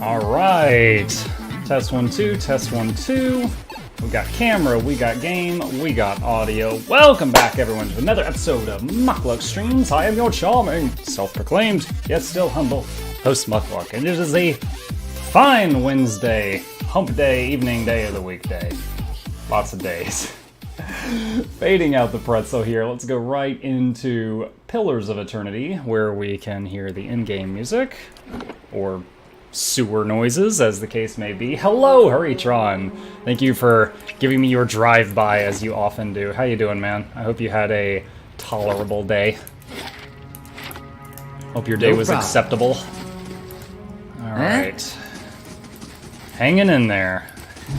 Alright. Test 1, 2, test 1, 2. We got camera, we got game, we got audio. Welcome back, everyone, to another episode of Muckluck Streams. I am your charming, self-proclaimed, yet still humble host Muckluck, and it is a fine Wednesday, hump day, evening day of the weekday. Lots of days. Fading out the pretzel here, let's go right into Pillars of Eternity, where we can hear the in-game music, or sewer noises, as the case may be. Hello, Hurrytron! Thank you for giving me your drive-by, as you often do. How you doing, man? I hope you had a tolerable day. Hope your day was acceptable. Alright. Hanging in there.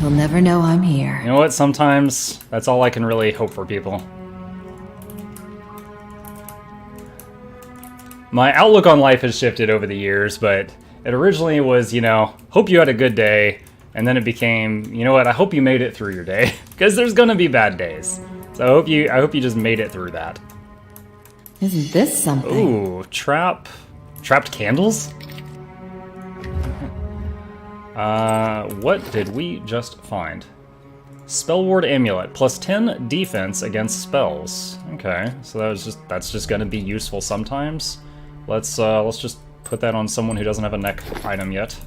You'll never know I'm here. You know what? Sometimes that's all I can really hope for people. My outlook on life has shifted over the years, but it originally was, you know, hope you had a good day, and then it became, you know what, I hope you made it through your day, because there's gonna be bad days. So I hope you just made it through that. Isn't this something? Ooh, trapped candles? What did we just find? Spell Ward Amulet, plus 10 defense against spells. Okay, so that's just gonna be useful sometimes. Let's just put that on someone who doesn't have a neck item yet.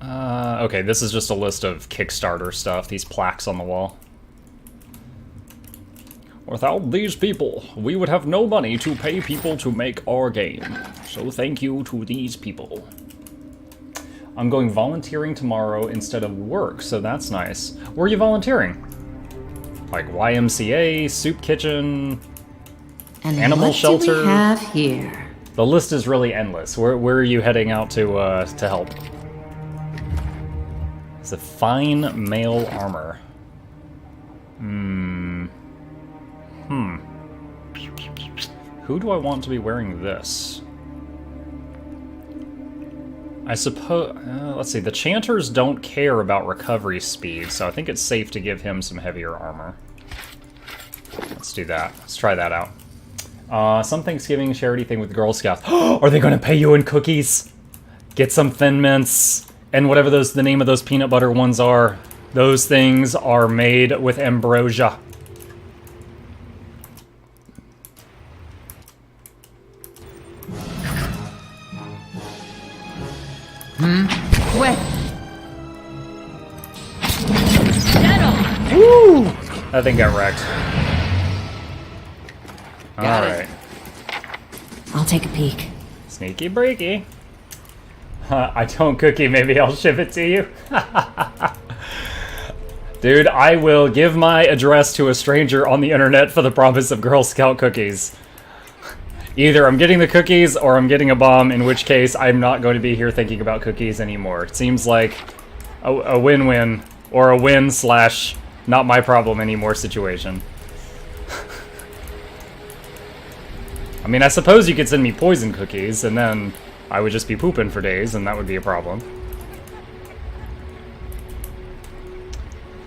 Okay, this is just a list of Kickstarter stuff, these plaques on the wall. Without these people, we would have no money to pay people to make our game. So thank you to these people. I'm going volunteering tomorrow instead of work, so that's nice. Where are you volunteering? Like YMCA, soup kitchen, and animal shelter? What do we have here? The list is really endless. Where are you heading out to help? It's a fine mail armor. Who do I want to be wearing this? I suppose, let's see, the Chanters don't care about recovery speed, so I think it's safe to give him some heavier armor. Let's do that. Let's try that out. Some Thanksgiving charity thing with Girl Scouts. Are they going to pay you in cookies? Get some Thin Mints, and whatever the name of those peanut butter ones are. Those things are made with ambrosia. Wait. Woo! That thing got wrecked. Alright. I'll take a peek. Sneaky breaky. I don't cookie, maybe I'll ship it to you. Dude, I will give my address to a stranger on the internet for the promise of Girl Scout cookies. Either I'm getting the cookies or I'm getting a bomb, in which case I'm not going to be here thinking about cookies anymore. It seems like a win-win, or a win / not my problem anymore situation. I mean, I suppose you could send me poison cookies, and then I would just be pooping for days, and that would be a problem.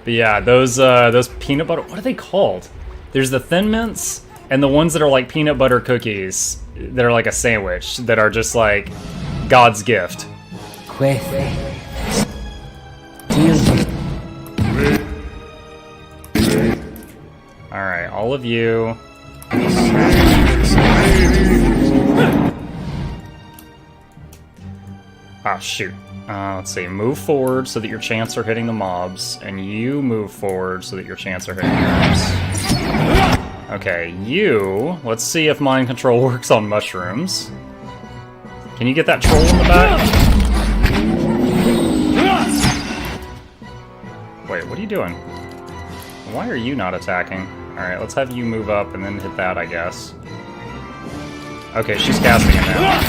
But yeah, those peanut butter, what are they called? There's the Thin Mints, and the ones that are like peanut butter cookies, that are like a sandwich, that are just like God's gift. Quick. Alright, all of you. Ah, shoot. Let's see, move forward so that your chants are hitting the mobs, and you move forward so that your chants are hitting the mobs. Okay, let's see if mind control works on mushrooms. Can you get that troll in the back? Wait, what are you doing? Why are you not attacking? Alright, let's have you move up and then hit that, I guess. Okay, she's casting it now.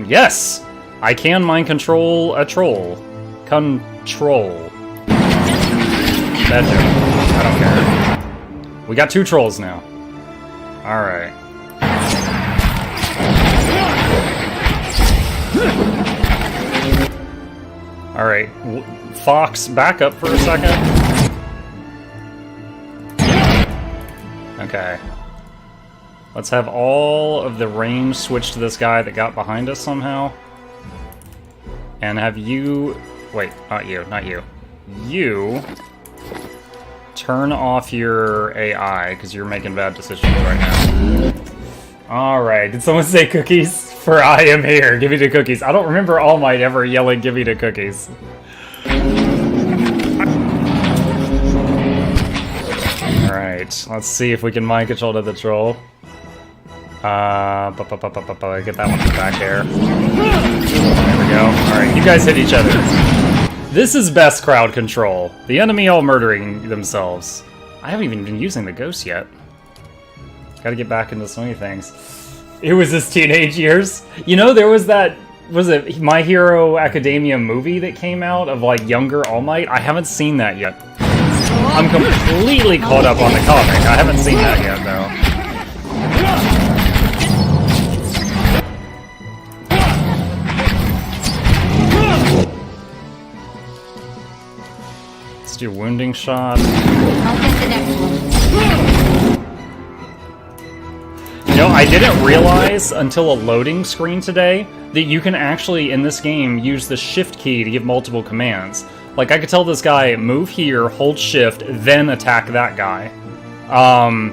Yes! I can mind control a troll. Control. Bad joke. I don't care. We got 2 trolls now. Alright. Alright. Fox, back up for a second. Okay. Let's have all of the range switch to this guy that got behind us somehow. And have you... Wait, not you, not you. You... turn off your AI, because you're making bad decisions right now. Alright, did someone say cookies? For I am here, give me the cookies. I don't remember All Might ever yelling, give me the cookies. Alright, let's see if we can mind control to the troll. Get that one back there. There we go. Alright, you guys hit each other. This is best crowd control. The enemy all murdering themselves. I haven't even been using the ghost yet. Gotta get back into swing of things. It was his teenage years. You know, there was that, was it My Hero Academia movie that came out of like younger All Might? I haven't seen that yet. I'm completely caught up on the comic. I haven't seen that yet though. Let's do wounding shot. I'll get the next one. You know, I didn't realize until a loading screen today that you can actually, in this game, use the shift key to give multiple commands. Like, I could tell this guy, move here, hold shift, then attack that guy.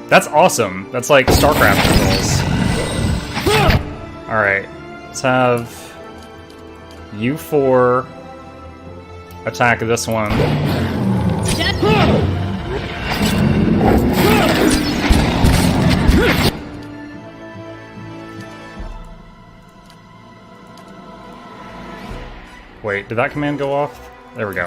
That's awesome. That's like StarCraft controls. Alright, let's have you four attack this one. Wait, did that command go off? There we go.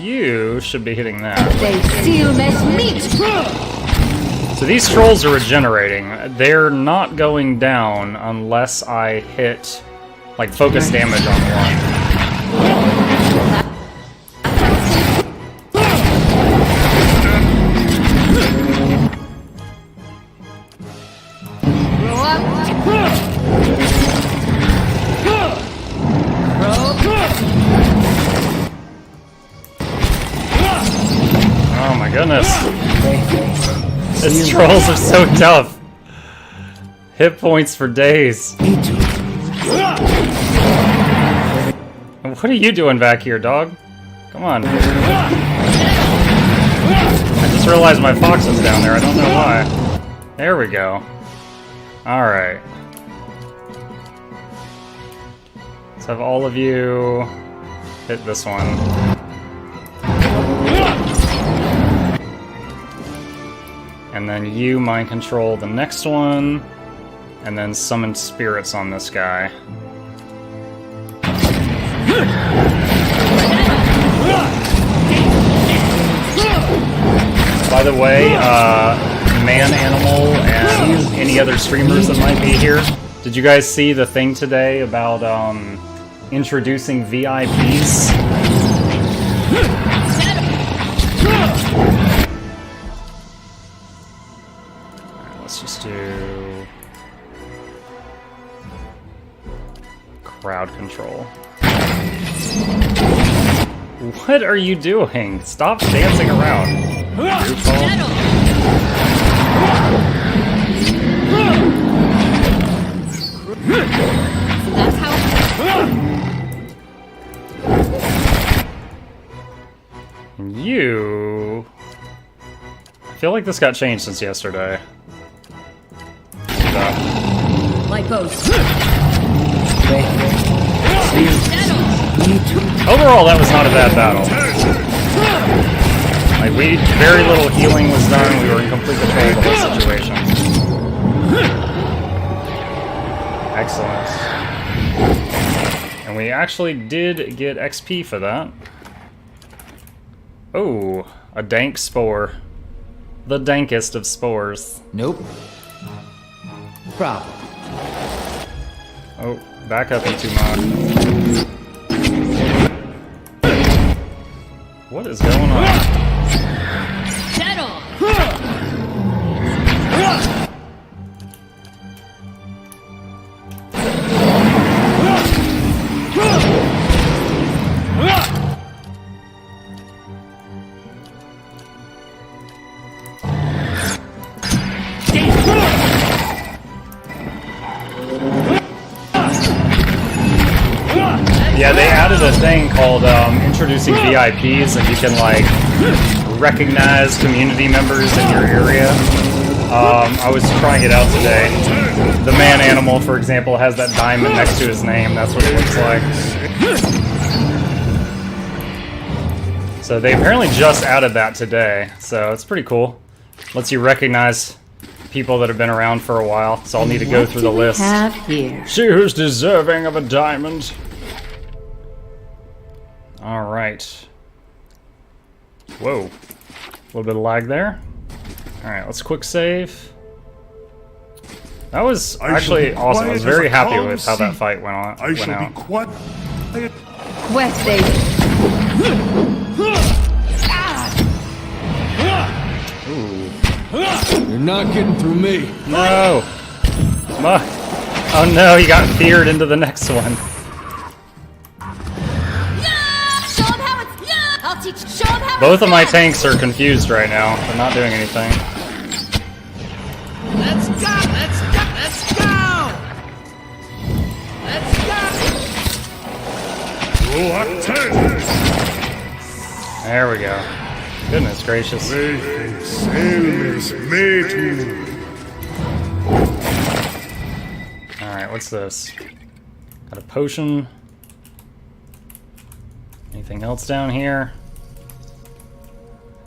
You should be hitting that. They steal this meat. So these trolls are regenerating. They're not going down unless I hit, like, focus damage on one. Oh my goodness. These trolls are so tough. Hit points for days. What are you doing back here, dog? Come on. I just realized my fox was down there. I don't know why. There we go. Alright. Let's have all of you hit this one. And then you mind control the next one, and then summon spirits on this guy. By the way, Man Animal and any other streamers that might be here, did you guys see the thing today about introducing VIPs? Let's just do crowd control. What are you doing? Stop dancing around. That's how. You. I feel like this got changed since yesterday. Like both. Overall, that was not a bad battle. Like, very little healing was done. We were in complete control of the whole situation. Excellent. And we actually did get XP for that. Oh, a dank spore. The dankest of spores. Nope. Problem. Oh, back up, Itumon. What is going on? Settle. Yeah, they added a thing called introducing VIPs, and you can like recognize community members in your area. I was trying it out today. The man animal, for example, has that diamond next to his name. That's what it looks like. So they apparently just added that today, so it's pretty cool. Lets you recognize people that have been around for a while, so I'll need to go through the list. See who's deserving of a diamond. Alright. Whoa. A little bit of lag there. Alright, let's quick save. That was actually awesome. I was very happy with how that fight went out. West David. Ooh. You're not getting through me. No! Oh no, he got feared into the next one. Show him how it's. I'll teach. Show him how. Both of my tanks are confused right now. They're not doing anything. Let's go! Let's go! Let's go! Let's go! There we go. Goodness gracious. Alright, what's this? Got a potion. Anything else down here?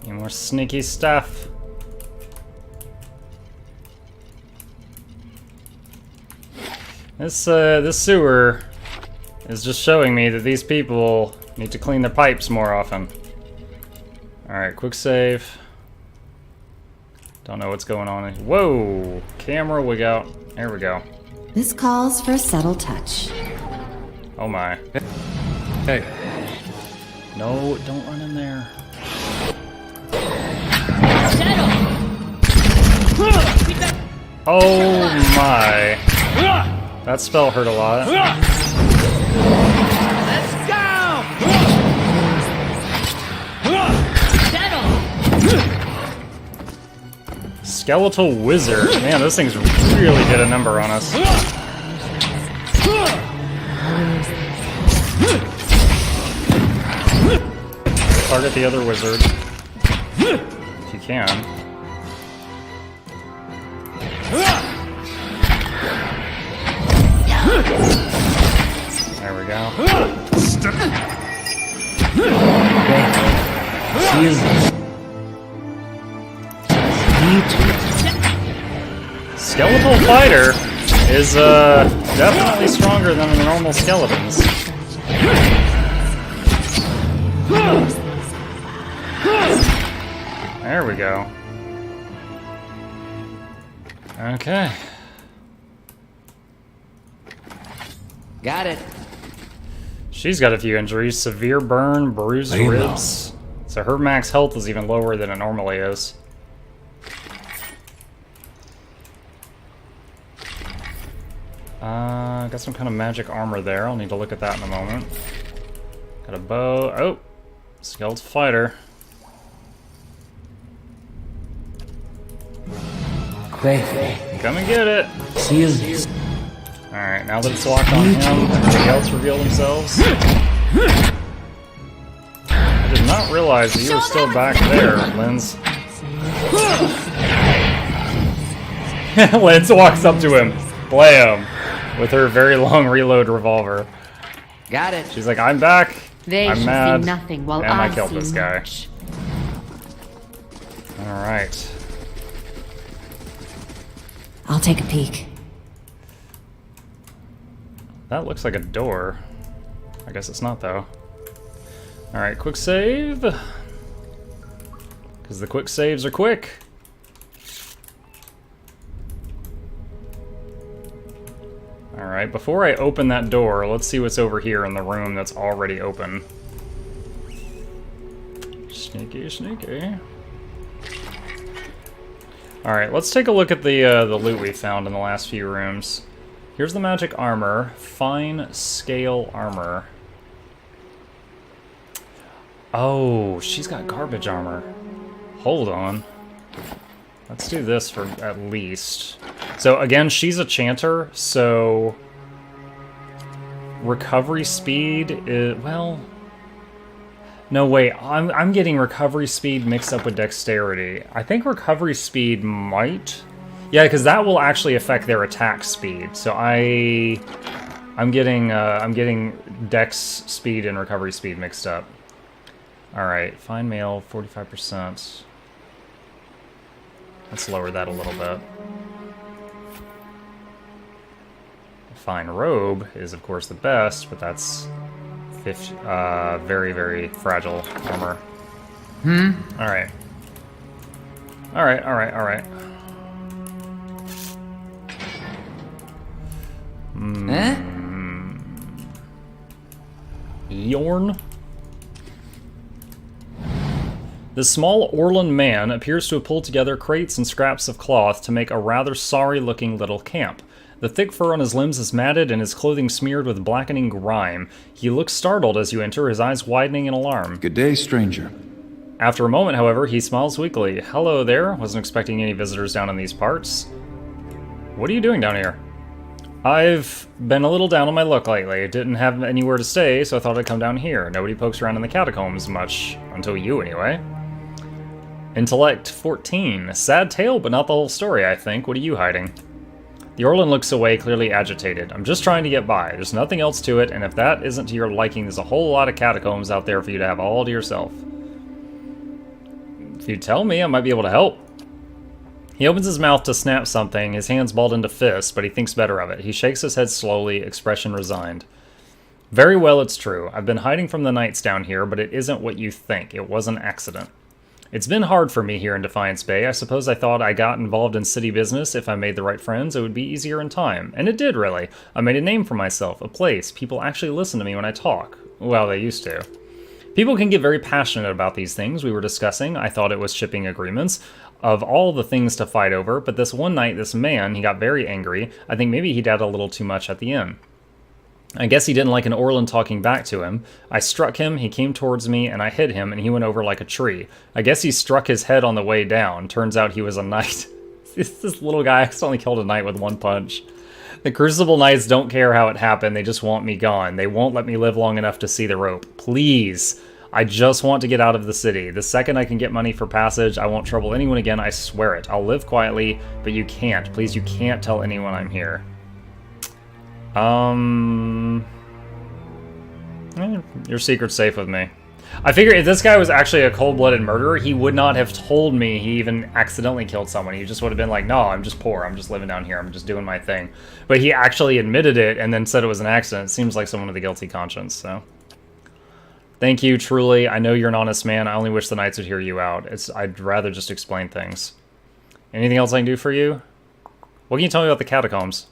Any more sneaky stuff? This sewer is just showing me that these people need to clean their pipes more often. Alright, quick save. Don't know what's going on. Whoa! Camera wig out. There we go. This calls for a subtle touch. Oh my. Hey. No, don't run in there. Oh my. That spell hurt a lot. Let's go! Skeletal Wizard. Man, those things really did a number on us. Target the other wizard. If you can. There we go. Skeletal Fighter is definitely stronger than the normal skeletons. There we go. Okay. Got it. She's got a few injuries. Severe burn, bruised ribs. So her max health is even lower than it normally is. Got some kind of magic armor there. I'll need to look at that in a moment. Got a bow. Oh! Skeletal Fighter. Come and get it! Alright, now that it's locked on him, everybody else reveal themselves. I did not realize that you were still back there, Linz. Linz walks up to him. Blam! With her very long reload revolver. Got it. She's like, I'm back. They I'm shall mad. see nothing while and I I killed see this guy. much. Alright. I'll take a peek. That looks like a door. I guess it's not, though. Alright, quick save. Because the quick saves are quick. Alright, before I open that door, let's see what's over here in the room that's already open. Sneaky, sneaky. Alright, let's take a look at the loot we found in the last few rooms. Here's the magic armor. Fine scale armor. Oh, she's got garbage armor. Hold on. Let's do this for at least. So again, she's a chanter, so recovery speed is, well... No, wait, I'm getting recovery speed mixed up with dexterity. I think recovery speed might... Yeah, because that will actually affect their attack speed. So I'm getting dex speed and recovery speed mixed up. Alright, fine mail, 45%. Let's lower that a little bit. Fine robe is, of course, the best, but that's very, very fragile armor. Alright. Alright. Yorn? The small Orland man appears to have pulled together crates and scraps of cloth to make a rather sorry-looking little camp. The thick fur on his limbs is matted and his clothing smeared with blackening grime. He looks startled as you enter, his eyes widening in alarm. Good day, stranger. After a moment, however, he smiles weakly. Hello there, wasn't expecting any visitors down in these parts. What are you doing down here? I've been a little down on my luck lately. Didn't have anywhere to stay, so I thought I'd come down here. Nobody pokes around in the catacombs much, until you anyway. Intellect 14. Sad tale, but not the whole story, I think. What are you hiding? The Orland looks away, clearly agitated. I'm just trying to get by. There's nothing else to it, and if that isn't to your liking, there's a whole lot of catacombs out there for you to have all to yourself. If you tell me, I might be able to help. He opens his mouth to snap something, his hands balled into fists, but he thinks better of it. He shakes his head slowly, expression resigned. Very well, it's true. I've been hiding from the knights down here, but it isn't what you think. It was an accident. It's been hard for me here in Defiance Bay. I suppose I thought I got involved in city business. If I made the right friends, it would be easier in time. And it did, really. I made a name for myself, a place. People actually listen to me when I talk. Well, they used to. People can get very passionate about these things we were discussing. I thought it was shipping agreements. Of all the things to fight over, but this one night, this man, he got very angry. I think maybe he'd had a little too much at the inn. I guess he didn't like an Orland talking back to him. I struck him, he came towards me, and I hit him, and he went over like a tree. I guess he struck his head on the way down. Turns out he was a knight. This little guy accidentally killed a knight with one punch. The Crucible Knights don't care how it happened, they just want me gone. They won't let me live long enough to see the rope. Please! I just want to get out of the city. The second I can get money for passage, I won't trouble anyone again, I swear it. I'll live quietly, but you can't. Please, you can't tell anyone I'm here. Your secret's safe with me. I figure if this guy was actually a cold-blooded murderer, he would not have told me he even accidentally killed someone. He just would have been like, no, I'm just poor. I'm just living down here. I'm just doing my thing. But he actually admitted it and then said it was an accident. It seems like someone with a guilty conscience, so... Thank you, truly. I know you're an honest man. I only wish the knights would hear you out. I'd rather just explain things. Anything else I can do for you? What can you tell me about the catacombs?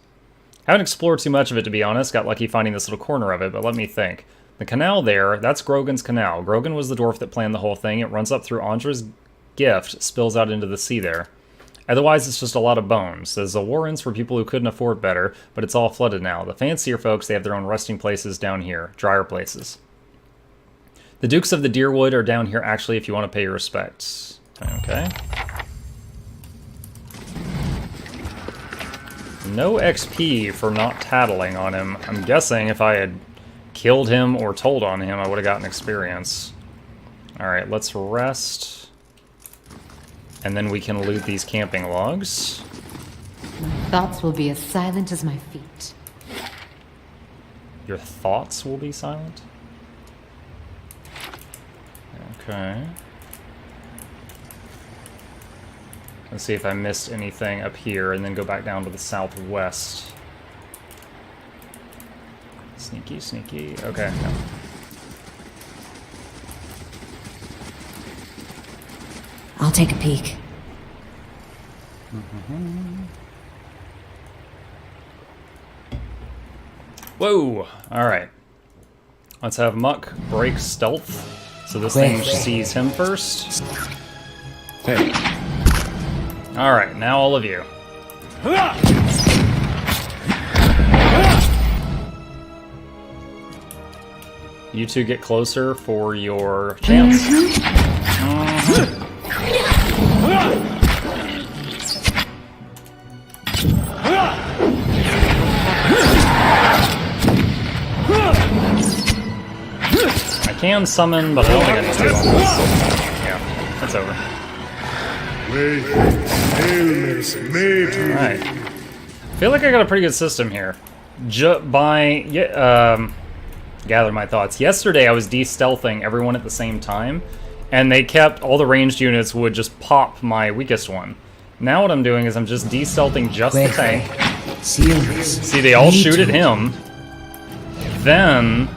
Haven't explored too much of it, to be honest. Got lucky finding this little corner of it, but let me think. The canal there, that's Grogan's canal. Grogan was the dwarf that planned the whole thing. It runs up through Andra's gift, spills out into the sea there. Otherwise, it's just a lot of bones. There's a warrens for people who couldn't afford better, but it's all flooded now. The fancier folks, they have their own resting places down here. Drier places. The Dukes of the Deerwood are down here, actually, if you want to pay your respects. Okay. No XP for not tattling on him. I'm guessing if I had killed him or told on him, I would have gotten experience. Alright, let's rest. And then we can loot these camping logs. My thoughts will be as silent as my feet. Your thoughts will be silent? Okay. Let's see if I missed anything up here, and then go back down to the southwest. Sneaky, sneaky. Okay. No. I'll take a peek. Whoa! Alright. Let's have Muck break stealth. So this thing sees him first. Hey. Alright, now all of you. You two get closer for your chance. can summon, but I don't think I need to on this. Yeah, that's over. Alright. I feel like I got a pretty good system here. Gather my thoughts. Yesterday I was de-stealthing everyone at the same time, and they kept, all the ranged units would just pop my weakest one. Now what I'm doing is I'm just de-stealthing just the tank. See, they all shoot at him. Then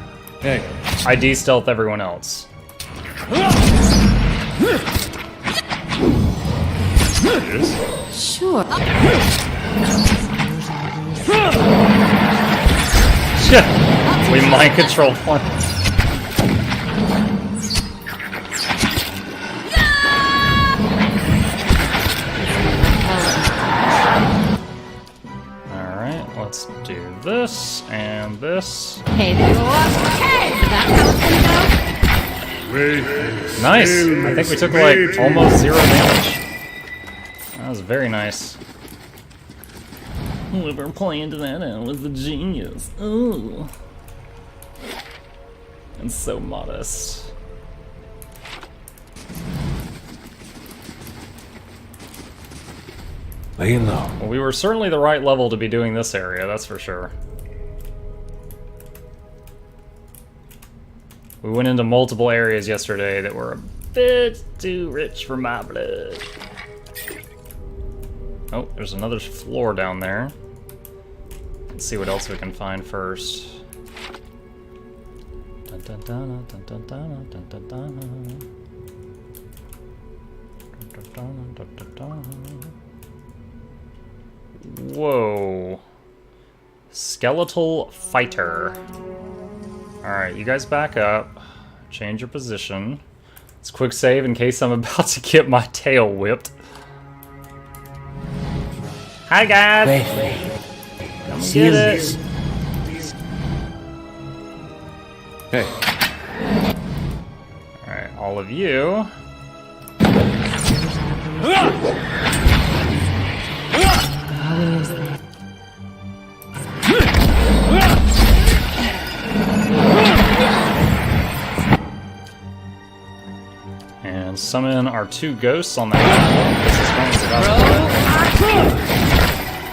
I de-stealth everyone else. Sure. We mind controlled one. Alright, let's do this and this. Hey, there you are. Okay, so that's how it's gonna go. Nice! I think we took like almost 0 damage. That was very nice. Whoever planned that out was a genius. Ooh. And so modest. Laying low. Well, we were certainly the right level to be doing this area, that's for sure. We went into multiple areas yesterday that were a bit too rich for my blood. Oh, there's another floor down there. Let's see what else we can find first. Whoa. Skeletal fighter. Alright, you guys back up. Change your position. Let's quick save in case I'm about to get my tail whipped. Hi guys! Come get it! Hey. Alright, all of you. And summon our 2 ghosts on that level.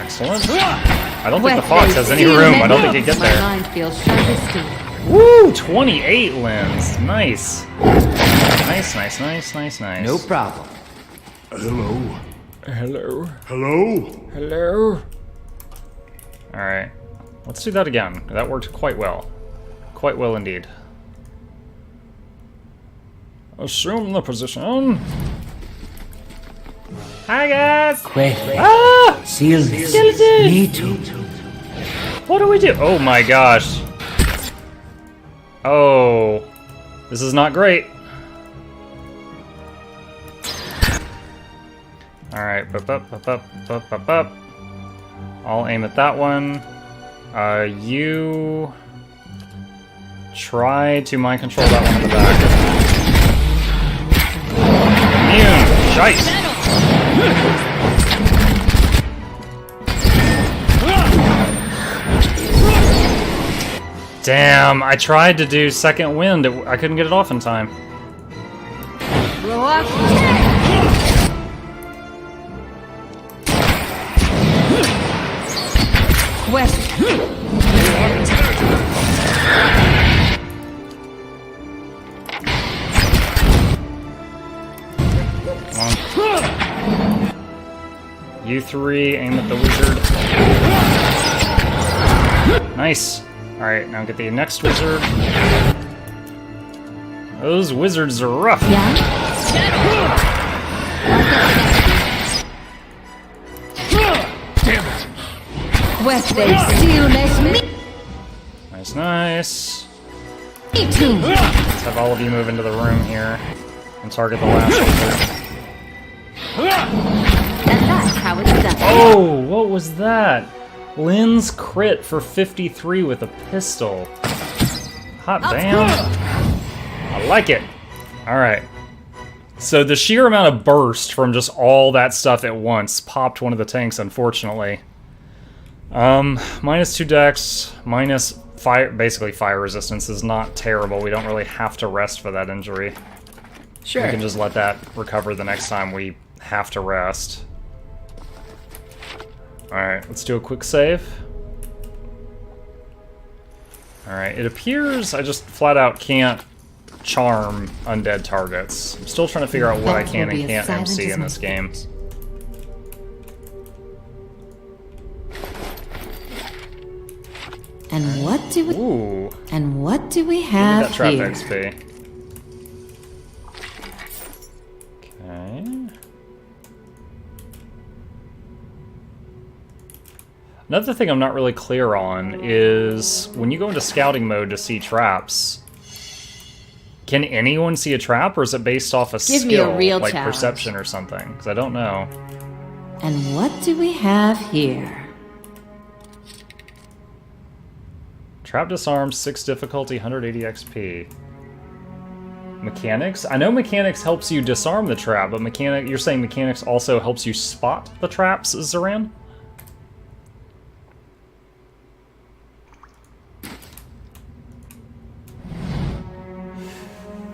Excellent. I don't think the fox has any room. I don't think he'd get My there. mind feels sharp as steel. Woo! 28 lens. Nice. Nice, nice, nice, nice, nice. No problem. Hello. Hello. Hello. Hello. Alright. Let's do that again. That worked quite well. Quite well indeed. Assume the position. Hi guys! Ah! Skeleton! Me too. What do we do? Oh my gosh. Oh. This is not great. Alright, up. I'll aim at that one. You try to mind control that one in the back. Immune! Shite! Damn, I tried to do second wind. I couldn't get it off in time. West. You 3 aim at the wizard. Nice. Alright, now get the next wizard. Those wizards are rough. Yeah? West, they still mess me. Nice, nice. Me too. Let's have all of you move into the room here and target the last wizard. And that's how it's done. Oh, what was that? Lynn's crit for 53 with a pistol. Hot damn. I like it. Alright. So the sheer amount of burst from just all that stuff at once popped one of the tanks, unfortunately. -2 dex, minus basically fire resistance is not terrible. We don't really have to rest for that injury. Sure. We can just let that recover the next time we have to rest. Alright, let's do a quick save. Alright, it appears I just flat out can't charm undead targets. I'm still trying to figure out what I can and can't MC in this game. And what do we? Ooh. And what do we Give me have that trap here? XP. Okay. Another thing I'm not really clear on is when you go into scouting mode to see traps, can anyone see a trap, or is it based off a Give skill, me a real like challenge. perception or something? Because I don't know. And what do we have here? Trap disarm, 6 difficulty, 180 XP. Mechanics? I know mechanics helps you disarm the trap, but you're saying mechanics also helps you spot the traps, Zoran?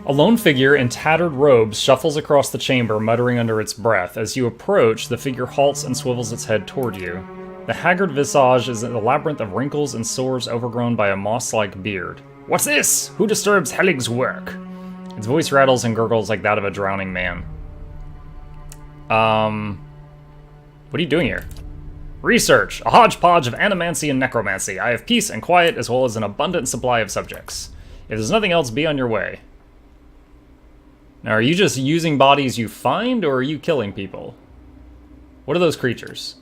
A lone figure in tattered robes shuffles across the chamber, muttering under its breath. As you approach, the figure halts and swivels its head toward you. The haggard visage is a labyrinth of wrinkles and sores overgrown by a moss-like beard. What's this? Who disturbs Hellig's work? Its voice rattles and gurgles like that of a drowning man. What are you doing here? Research! A hodgepodge of animancy and necromancy. I have peace and quiet as well as an abundant supply of subjects. If there's nothing else, be on your way. Now, are you just using bodies you find, or are you killing people? What are those creatures?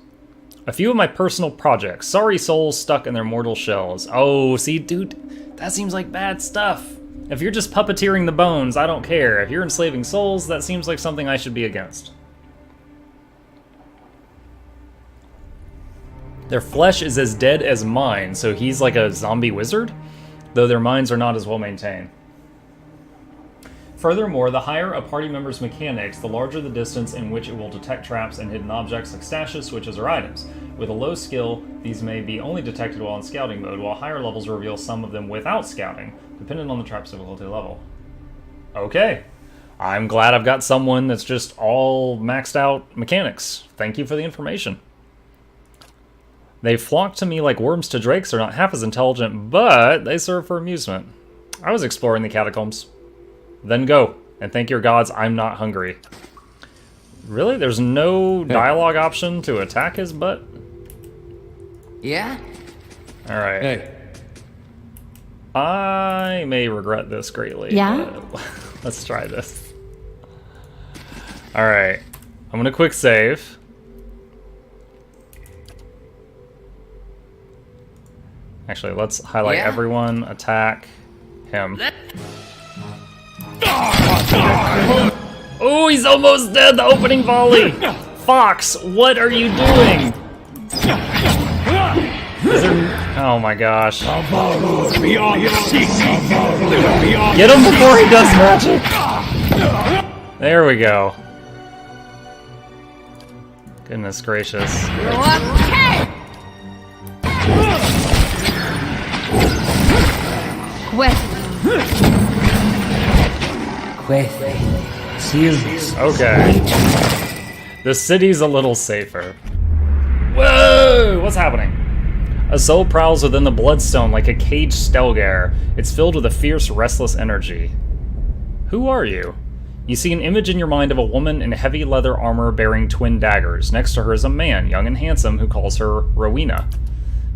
A few of my personal projects. Sorry souls stuck in their mortal shells. Oh, see, dude, that seems like bad stuff. If you're just puppeteering the bones, I don't care. If you're enslaving souls, that seems like something I should be against. Their flesh is as dead as mine, so he's like a zombie wizard? Though their minds are not as well maintained. Furthermore, the higher a party member's mechanics, the larger the distance in which it will detect traps and hidden objects like stashes, switches, or items. With a low skill, these may be only detected while in scouting mode, while higher levels reveal some of them without scouting, depending on the trap's difficulty level. Okay. I'm glad I've got someone that's just all maxed out mechanics. Thank you for the information. They flock to me like worms to drakes. They're not half as intelligent, but they serve for amusement. I was exploring the catacombs. Then go, and thank your gods I'm not hungry. Really? There's no dialogue option to attack his butt? Yeah? Alright. Hey. I may regret this greatly. Yeah? But let's try this. Alright. I'm gonna quick save. Actually, let's highlight everyone, attack him. Oh, he's almost dead! The opening volley! Fox, what are you doing? Is there... Oh my gosh. Get him before he does magic! There we go. Goodness gracious. Okay! Okay. The city's a little safer. Whoa! What's happening? A soul prowls within the bloodstone like a caged Stelgar. It's filled with a fierce, restless energy. Who are you? You see an image in your mind of a woman in heavy leather armor bearing twin daggers. Next to her is a man, young and handsome, who calls her Rowena.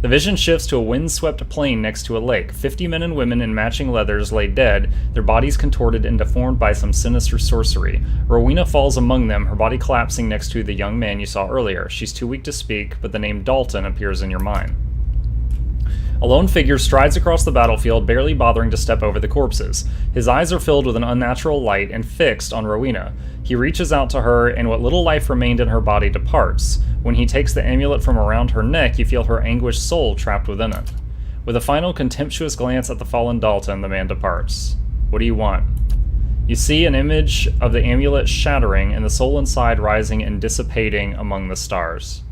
The vision shifts to a windswept plain next to a lake. 50 men and women in matching leathers lay dead, their bodies contorted and deformed by some sinister sorcery. Rowena falls among them, her body collapsing next to the young man you saw earlier. She's too weak to speak, but the name Dalton appears in your mind. A lone figure strides across the battlefield, barely bothering to step over the corpses. His eyes are filled with an unnatural light and fixed on Rowena. He reaches out to her, and what little life remained in her body departs. When he takes the amulet from around her neck, you feel her anguished soul trapped within it. With a final contemptuous glance at the fallen Dalton, the man departs. What do you want? You see an image of the amulet shattering, and the soul inside rising and dissipating among the stars.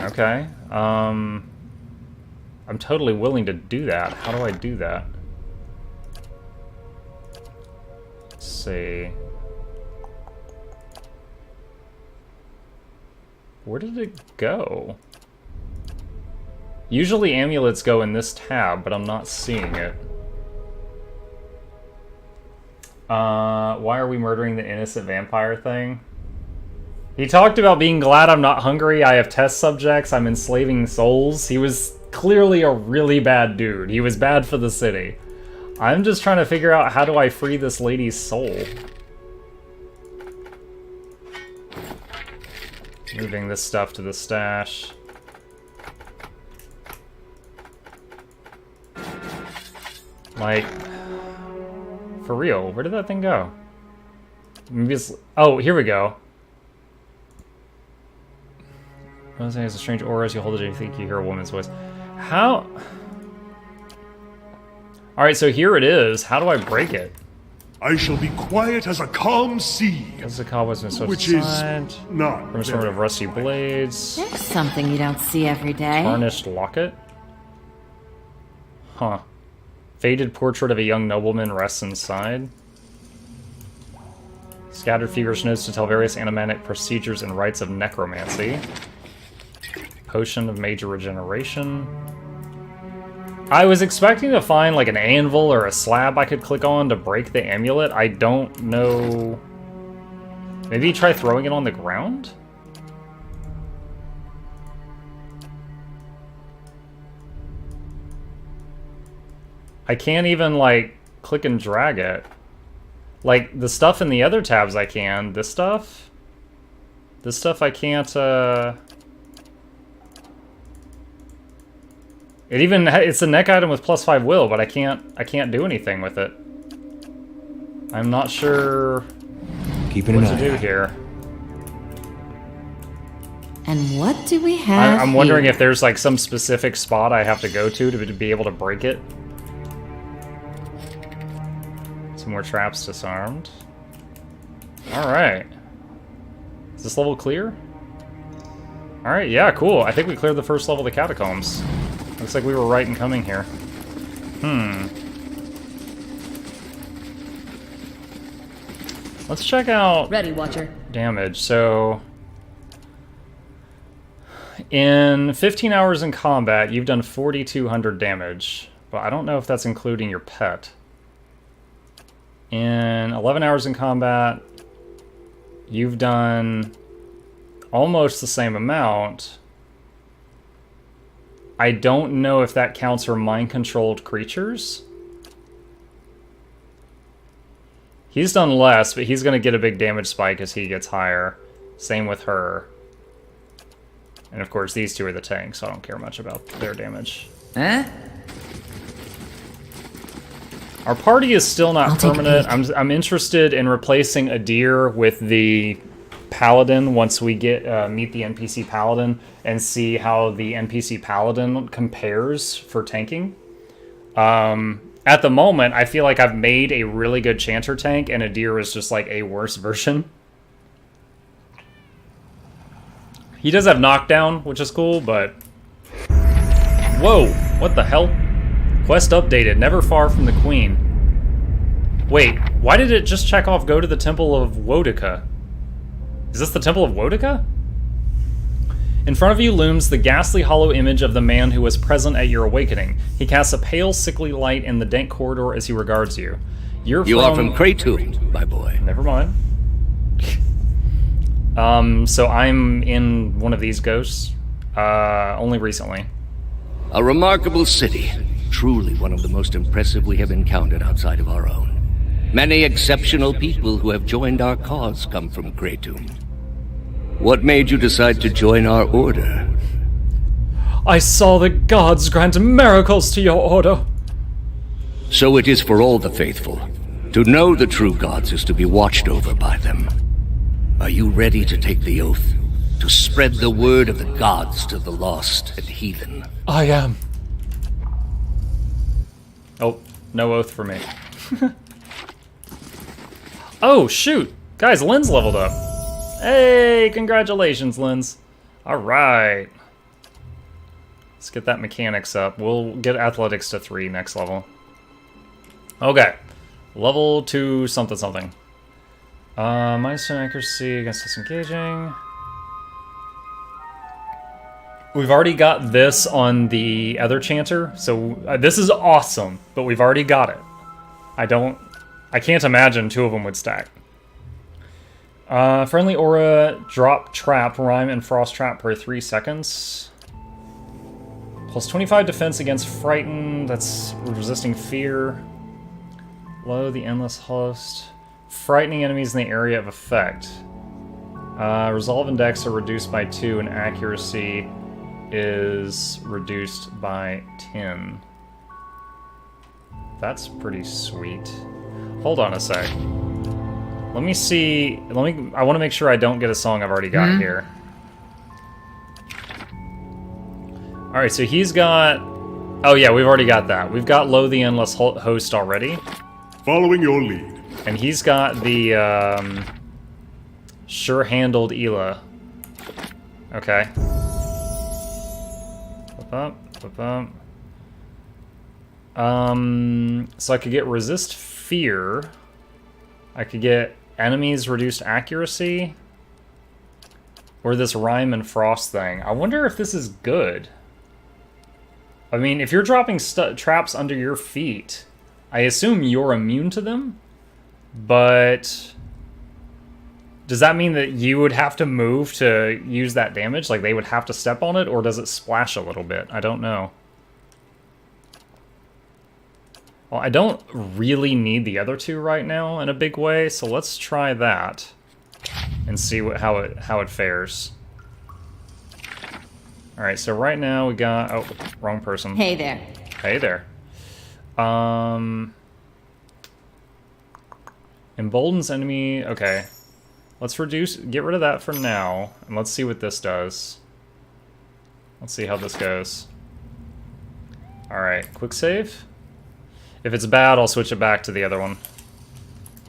Okay, I'm totally willing to do that. How do I do that? Let's see. Where did it go? Usually amulets go in this tab, but I'm not seeing it. Why are we murdering the innocent vampire thing? He talked about being glad I'm not hungry, I have test subjects, I'm enslaving souls. He was clearly a really bad dude. He was bad for the city. I'm just trying to figure out how do I free this lady's soul. Moving this stuff to the stash. Like, for real, where did that thing go? Maybe it's, oh, here we go. One thing has a strange aura as you hold it and you think you hear a woman's voice. How? Alright, so here it is. How do I break it? I shall be quiet as a calm sea. As the cobwebs been swept Which is aside. not From sort of rusty blades. There's something you don't see every day. Tarnished locket. Huh. Faded portrait of a young nobleman rests inside. Scattered feverish notes to tell various animatic procedures and rites of necromancy. Potion of major regeneration. I was expecting to find like an anvil or a slab I could click on to break the amulet. I don't know. Maybe try throwing it on the ground? I can't even like click and drag it. Like the stuff in the other tabs I can. This stuff I can't It even it's a neck item with +5 will, but I can't do anything with it. I'm not sure what to do here. And what do we have I'm wondering here? if there's like some specific spot I have to go to be able to break it. Some more traps disarmed. Alright. Is this level clear? Alright, yeah, cool. I think we cleared the first level of the Catacombs. Looks like we were right in coming here. Let's check out Ready, Watcher. damage. So, in 15 hours in combat, you've done 4,200 damage. But I don't know if that's including your pet. In 11 hours in combat, you've done almost the same amount. I don't know if that counts for mind-controlled creatures. He's done less, but he's going to get a big damage spike as he gets higher. Same with her. And of course, these two are the tanks, so I don't care much about their damage. Huh? Our party is still not I'll take a permanent. I'm interested in replacing a deer with the Paladin once we get meet the NPC Paladin and see how the NPC Paladin compares for tanking. At the moment, I feel like I've made a really good Chanter tank, and a deer is just like a worse version. He does have knockdown, which is cool, but... Whoa! What the hell? Quest updated. Never far from the Queen. Wait, why did it just check off go to the Temple of Wodica? Is this the Temple of Wodica? In front of you looms the ghastly hollow image of the man who was present at your awakening. He casts a pale, sickly light in the dank corridor as he regards you. You are from Catacombs, my boy. Never mind. So I'm in one of these ghosts. Only recently. A remarkable city. Truly one of the most impressive we have encountered outside of our own. Many exceptional people who have joined our cause come from Catacombs. What made you decide to join our order? I saw the gods grant miracles to your order. So it is for all the faithful. To know the true gods is to be watched over by them. Are you ready to take the oath? To spread the word of the gods to the lost and heathen? I am. Oh, no oath for me. Oh, shoot! Guys, Lynn's leveled up. Hey, congratulations, Lynn's. Alright. Let's get that mechanics up. We'll get athletics to 3 next level. Okay. Level 2 something something. Minus 10 accuracy against disengaging. We've already got this on the other chanter, so this is awesome, but we've already got it. I can't imagine 2 of them would stack. Friendly aura, drop trap, rhyme, and frost trap per 3 seconds. Plus 25 defense against frighten, that's resisting fear. Low the endless host. Frightening enemies in the area of effect. Resolve and dex are reduced by 2, and accuracy is reduced by 10. That's pretty sweet. Hold on a sec. Let me see. I want to make sure I don't get a song I've already got here. Alright, so he's got... Oh yeah, we've already got that. We've got Low the Endless Host already. Following your lead. And he's got the, Sure-Handled Ela. Okay. So I could get Resist Fear. I could get Enemies Reduced Accuracy. Or this Rhyme and Frost thing. I wonder if this is good. I mean, if you're dropping traps under your feet, I assume you're immune to them, but does that mean that you would have to move to use that damage? Like, they would have to step on it, or does it splash a little bit? I don't know. Well, I don't really need the other 2 right now in a big way, so let's try that and see how it fares. All right, so right now we got... Oh, wrong person. Hey there. Hey there. Emboldens enemy... Okay. Let's get rid of that for now, and let's see what this does. Let's see how this goes. Alright, quick save. If it's bad, I'll switch it back to the other one.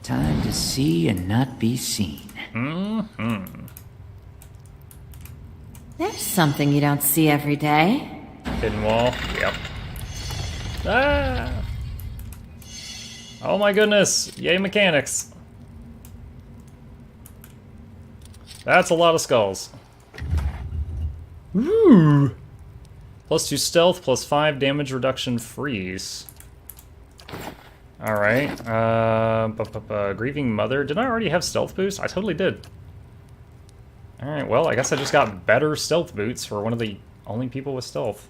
Time to see and not be seen. Mm-hmm. There's something you don't see every day. Hidden wall. Yep. Ah! Oh my goodness! Yay mechanics! That's a lot of skulls. Ooh! +2 stealth, +5 damage reduction freeze. Alright. Grieving Mother. Did I already have stealth boost? I totally did. Alright, well, I guess I just got better stealth boots for one of the only people with stealth.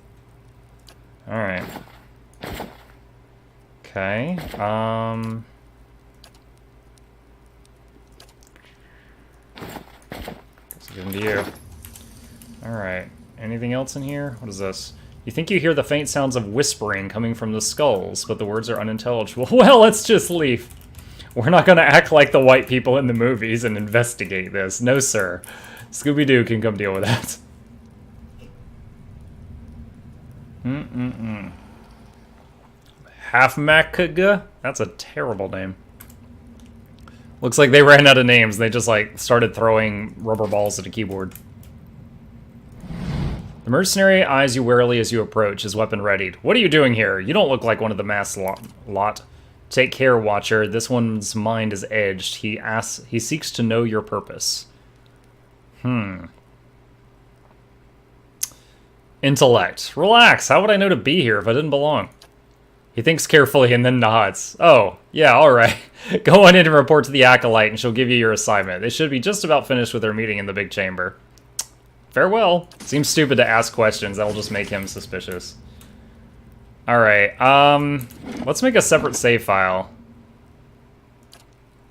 Alright. Okay, let's give them to you. Alright, anything else in here? What is this? You think you hear the faint sounds of whispering coming from the skulls, but the words are unintelligible. Well, let's just leave. We're not gonna act like the white people in the movies and investigate this. No, sir. Scooby-Doo can come deal with that. Half-Makaga? That's a terrible name. Looks like they ran out of names. They just, like, started throwing rubber balls at a keyboard. The mercenary eyes you warily as you approach, his weapon readied. What are you doing here? You don't look like one of the masked lot. Take care, Watcher. This one's mind is edged. He seeks to know your purpose. Intellect. Relax. How would I know to be here if I didn't belong? He thinks carefully and then nods. Oh, yeah, alright. Go on in and report to the Acolyte and she'll give you your assignment. They should be just about finished with their meeting in the big chamber. Farewell. Seems stupid to ask questions. That'll just make him suspicious. Alright, let's make a separate save file.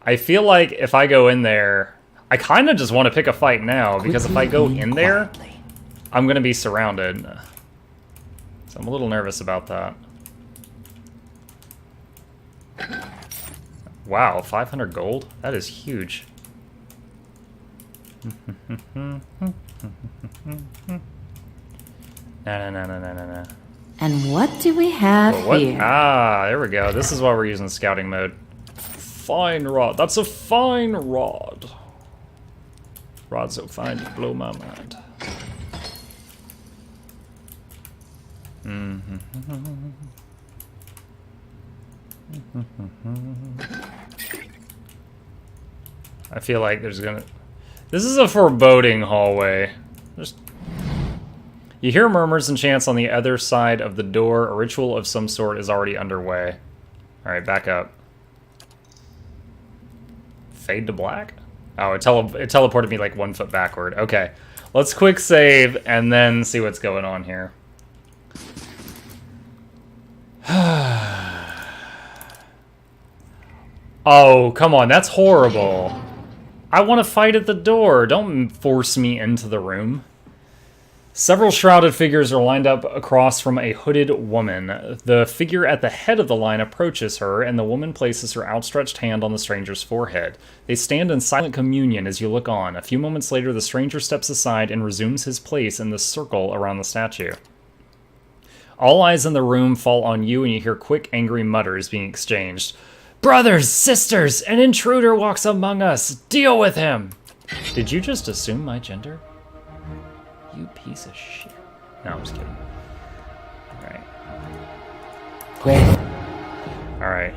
I feel like if I go in there... I kind of just want to pick a fight now, because if I go in there, I'm going to be surrounded. So I'm a little nervous about that. Wow, 500 gold? That is huge. No. And what do we have here? Ah, there we go. This is why we're using scouting mode. Fine rod. That's a fine rod. Rod so fine to blow my mind. I feel like there's gonna... This is a foreboding hallway. You hear murmurs and chants on the other side of the door. A ritual of some sort is already underway. Alright, back up. Fade to black? Oh, it teleported me like 1 foot backward. Okay. Let's quick save and then see what's going on here. Oh, come on. That's horrible. I want to fight at the door. Don't force me into the room. Several shrouded figures are lined up across from a hooded woman. The figure at the head of the line approaches her, and the woman places her outstretched hand on the stranger's forehead. They stand in silent communion as you look on. A few moments later, the stranger steps aside and resumes his place in the circle around the statue. All eyes in the room fall on you, and you hear quick, angry mutters being exchanged. Brothers, sisters, an intruder walks among us. Deal with him. Did you just assume my gender? You piece of shit. No, I'm just kidding. Alright. Alright.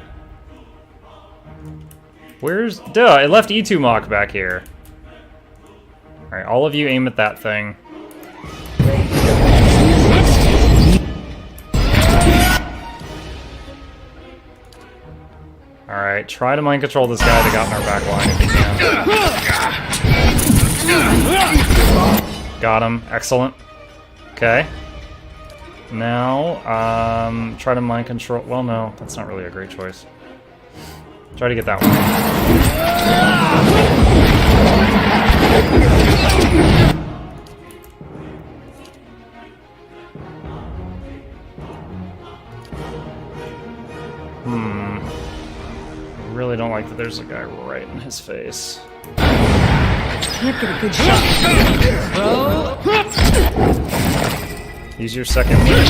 Where's... Duh, it left E2 Mach back here. Alright, all of you aim at that thing. Alright, try to mind control this guy that got in our back line if you can. Got him. Excellent. Okay. Now, try to mind control... Well, no, that's not really a great choice. Try to get that one. I really don't like that there's a guy right in his face. Can't get a good shot. Use your second win.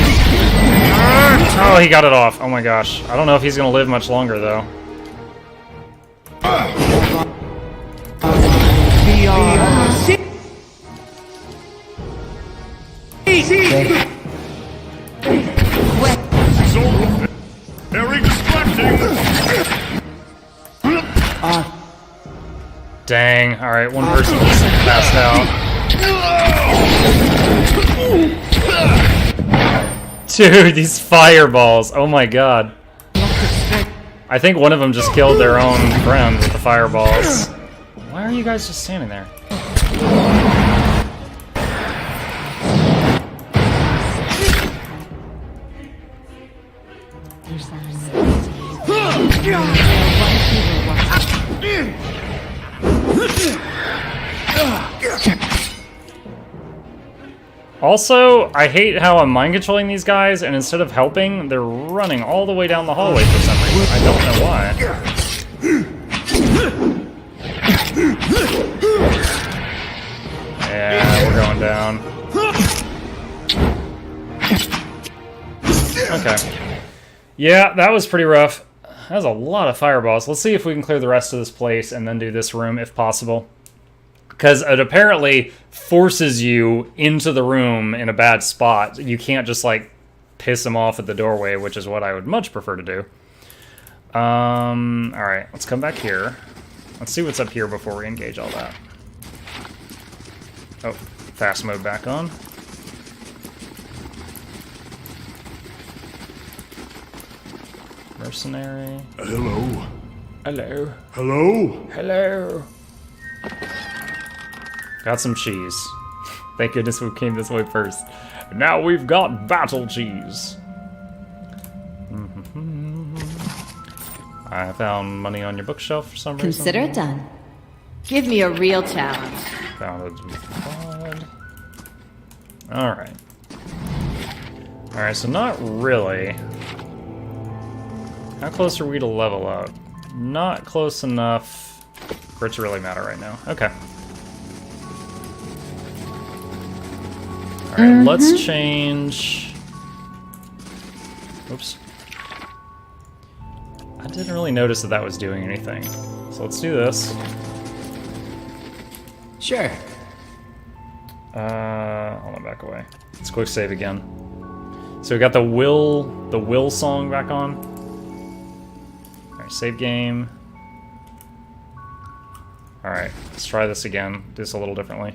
Oh, he got it off. Oh my gosh. I don't know if he's gonna live much longer though. Very distracting. Dang. Alright, one person just passed out. Dude, these fireballs. Oh my god. I think one of them just killed their own friend with the fireballs. Why are you guys just standing there? Also, I hate how I'm mind controlling these guys, and instead of helping, they're running all the way down the hallway for some reason. I don't know why. Yeah, we're going down. Okay. Yeah, that was pretty rough. That was a lot of fireballs. Let's see if we can clear the rest of this place and then do this room if possible. Because it apparently forces you into the room in a bad spot. You can't just, like, piss them off at the doorway, which is what I would much prefer to do. Alright, let's come back here. Let's see what's up here before we engage all that. Oh, fast mode back on. Mercenary. Hello. Hello. Hello. Hello. Got some cheese. Thank goodness we came this way first. Now we've got battle cheese. I found money on your bookshelf for some reason. Consider it done. Give me a real challenge. Found a pod. Alright. Alright, so not really. How close are we to level up? Not close enough for it to really matter right now. Okay. Alright, let's change... Oops. I didn't really notice that that was doing anything. So let's do this. Sure. Hold on, back away. Let's quick save again. So we got the will song back on. Alright, save game. Alright, let's try this again. Do this a little differently.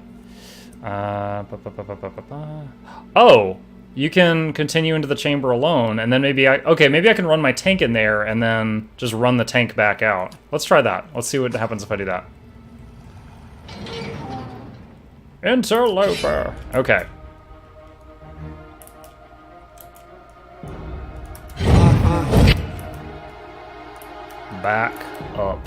Oh! You can continue into the chamber alone, and then maybe maybe I can run my tank in there and then just run the tank back out. Let's try that. Let's see what happens if I do that. Interloper! Okay. Back up.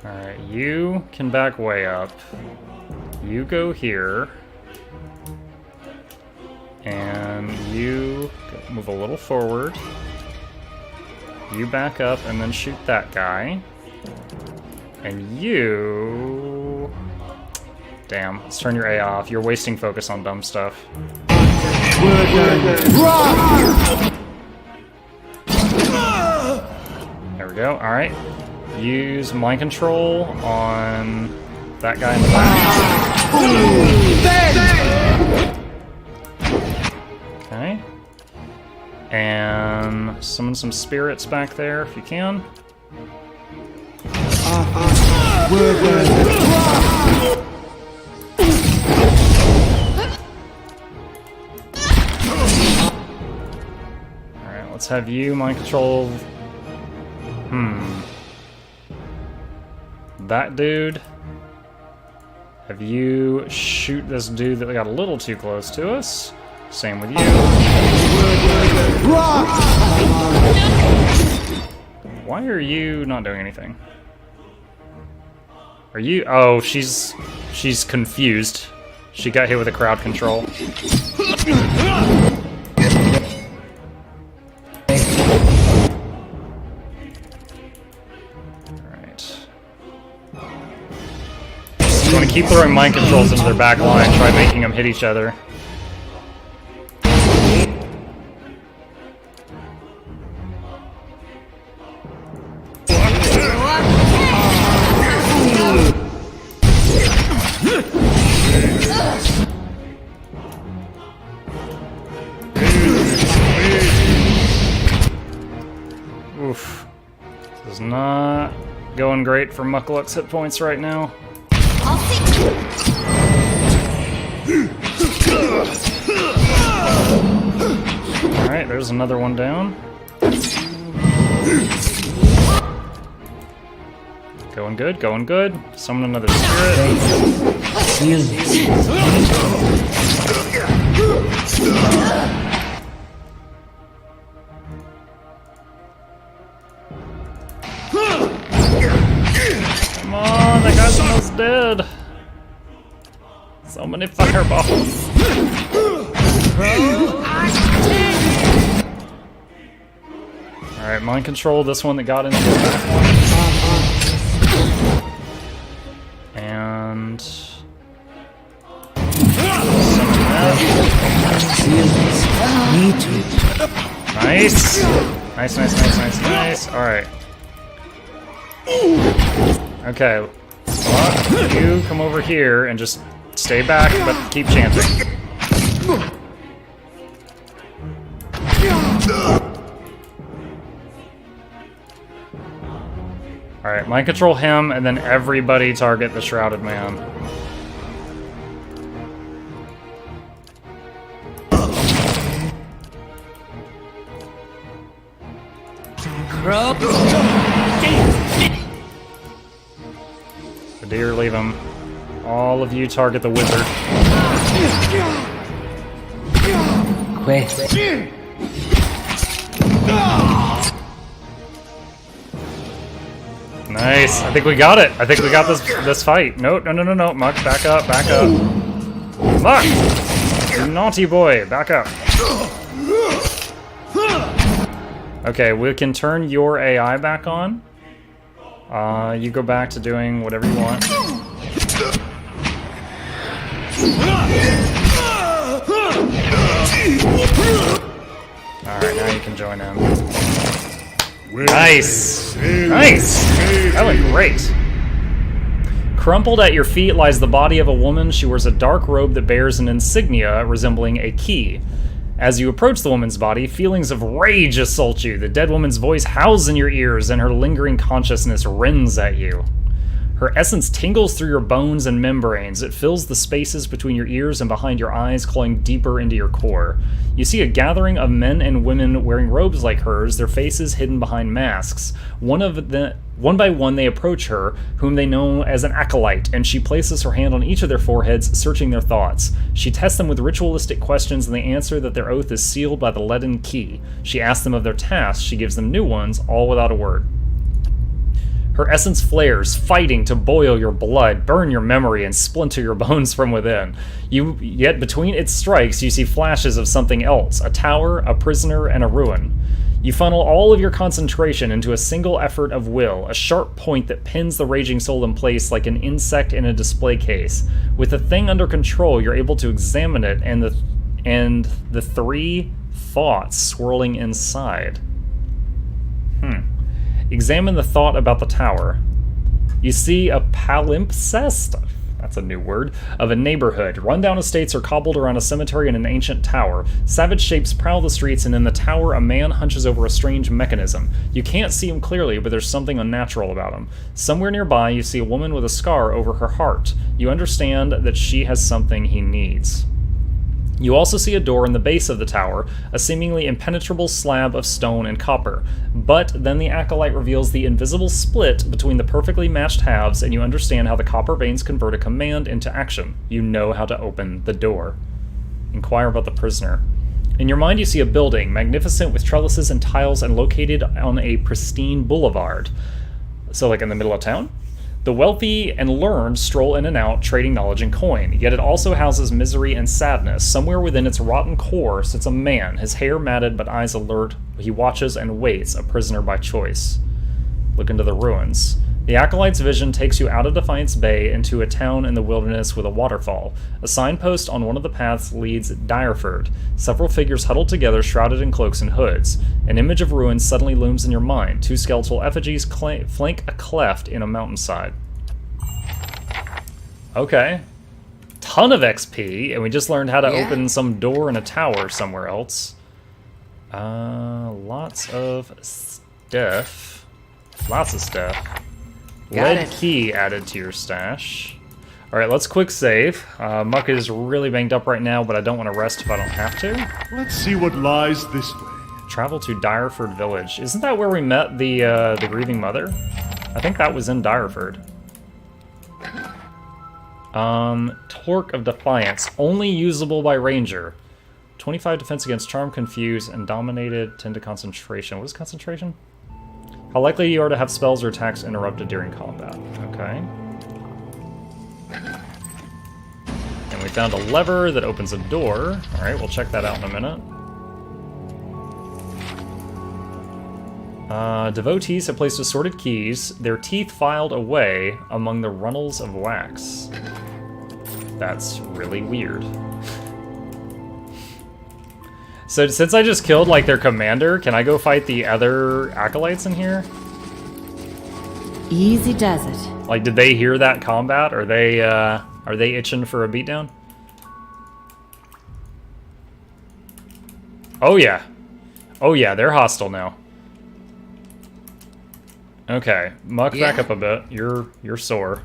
Alright, you can back way up. You go here. And you move a little forward. You back up and then shoot that guy. And you... Damn, let's turn your A off. You're wasting focus on dumb stuff. There we go, alright. Use mind control on that guy in the back. Okay. And summon some spirits back there if you can. Alright, let's have you mind control. That dude. Have you shoot this dude that got a little too close to us. Same with you. Why are you not doing anything? Are you... Oh, she's confused. She got hit with a crowd control. Alright. You want to keep throwing mind controls into their back line, try making them hit each other. Oof. This is not going great for Mukluk's hit points right now. I'll see. Alright, there's another one down. Going good, going good. Summon another spirit. Come on, that guy's almost dead. So many fireballs. Alright, mind control this one that got into the and nice. Nice. Alright. Okay. Well, you come over here and just stay back, but keep chanting. Alright, mind control him, and then everybody target the Shrouded Man. The deer, leave him. All of you target the wizard. Nice. I think we got it. I think we got this fight. No. Muck, back up. Muck! You naughty boy, back up. Okay, we can turn your AI back on. You go back to doing whatever you want. Alright, now you can join in. Way, Nice! sail, Nice! sail. That went great. Crumpled at your feet lies the body of a woman. She wears a dark robe that bears an insignia resembling a key. As you approach the woman's body, feelings of rage assault you. The dead woman's voice howls in your ears, and her lingering consciousness rends at you. Her essence tingles through your bones and membranes. It fills the spaces between your ears and behind your eyes, clawing deeper into your core. You see a gathering of men and women wearing robes like hers, their faces hidden behind masks. One by one they approach her, whom they know as an acolyte, and she places her hand on each of their foreheads, searching their thoughts. She tests them with ritualistic questions, and they answer that their oath is sealed by the leaden key. She asks them of their tasks, she gives them new ones, all without a word. Her essence flares, fighting to boil your blood, burn your memory, and splinter your bones from within. Yet between its strikes, you see flashes of something else, a tower, a prisoner, and a ruin. You funnel all of your concentration into a single effort of will, a sharp point that pins the raging soul in place like an insect in a display case. With the thing under control, you're able to examine it and the three thoughts swirling inside. Examine the thought about the tower. You see a palimpsest, that's a new word, of a neighborhood. Rundown estates are cobbled around a cemetery and an ancient tower. Savage shapes prowl the streets, and in the tower a man hunches over a strange mechanism. You can't see him clearly, but there's something unnatural about him. Somewhere nearby you see a woman with a scar over her heart. You understand that she has something he needs. You also see a door in the base of the tower, a seemingly impenetrable slab of stone and copper. But then the acolyte reveals the invisible split between the perfectly matched halves, and you understand how the copper veins convert a command into action. You know how to open the door. Inquire about the prisoner. In your mind you see a building, magnificent with trellises and tiles and located on a pristine boulevard. So like in the middle of town? The wealthy and learned stroll in and out, trading knowledge and coin, yet it also houses misery and sadness. Somewhere within its rotten core sits a man, his hair matted but eyes alert. He watches and waits, a prisoner by choice. Look into the ruins. The Acolyte's vision takes you out of Defiance Bay into a town in the wilderness with a waterfall. A signpost on one of the paths leads Direford. Several figures huddled together, shrouded in cloaks and hoods. An image of ruins suddenly looms in your mind. Two skeletal effigies flank a cleft in a mountainside. Okay. Ton of XP, and we just learned how to open some door in a tower somewhere else. Lots of stuff. Lots of stuff. Lead key added to your stash. Alright, let's quick save. Muck is really banged up right now, but I don't want to rest if I don't have to. Let's see what lies this way. Travel to Direford Village. Isn't that where we met the grieving mother? I think that was in Direford. Torque of Defiance. Only usable by Ranger. 25 defense against Charm, Confuse, and Dominated. 10 to Concentration. What is Concentration? How likely you are to have spells or attacks interrupted during combat. Okay. And we found a lever that opens a door. Alright, we'll check that out in a minute. Devotees have placed assorted keys, their teeth filed away among the runnels of wax. That's really weird. So since I just killed, like, their commander, can I go fight the other acolytes in here? Easy does it. Like, did they hear that combat? Are they itching for a beatdown? Oh yeah. Oh yeah, they're hostile now. Okay, Muck, back up a bit. You're sore.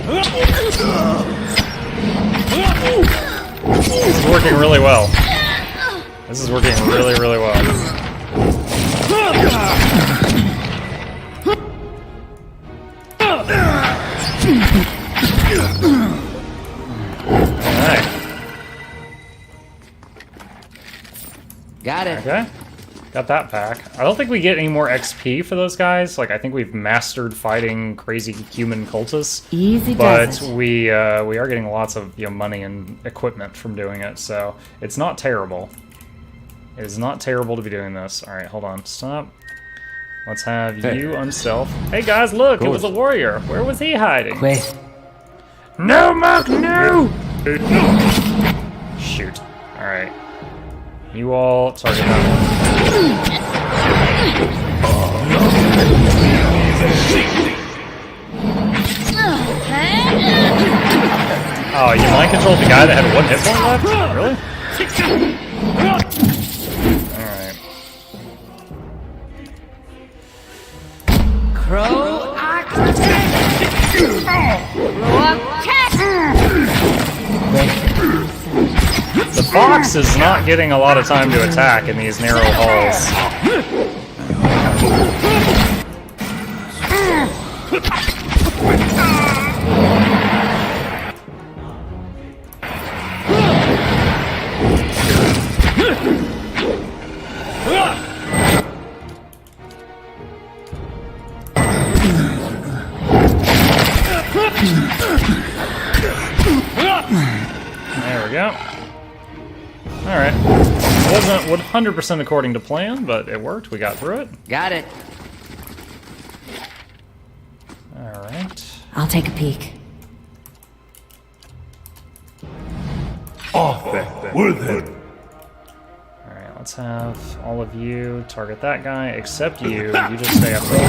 Okay. This is working really, really well. Alright. Got it. Okay. Got that back. I don't think we get any more XP for those guys. Like, I think we've mastered fighting crazy human cultists. Easy But does it. we are getting lots of money and equipment from doing it, so it's not terrible. It is not terrible to be doing this. Alright, hold on. Stop. Let's have you unself. Hey guys, look! It was a warrior! Where was he hiding? Quest. No, Mark, no! Shoot. Alright. You all target that one. Oh, you mind controlled the guy that had 1 hit point left? Really? Alright. Crow architect. The fox is not getting a lot of time to attack in these narrow halls. There we go. Alright. Wasn't 100% according to plan, but it worked. We got through it. Got it. Alright. I'll take a peek. Worth it. Alright, let's have all of you target that guy, except you. You just stay up there.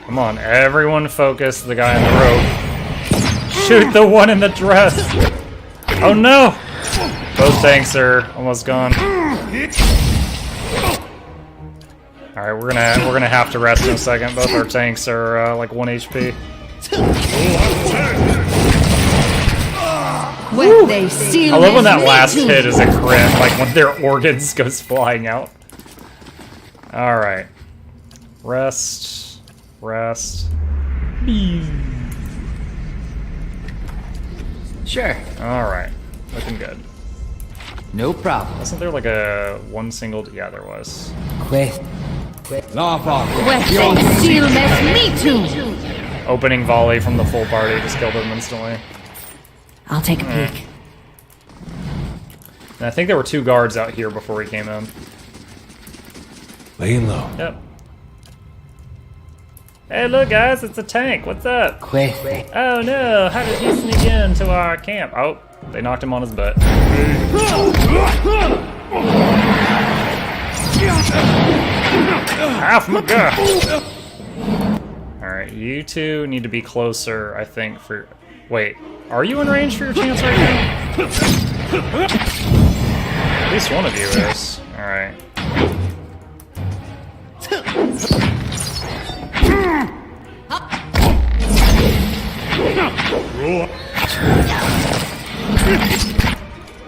Come on, everyone focus the guy in the rope. Shoot the one in the dress! Oh no! Both tanks are almost gone. Alright, we're gonna have to rest in a second. Both our tanks are like 1 HP. When they seal I love when that this last meeting. hit is a crit, like when their organs goes flying out. Alright. Rest. Rest. Sure. Alright. Looking good. No problem. Wasn't there like a one single... Yeah, there was. Quest. When they seal this meeting. Opening volley from the full party just killed him instantly. I'll take a peek. And I think there were 2 guards out here before we came in. Laying low. Yep. Hey, look, guys, it's a tank. What's up? Quest. Oh no! How did he sneak into our camp? Oh, they knocked him on his butt. Half my gun. All right, you two need to be closer. I think for. Wait, are you in range for your chance right now? At least one of you is. All right.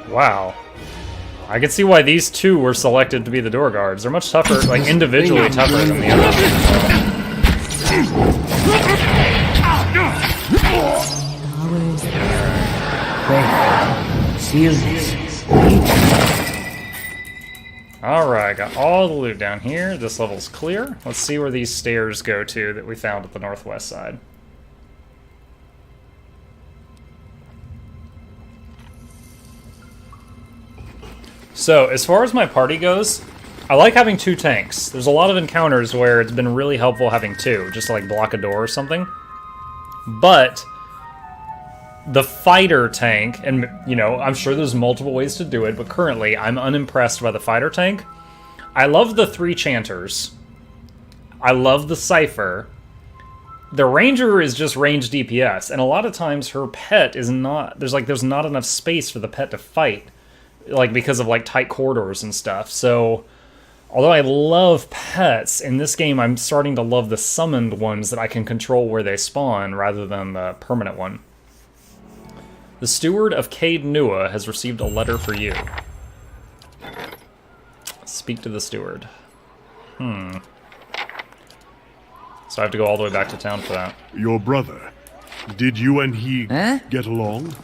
Wow. I can see why these 2 were selected to be the door guards. They're much tougher, like individually tougher than the others. Seal this. Alright, got all the loot down here. This level's clear. Let's see where these stairs go to that we found at the northwest side. So, as far as my party goes, I like having 2 tanks. There's a lot of encounters where it's been really helpful having 2, just to like block a door or something. But the fighter tank, and you know, I'm sure there's multiple ways to do it, but currently I'm unimpressed by the fighter tank. I love the 3 chanters. I love the Cypher. The Ranger is just range DPS, and a lot of times her pet is not, there's not enough space for the pet to fight, like because of like tight corridors and stuff. So Although I love pets, in this game I'm starting to love the summoned ones that I can control where they spawn rather than the permanent one. The steward of Caed Nua has received a letter for you. Speak to the steward. So I have to go all the way back to town for that. Your brother. Did you and he get along?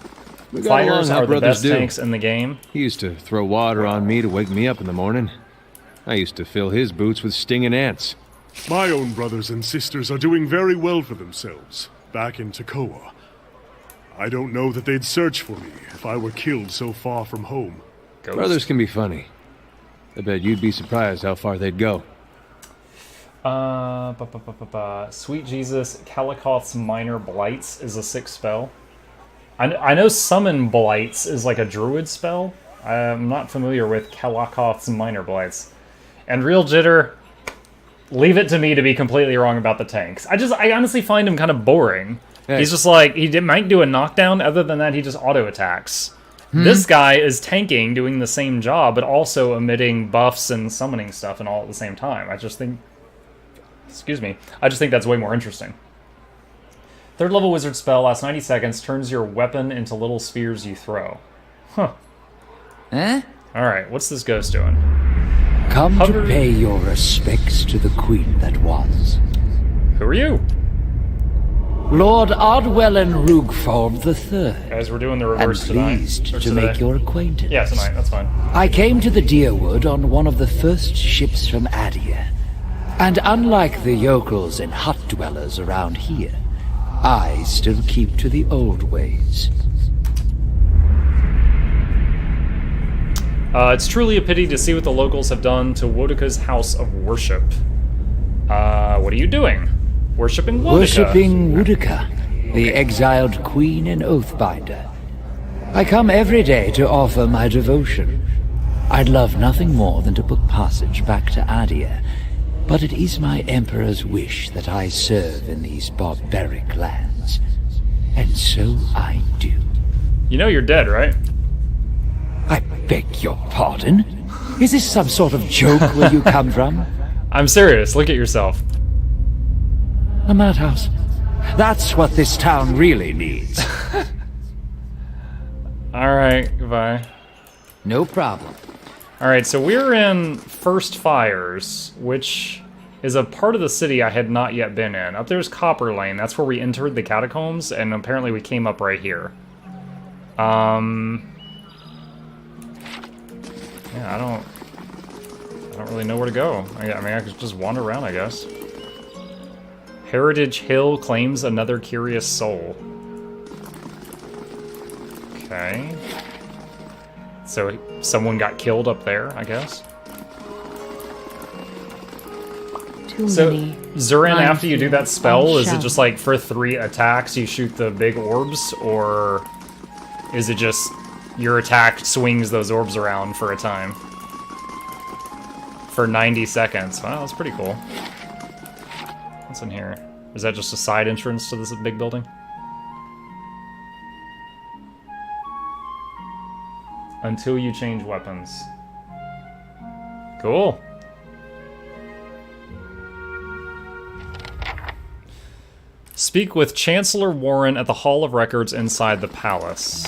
We got Fighters along how are the brothers best do. tanks in the game. He used to throw water on me to wake me up in the morning. I used to fill his boots with stinging ants. My own brothers and sisters are doing very well for themselves, back in Takoa. I don't know that they'd search for me if I were killed so far from home. Ghost. Brothers can be funny. I bet you'd be surprised how far they'd go. Sweet Jesus, Calacoth's Minor Blights is a 6th spell. I know Summon Blights is like a druid spell. I'm not familiar with Calacoth's Minor Blights. And Real Jitter, leave it to me to be completely wrong about the tanks. I honestly find him kind of boring. Hey. He's just like, might do a knockdown, other than that he just auto-attacks. This guy is tanking, doing the same job, but also emitting buffs and summoning stuff and all at the same time. I just think... Excuse me. I just think that's way more interesting. 3rd level wizard spell, lasts 90 seconds, turns your weapon into little spheres you throw. Huh. Alright, what's this ghost doing? Come Hover- to pay your respects to the queen that was. Who are you? Lord Ardwellen Rugford III. Guys, we're doing the I'm reverse tonight. pleased Or to today. make your acquaintance. Yeah, tonight, that's fine. I came to the Deerwood on one of the first ships from Adia. And unlike the yokels and hut dwellers around here, I still keep to the old ways. It's truly a pity to see what the locals have done to Wodika's house of worship. What are you doing? Worshipping Wodika? Worshipping Wodika, the exiled queen and oathbinder. I come every day to offer my devotion. I'd love nothing more than to book passage back to Adia, but it is my emperor's wish that I serve in these barbaric lands. And so I do. You know you're dead, right? I beg your pardon? Is this some sort of joke where you come from? I'm serious, look at yourself. A madhouse. That's what this town really needs. Alright, goodbye. No problem. Alright, so we're in First Fires, which is a part of the city I had not yet been in. Up there's Copper Lane, that's where we entered the Catacombs, and apparently we came up right here. Yeah, I don't really know where to go. I mean, I could just wander around, I guess. Heritage Hill claims another curious soul. Okay. So someone got killed up there, I guess. So, Zurin, after you do that spell, is it just like for 3 attacks you shoot the big orbs? Or is it just your attack swings those orbs around for a time? For 90 seconds. Wow, that's pretty cool. What's in here? Is that just a side entrance to this big building? Until you change weapons. Cool. Speak with Chancellor Warren at the Hall of Records inside the palace.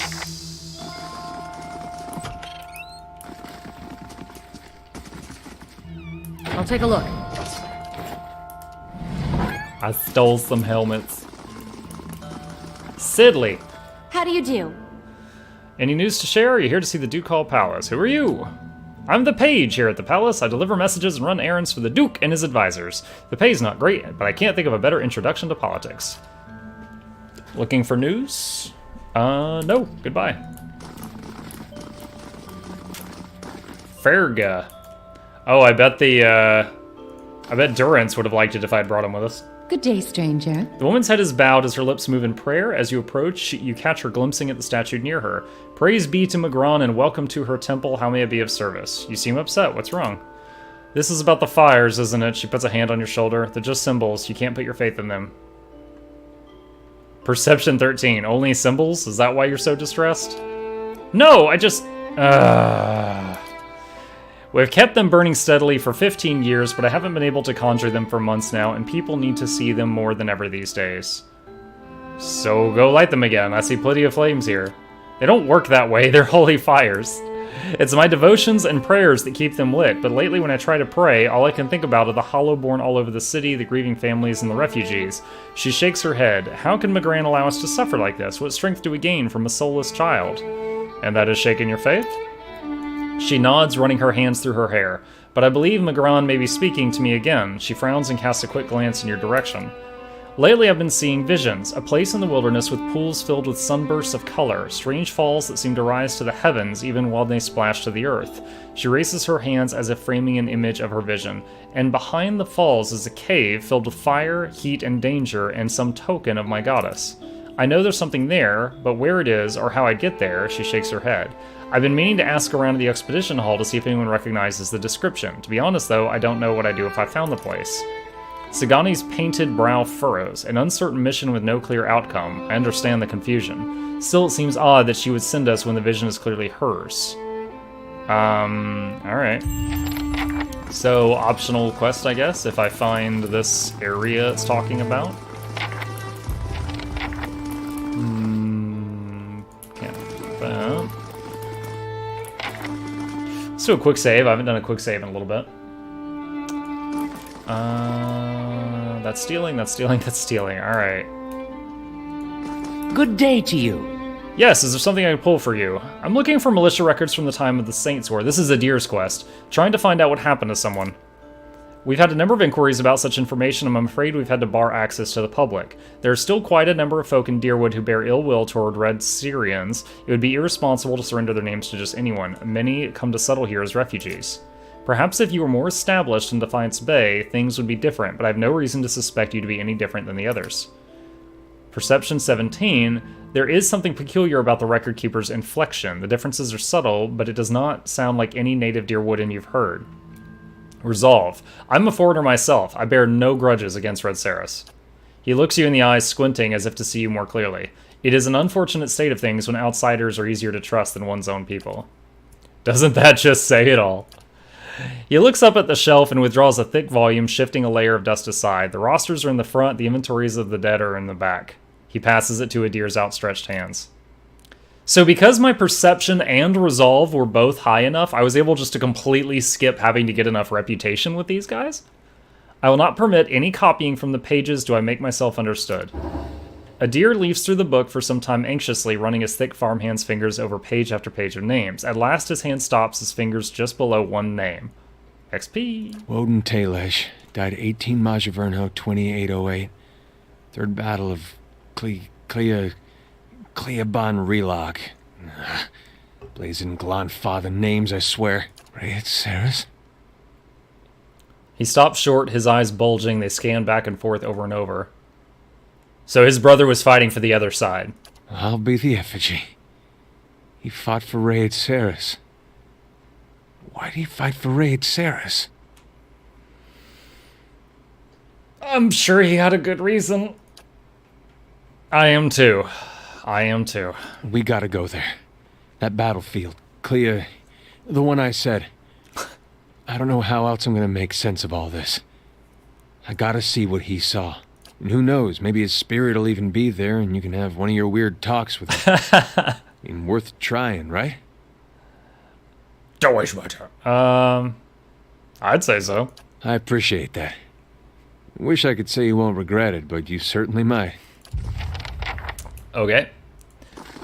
I'll take a look. I stole some helmets. Sidley! How do you do? Any news to share? You're here to see the Duke Hall Palace. Who are you? I'm the page here at the palace. I deliver messages and run errands for the Duke and his advisors. The pay's not great, but I can't think of a better introduction to politics. Looking for news? No. Goodbye. Ferga. Oh, I bet Durance would have liked it if I'd brought him with us. Good day, stranger. The woman's head is bowed as her lips move in prayer. As you approach, you catch her glimpsing at the statue near her. Praise be to Magron and welcome to her temple. How may I be of service? You seem upset. What's wrong? This is about the fires, isn't it? She puts a hand on your shoulder. They're just symbols. You can't put your faith in them. Perception 13. Only symbols? Is that why you're so distressed? No, I just... We've kept them burning steadily for 15 years, but I haven't been able to conjure them for months now, and people need to see them more than ever these days. So go light them again. I see plenty of flames here. They don't work that way, they're holy fires. It's my devotions and prayers that keep them lit, but lately when I try to pray, all I can think about are the hollow-born all over the city, the grieving families, and the refugees. She shakes her head. How can Magran allow us to suffer like this? What strength do we gain from a soulless child? And that is shaking your faith? She nods, running her hands through her hair. But I believe Magran may be speaking to me again. She frowns and casts a quick glance in your direction. Lately I've been seeing visions, a place in the wilderness with pools filled with sunbursts of color, strange falls that seem to rise to the heavens even while they splash to the earth. She raises her hands as if framing an image of her vision, and behind the falls is a cave filled with fire, heat, and danger, and some token of my goddess. I know there's something there, but where it is or how I'd get there, she shakes her head. I've been meaning to ask around at the expedition hall to see if anyone recognizes the description. To be honest though, I don't know what I'd do if I found the place. Sagani's painted brow furrows, an uncertain mission with no clear outcome. I understand the confusion. Still, it seems odd that she would send us when the vision is clearly hers. Alright. So, optional quest, I guess, if I find this area it's talking about. Can't do that. Let's do a quick save. I haven't done a quick save in a little bit. That's stealing, that's stealing, that's stealing. Alright. Good day to you. Yes, is there something I can pull for you? I'm looking for militia records from the time of the Saints' War. This is Adir's quest. Trying to find out what happened to someone. We've had a number of inquiries about such information, and I'm afraid we've had to bar access to the public. There are still quite a number of folk in Deerwood who bear ill will toward Red Syrians. It would be irresponsible to surrender their names to just anyone. Many come to settle here as refugees. Perhaps if you were more established in Defiance Bay, things would be different, but I have no reason to suspect you to be any different than the others. Perception 17, there is something peculiar about the record keeper's inflection. The differences are subtle, but it does not sound like any native Deerwoodan you've heard. Resolve. I'm a foreigner myself. I bear no grudges against Red Saris. He looks you in the eyes, squinting as if to see you more clearly. It is an unfortunate state of things when outsiders are easier to trust than one's own people. Doesn't that just say it all? He looks up at the shelf and withdraws a thick volume, shifting a layer of dust aside. The rosters are in the front, the inventories of the dead are in the back. He passes it to Adir's outstretched hands. So because my perception and resolve were both high enough, I was able just to completely skip having to get enough reputation with these guys? I will not permit any copying from the pages. Do I make myself understood? Adir leafs through the book for some time anxiously, running his thick farmhand's fingers over page after page of names. At last his hand stops, his fingers just below one name. XP. Woden Talesh died 18 Majavernho 2808. Third Battle of Cleaban Relock. Blazing Glonfather names, I swear. Red Saris? He stops short, his eyes bulging. They scan back and forth over and over. So his brother was fighting for the other side. I'll be the effigy. He fought for Raid Saris. Why'd he fight for Raid Saris? I'm sure he had a good reason. I am too. We gotta go there. That battlefield. Clea... the one I said. I don't know how else I'm gonna make sense of all this. I gotta see what he saw. And who knows, maybe his spirit will even be there and you can have one of your weird talks with him. I mean, worth trying, right? I'd say so. I appreciate that. Wish I could say you won't regret it, but you certainly might. Okay.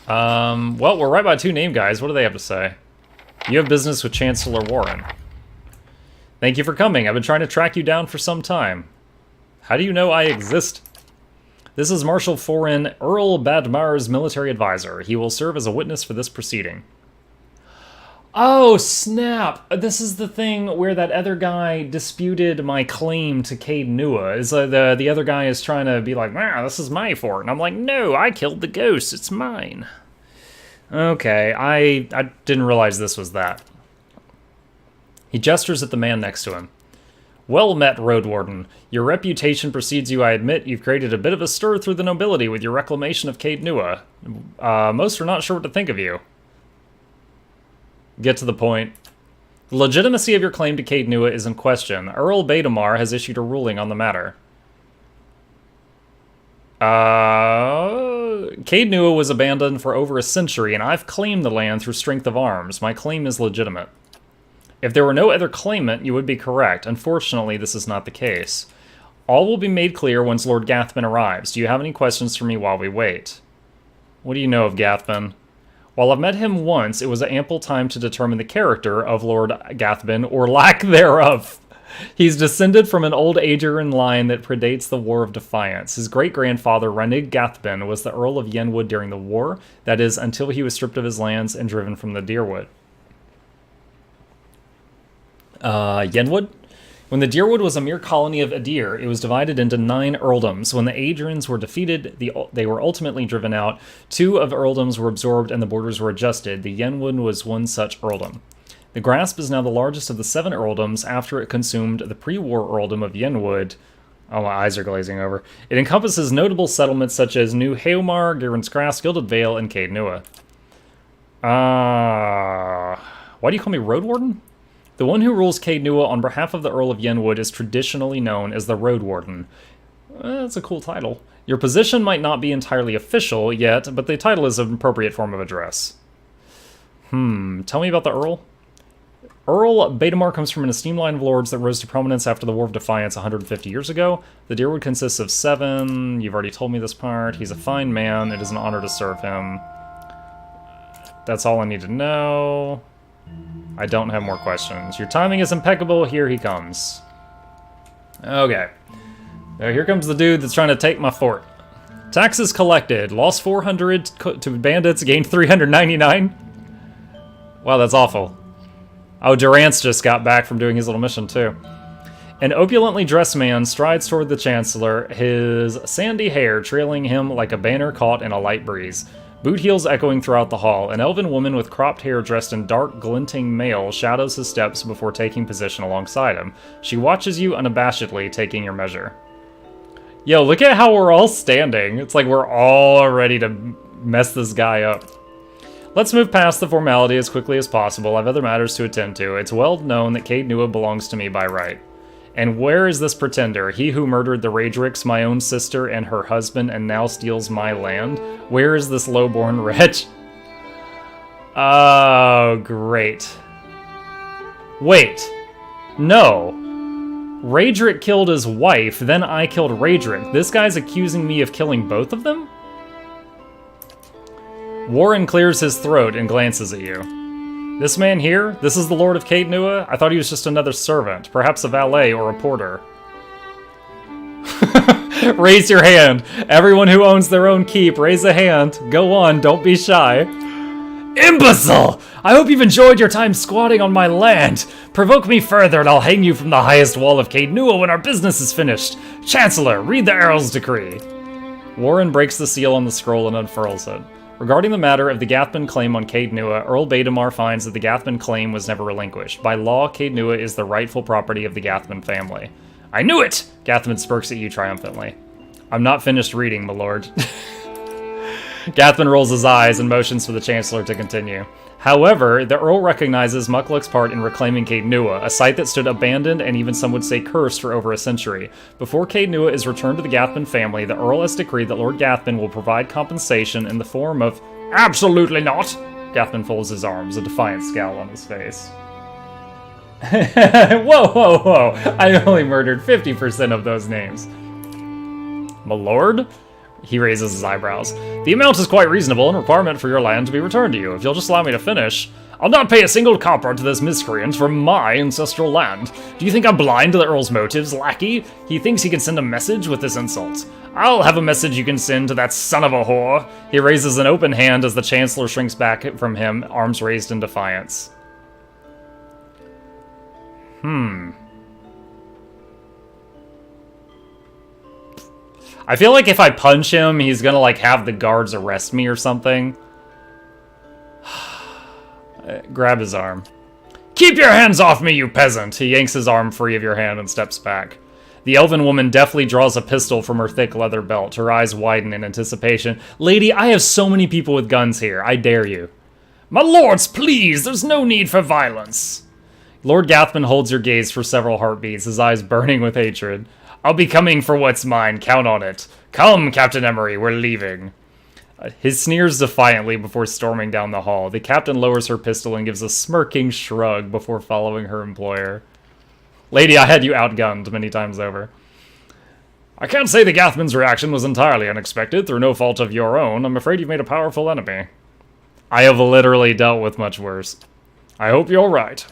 Well, we're right by two name guys. What do they have to say? You have business with Chancellor Warren. Thank you for coming. I've been trying to track you down for some time. How do you know I exist? This is Marshal Foreign Earl Badmar's military advisor. He will serve as a witness for this proceeding. Oh, snap. This is the thing where that other guy disputed my claim to Cade Nua. Is the other guy is trying to be like, nah, this is my fort. And I'm like, no, I killed the ghost. It's mine. Okay, I didn't realize this was that. He gestures at the man next to him. Well met, Road Warden. Your reputation precedes you, I admit. You've created a bit of a stir through the nobility with your reclamation of Cade Nua. Most are not sure what to think of you. Get to the point. The legitimacy of your claim to Caed Nua is in question. Earl Baedamar has issued a ruling on the matter. Caed Nua was abandoned for over a century, and I've claimed the land through strength of arms. My claim is legitimate. If there were no other claimant, you would be correct. Unfortunately, this is not the case. All will be made clear once Lord Gathman arrives. Do you have any questions for me while we wait? What do you know of Gathman? While I've met him once, it was ample time to determine the character of Lord Gathman, or lack thereof. He's descended from an old Aegeran line that predates the War of Defiance. His great-grandfather, Ranig Gathban, was the Earl of Yenwood during the war, that is, until he was stripped of his lands and driven from the Deerwood. Yenwood? When the Deerwood was a mere colony of Adir, it was divided into 9 earldoms. When the Aegerans were defeated, they were ultimately driven out. 2 of the earldoms were absorbed and the borders were adjusted. The Yenwood was one such earldom. The Grasp is now the largest of the 7 earldoms after it consumed the pre-war earldom of Yenwood. Oh, my eyes are glazing over. It encompasses notable settlements such as New Heomar, Garen's Grass, Gilded Vale, and Caed Nua. Why do you call me Road Warden? The one who rules Caed Nua on behalf of the Earl of Yenwood is traditionally known as the Road Warden. That's a cool title. Your position might not be entirely official yet, but the title is an appropriate form of address. Tell me about the Earl. Earl Baedamar comes from an esteemed line of lords that rose to prominence after the War of Defiance 150 years ago. The Deerwood consists of 7. You've already told me this part. He's a fine man. It is an honor to serve him. That's all I need to know. I don't have more questions. Your timing is impeccable. Here he comes. Okay. Here comes the dude that's trying to take my fort. Taxes collected. Lost 400 to bandits. Gained 399. Wow, that's awful. Oh, Durant's just got back from doing his little mission, too. An opulently dressed man strides toward the Chancellor, his sandy hair trailing him like a banner caught in a light breeze. Boot heels echoing throughout the hall. An elven woman with cropped hair dressed in dark, glinting mail shadows his steps before taking position alongside him. She watches you unabashedly, taking your measure. Yo, look at how we're all standing. It's like we're all ready to mess this guy up. Let's move past the formality as quickly as possible. I have other matters to attend to. It's well known that Caed Nua belongs to me by right. And where is this pretender? He who murdered the Raedrix, my own sister, and her husband, and now steals my land? Where is this low-born wretch? Oh, great. Wait. No. Raedric killed his wife, then I killed Raedric. This guy's accusing me of killing both of them? Warren clears his throat and glances at you. This man here? This is the Lord of Caed Nua? I thought he was just another servant, perhaps a valet or a porter. Raise your hand. Everyone who owns their own keep, raise a hand. Go on, don't be shy. Imbecile! I hope you've enjoyed your time squatting on my land. Provoke me further and I'll hang you from the highest wall of Caed Nua when our business is finished. Chancellor, read the Earl's decree. Warren breaks the seal on the scroll and unfurls it. Regarding the matter of the Gathman claim on Caed Nua, Earl Baedamar finds that the Gathman claim was never relinquished. By law, Caed Nua is the rightful property of the Gathman family. I knew it! Gathman smirks at you triumphantly. I'm not finished reading, my lord. Gathman rolls his eyes and motions for the Chancellor to continue. However, the Earl recognizes Mukluk's part in reclaiming Caed Nua, a site that stood abandoned and even some would say cursed for over a century. Before Caed Nua is returned to the Gathman family, the Earl has decreed that Lord Gathman will provide compensation in the form of... Absolutely not! Gathman folds his arms, a defiant scowl on his face. Whoa, whoa, whoa! I only murdered 50% of those names. My lord? He raises his eyebrows. The amount is quite reasonable and requirement for your land to be returned to you. If you'll just allow me to finish, I'll not pay a single copper to this miscreant from my ancestral land. Do you think I'm blind to the Earl's motives, lackey? He thinks he can send a message with this insult. I'll have a message you can send to that son of a whore. He raises an open hand as the Chancellor shrinks back from him, arms raised in defiance. I feel like if I punch him, he's gonna, like, have the guards arrest me or something. Grab his arm. Keep your hands off me, you peasant! He yanks his arm free of your hand and steps back. The elven woman deftly draws a pistol from her thick leather belt. Her eyes widen in anticipation. Lady, I have so many people with guns here. I dare you. My lords, please! There's no need for violence. Lord Gathman holds your gaze for several heartbeats, his eyes burning with hatred. I'll be coming for what's mine, count on it. Come, Captain Emery, we're leaving. His sneers defiantly before storming down the hall. The captain lowers her pistol and gives a smirking shrug before following her employer. Lady, I had you outgunned many times over. I can't say the Gathman's reaction was entirely unexpected, through no fault of your own. I'm afraid you've made a powerful enemy. I have literally dealt with much worse. I hope you're right.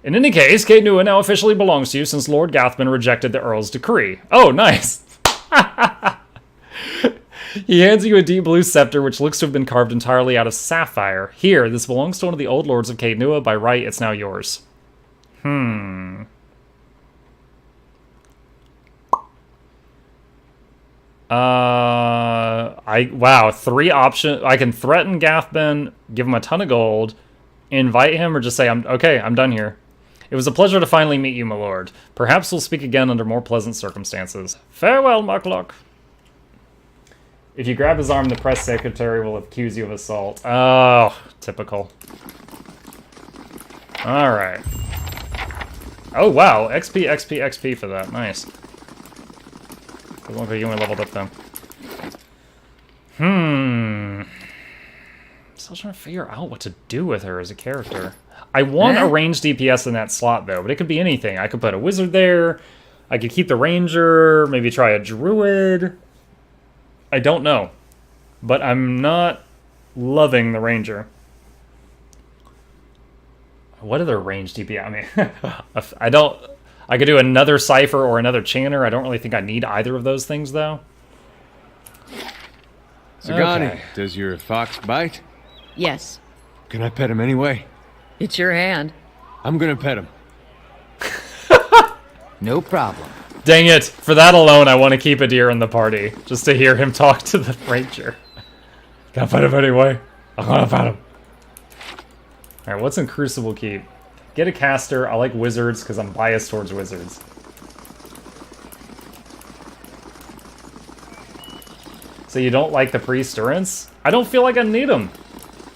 In any case, Caed Nua now officially belongs to you since Lord Gathman rejected the Earl's decree. Oh, nice! He hands you a deep blue scepter which looks to have been carved entirely out of sapphire. Here, this belongs to one of the old lords of Caed Nua. By right, it's now yours. Wow, 3 options. I can threaten Gathman, give him a ton of gold, invite him, or just say, I'm done here. It was a pleasure to finally meet you, my lord. Perhaps we'll speak again under more pleasant circumstances. Farewell, Mucklock. If you grab his arm, the press secretary will accuse you of assault. Oh, typical. Alright. Oh, wow. XP, XP, XP for that. Nice. Doesn't look like you only leveled up, though. Still trying to figure out what to do with her as a character. I want a ranged DPS in that slot, though, but it could be anything. I could put a wizard there. I could keep the ranger. Maybe try a druid. I don't know. But I'm not loving the ranger. What other ranged DPS? I mean, I could do another Cypher or another Chanter. I don't really think I need either of those things, though. Sagani, Okay. does your fox bite? Yes. Can I pet him anyway? It's your hand. I'm gonna pet him. No problem. Dang it. For that alone, I want to keep a deer in the party. Just to hear him talk to the ranger. Gotta pet him anyway. I'm gonna pet him. Alright, what's in Crucible Keep? Get a caster. I like wizards because I'm biased towards wizards. So you don't like the priest Durance? I don't feel like I need him.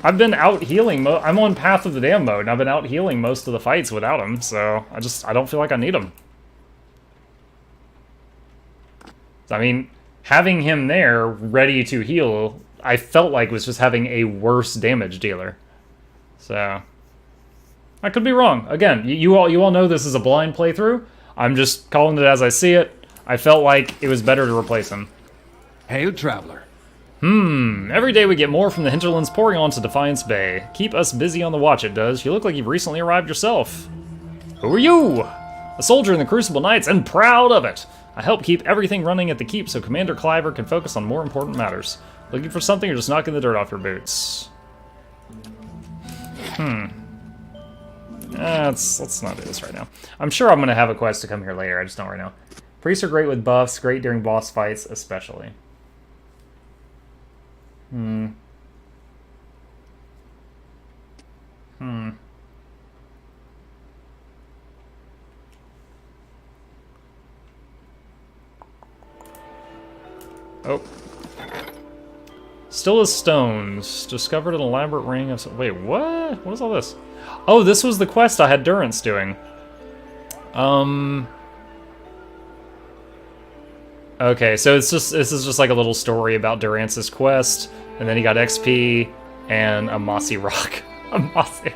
I've been out healing. I'm on Path of the Damned mode, and I've been out healing most of the fights without him, so I don't feel like I need him. I mean, having him there, ready to heal, I felt like was just having a worse damage dealer. So I could be wrong. Again, you all know this is a blind playthrough. I'm just calling it as I see it. I felt like it was better to replace him. Hail, traveler. Every day we get more from the hinterlands pouring onto Defiance Bay. Keep us busy on the watch, it does. You look like you've recently arrived yourself. Who are you? A soldier in the Crucible Knights, and proud of it. I help keep everything running at the keep so Commander Cliver can focus on more important matters. Looking for something or just knocking the dirt off your boots? Let's not do this right now. I'm sure I'm going to have a quest to come here later, I just don't right now. Priests are great with buffs, great during boss fights, especially. Oh. Still as stones. Discovered an elaborate ring of... Wait, what? What is all this? Oh, this was the quest I had Durance doing. Okay, so this is just like a little story about Durance's quest, and then he got XP and a mossy rock. A mossy...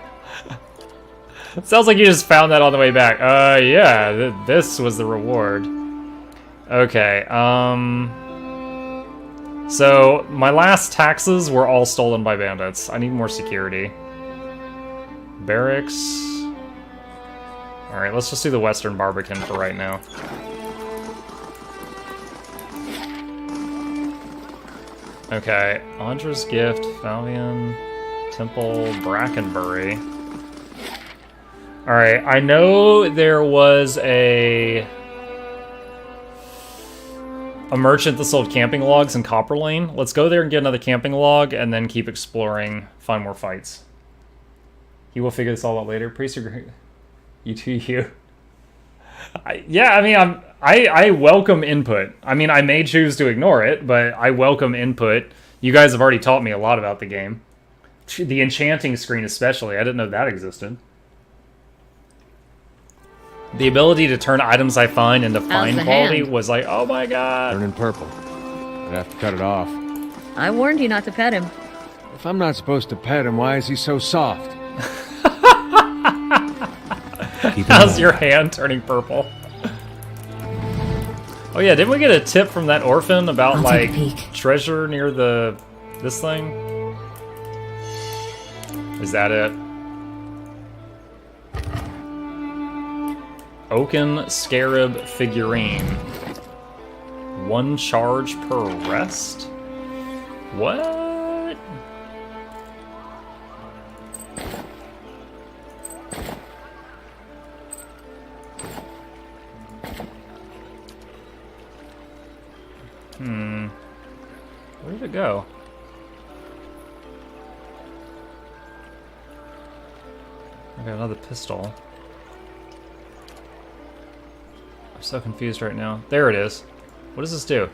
Sounds like you just found that on the way back. Yeah, this was the reward. Okay, so, my last taxes were all stolen by bandits. I need more security. Barracks. Alright, let's just do the Western Barbican for right now. Okay, Audra's Gift, Falvian, Temple, Brackenbury. Alright, I know there was a merchant that sold camping logs in Copper Lane. Let's go there and get another camping log, and then keep exploring, find more fights. He will figure this all out later. Priest agree. You too, you. Yeah, I mean, I welcome input. I mean, I may choose to ignore it, but I welcome input. You guys have already taught me a lot about the game. The enchanting screen especially. I didn't know that existed. The ability to turn items I find into fine the quality hand? was like, oh my god. Turning purple. I'd have to cut it off. I warned you not to pet him. If I'm not supposed to pet him, why is he so soft? How's your hand turning purple? Oh yeah, didn't we get a tip from that orphan about I'll like take a peek. treasure near this thing? Is that it? Oaken Scarab figurine. 1 charge per rest? What? Where did it go? I got another pistol. I'm so confused right now. There it is. What does this do?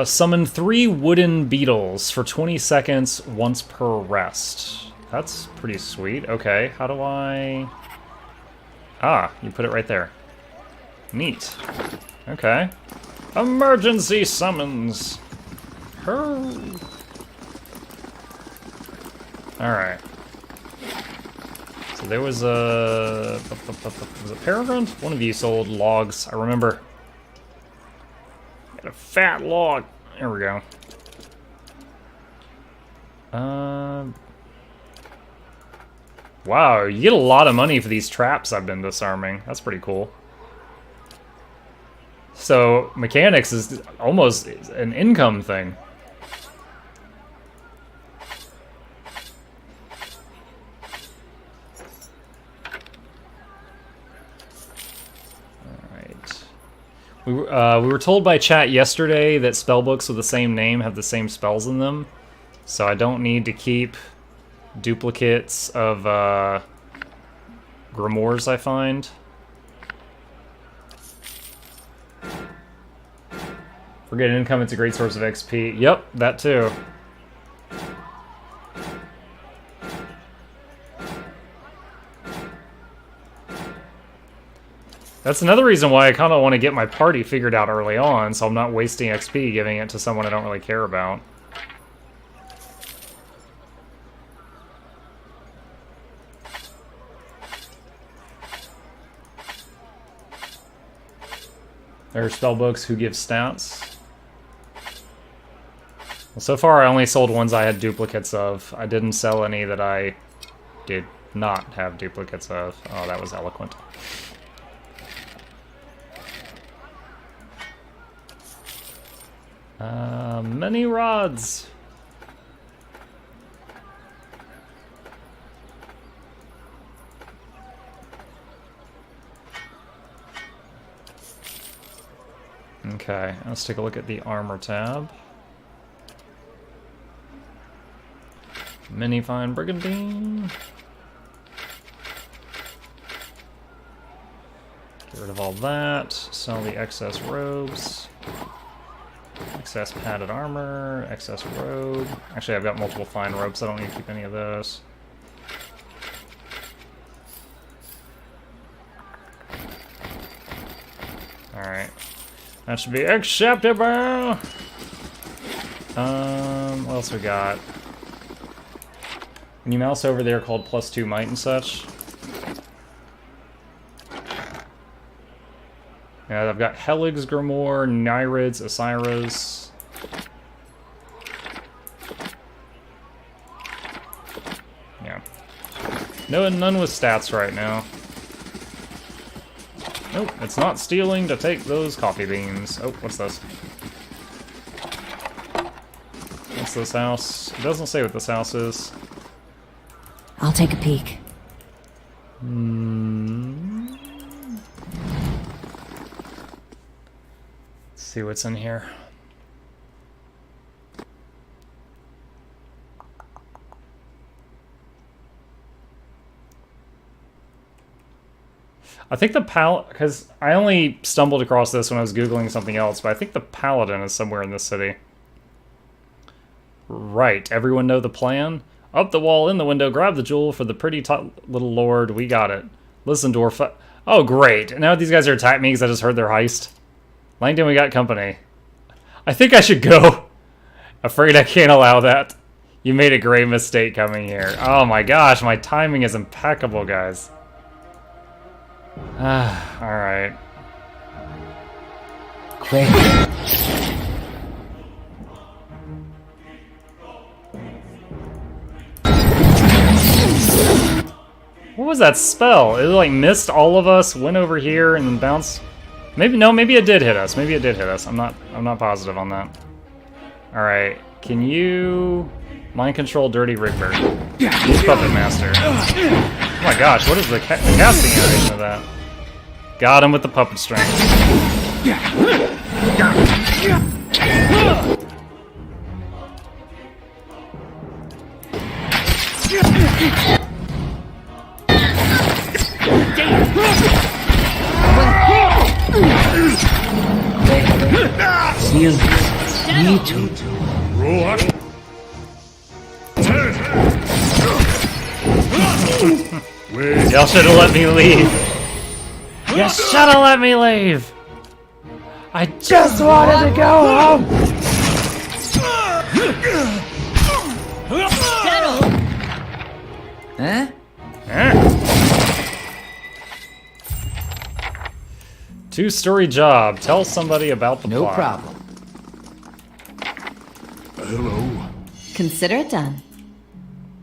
Summon 3 wooden beetles for 20 seconds once per rest. That's pretty sweet. Okay, how do I... Ah, you put it right there. Neat. Okay. Emergency summons! Alright. So there was a... Was it Peregrine? One of you sold logs, I remember. Got a fat log. There we go. Wow, you get a lot of money for these traps I've been disarming. That's pretty cool. So, mechanics is almost an income thing. Alright. We were told by chat yesterday that spellbooks with the same name have the same spells in them. So I don't need to keep duplicates of grimoires I find. Forget income, it's a great source of XP. Yep, that too. That's another reason why I kind of want to get my party figured out early on, so I'm not wasting XP giving it to someone I don't really care about. There are spellbooks who give stats. Well, so far I only sold ones I had duplicates of. I didn't sell any that I did not have duplicates of. Oh, that was eloquent. Many rods. Okay, let's take a look at the armor tab. Mini fine brigandine. Get rid of all that. Sell the excess robes. Excess padded armor. Excess robe. Actually, I've got multiple fine robes, so I don't need to keep any of those. Alright. That should be acceptable! What else we got? When you mouse over there called +2 might and such. Yeah, I've got Helig's Grimoire, Nyrid's, Asira's. Yeah. No, none with stats right now. Nope, it's not stealing to take those coffee beans. Oh, what's this? What's this house? It doesn't say what this house is. I'll take a peek. Let's see what's in here. I think the because I only stumbled across this when I was Googling something else, but I think the Paladin is somewhere in this city. Right, everyone know the plan? Up the wall, in the window, grab the jewel for the pretty little lord, we got it. Listen, dwarf. Oh, great. Now these guys are attacking me because I just heard their heist. Langdon, we got company. I think I should go. Afraid I can't allow that. You made a great mistake coming here. Oh my gosh, my timing is impeccable, guys. Alright. Quick. What was that spell? It like missed all of us, went over here, and then bounced. Maybe no, maybe it did hit us. Maybe it did hit us. I'm not positive on that. Alright. Can you mind control Dirty Rigbert? He's Puppet Master. Oh my gosh, what is the casting animation of that? Got him with the puppet string. Seal. Me too. Y'all should have let me leave. You should have let me leave. I just wanted to go home. Huh? Two-story job. Tell somebody about the No plot. problem. Hello. Consider it done.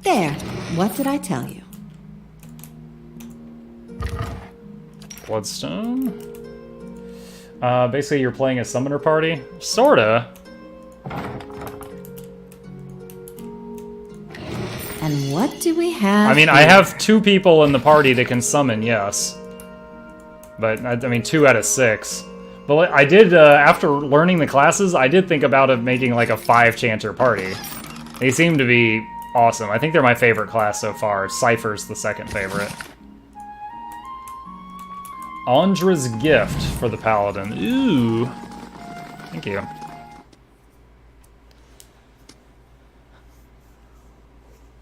There. What did I tell you? Bloodstone. Basically, you're playing a summoner party. Sorta. And what do we have? I mean, I have 2 people in the party that can summon, yes. But, I mean, 2 out of 6. But I did, after learning the classes, I did think about it making like a 5-chanter party. They seem to be awesome. I think they're my favorite class so far. Cypher's the second favorite. Andra's Gift for the Paladin. Ooh. Thank you.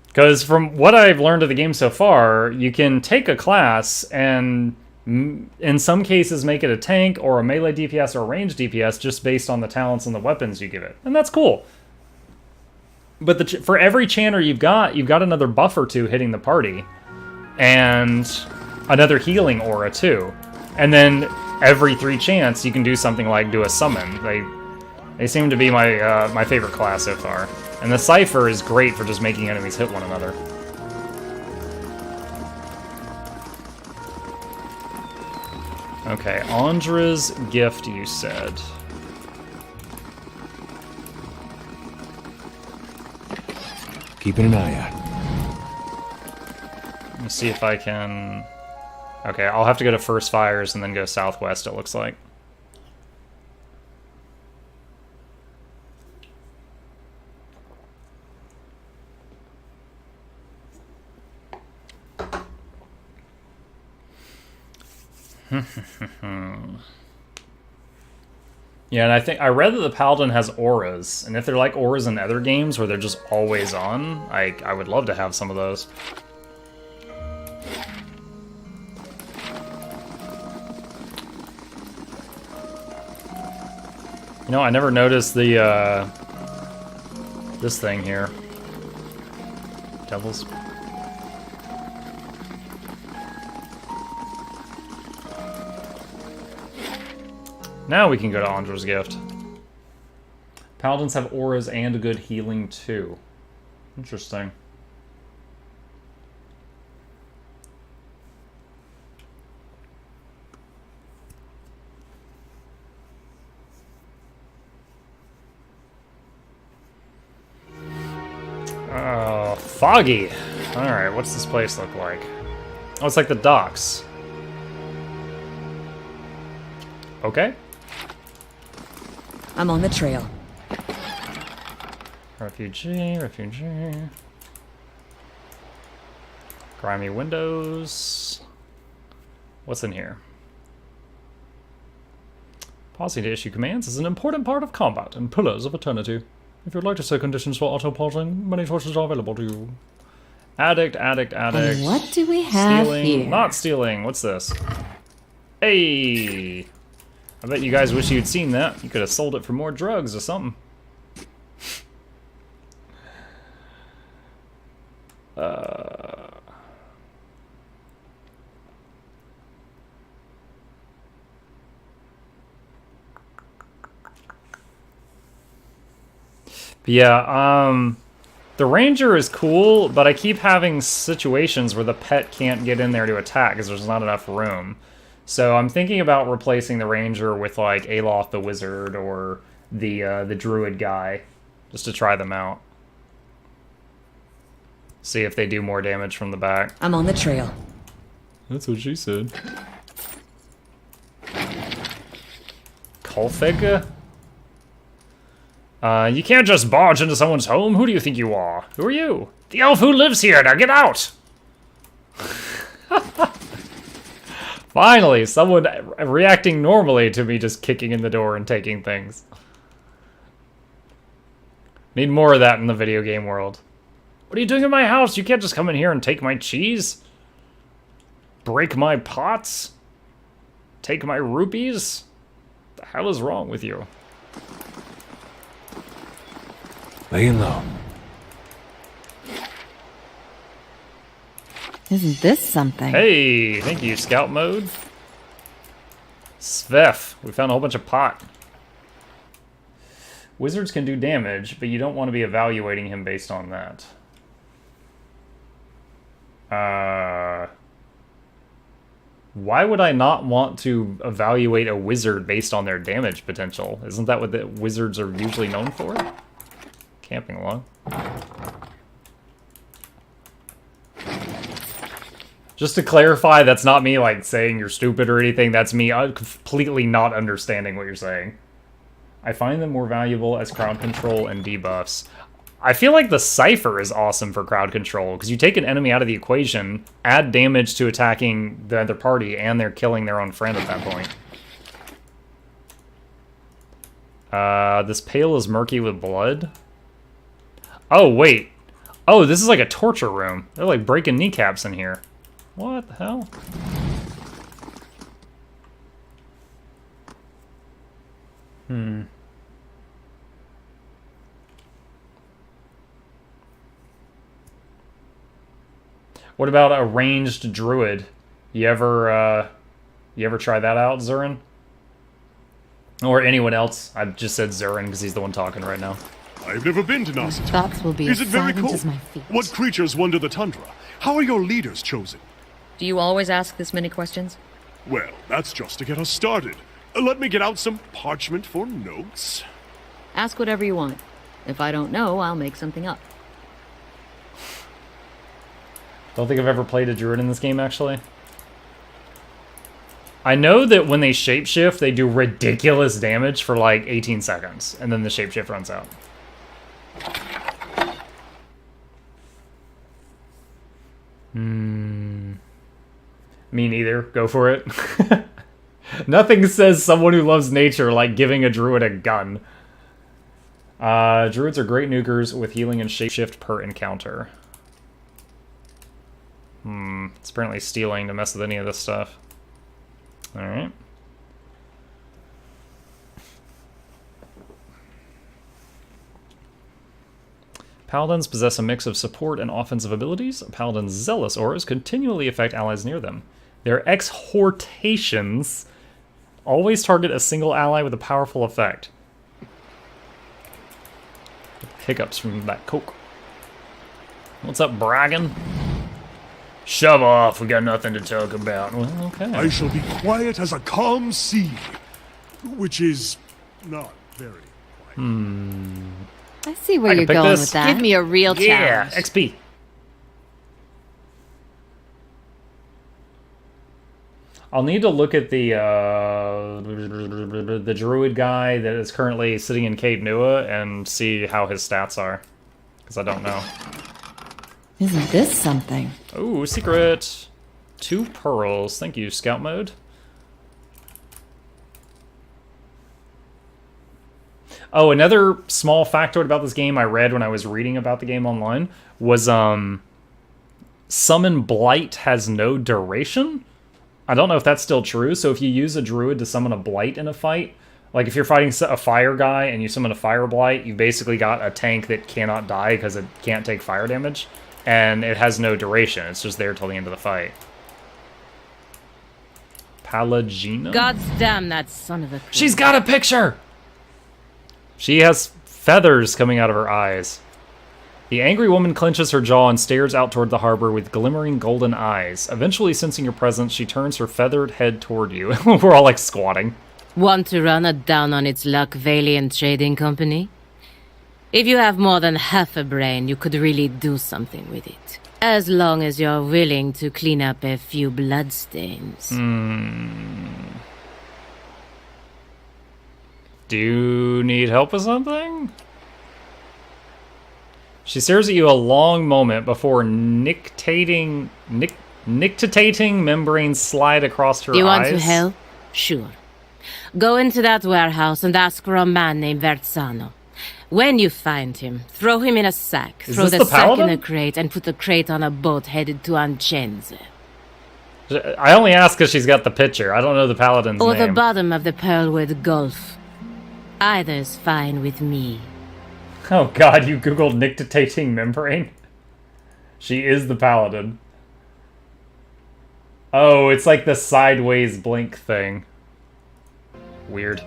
Because from what I've learned of the game so far, you can take a class and in some cases make it a tank or a melee DPS or a range DPS just based on the talents and the weapons you give it. And that's cool. But for every chanter you've got another buff or 2 hitting the party. And another healing aura too. And then every 3 chants you can do something like do a summon. They seem to be my favorite class so far. And the Cypher is great for just making enemies hit one another. Okay, Andra's Gift, you said. Keeping an eye out. Let me see if I can... Okay, I'll have to go to First Fires and then go southwest, it looks like. Yeah, and I read that the Paladin has auras, and if they're like auras in other games where they're just always on, I would love to have some of those. You know, I never noticed the this thing here. Devils. Now we can go to Andra's Gift. Paladins have auras and good healing too. Interesting. Oh, foggy. Alright, what's this place look like? Oh, it's like the docks. Okay. I'm on the trail. Refugee. Grimy windows. What's in here? Pausing to issue commands is an important part of combat in Pillars of Eternity. If you'd like to set conditions for auto-pausing, many choices are available to you. Addict, addict, addict. And what do we have Stealing, here? not stealing. What's this? Hey! I bet you guys wish you'd seen that. You could have sold it for more drugs or something. Yeah, the ranger is cool, but I keep having situations where the pet can't get in there to attack because there's not enough room. So I'm thinking about replacing the ranger with like Aloth the wizard or the druid guy, just to try them out. See if they do more damage from the back. I'm on the trail. That's what she said. Kolfig? You can't just barge into someone's home. Who do you think you are? Who are you? The elf who lives here. Now get out! Finally, someone reacting normally to me just kicking in the door and taking things. Need more of that in the video game world. What are you doing in my house? You can't just come in here and take my cheese. Break my pots. Take my rupees. The hell is wrong with you? Laying low. Isn't this something? Hey, thank you, scout mode. Svef, we found a whole bunch of pot. Wizards can do damage, but you don't want to be evaluating him based on that. Why would I not want to evaluate a wizard based on their damage potential? Isn't that what the wizards are usually known for? Camping along. Just to clarify, that's not me like saying you're stupid or anything. That's me completely not understanding what you're saying. I find them more valuable as crowd control and debuffs. I feel like the Cypher is awesome for crowd control, because you take an enemy out of the equation, add damage to attacking the other party, and they're killing their own friend at that point. This pail is murky with blood. Oh, wait. Oh, this is like a torture room. They're like breaking kneecaps in here. What the hell? What about a ranged druid? You ever try that out, Zurin? Or anyone else? I just said Zurin because he's the one talking right now. I've never been to Nasa. Thoughts will be Is as it very silent cold? as my feet. What creatures wander the tundra? How are your leaders chosen? Do you always ask this many questions? Well, that's just to get us started. Let me get out some parchment for notes. Ask whatever you want. If I don't know, I'll make something up. Don't think I've ever played a druid in this game, actually. I know that when they shapeshift, they do ridiculous damage for like 18 seconds, and then the shapeshift runs out. Me neither. Go for it. Nothing says someone who loves nature like giving a druid a gun. Druids are great nukers with healing and shapeshift per encounter. It's apparently stealing to mess with any of this stuff. Alright. Paladins possess a mix of support and offensive abilities. Paladins' zealous auras continually affect allies near them. Their exhortations always target a single ally with a powerful effect. Hiccups from that coke. What's up, bragging? Shove off, we got nothing to talk about. Well, okay. I shall be quiet as a calm sea. Which is not very quiet. I see where I can you're pick going this. with that. Give me a real Yeah, challenge. XP. I'll need to look at the druid guy that is currently sitting in Cape Nua and see how his stats are, because I don't know. Isn't this something? Ooh, secret! 2 pearls. Thank you, scout mode. Oh, another small factoid about this game I read when I was reading about the game online was, summon Blight has no duration? I don't know if that's still true. So if you use a druid to summon a Blight in a fight, like if you're fighting a fire guy and you summon a fire Blight, you basically got a tank that cannot die because it can't take fire damage. And it has no duration. It's just there till the end of the fight. Paladin? God damn that son of a... She's got a picture! She has feathers coming out of her eyes. The angry woman clenches her jaw and stares out toward the harbor with glimmering golden eyes. Eventually, sensing your presence, she turns her feathered head toward you. We're all like squatting. Want to run it down on its luck, Valiant Trading Company? If you have more than half a brain, you could really do something with it. As long as you're willing to clean up a few bloodstains. Do you need help with something? She stares at you a long moment before nictitating membranes slide across her eyes. You want to help? Sure. Go into that warehouse and ask for a man named Verzano. When you find him, throw him in a sack. Throw the sack in a crate and put the crate on a boat headed to Ancenze. I only ask because she's got the picture. I don't know the Paladin's name. Or the bottom of the Pearlwood Gulf. Either's fine with me. Oh god, you googled nictitating membrane? She is the Paladin. Oh, it's like the sideways blink thing. Weird.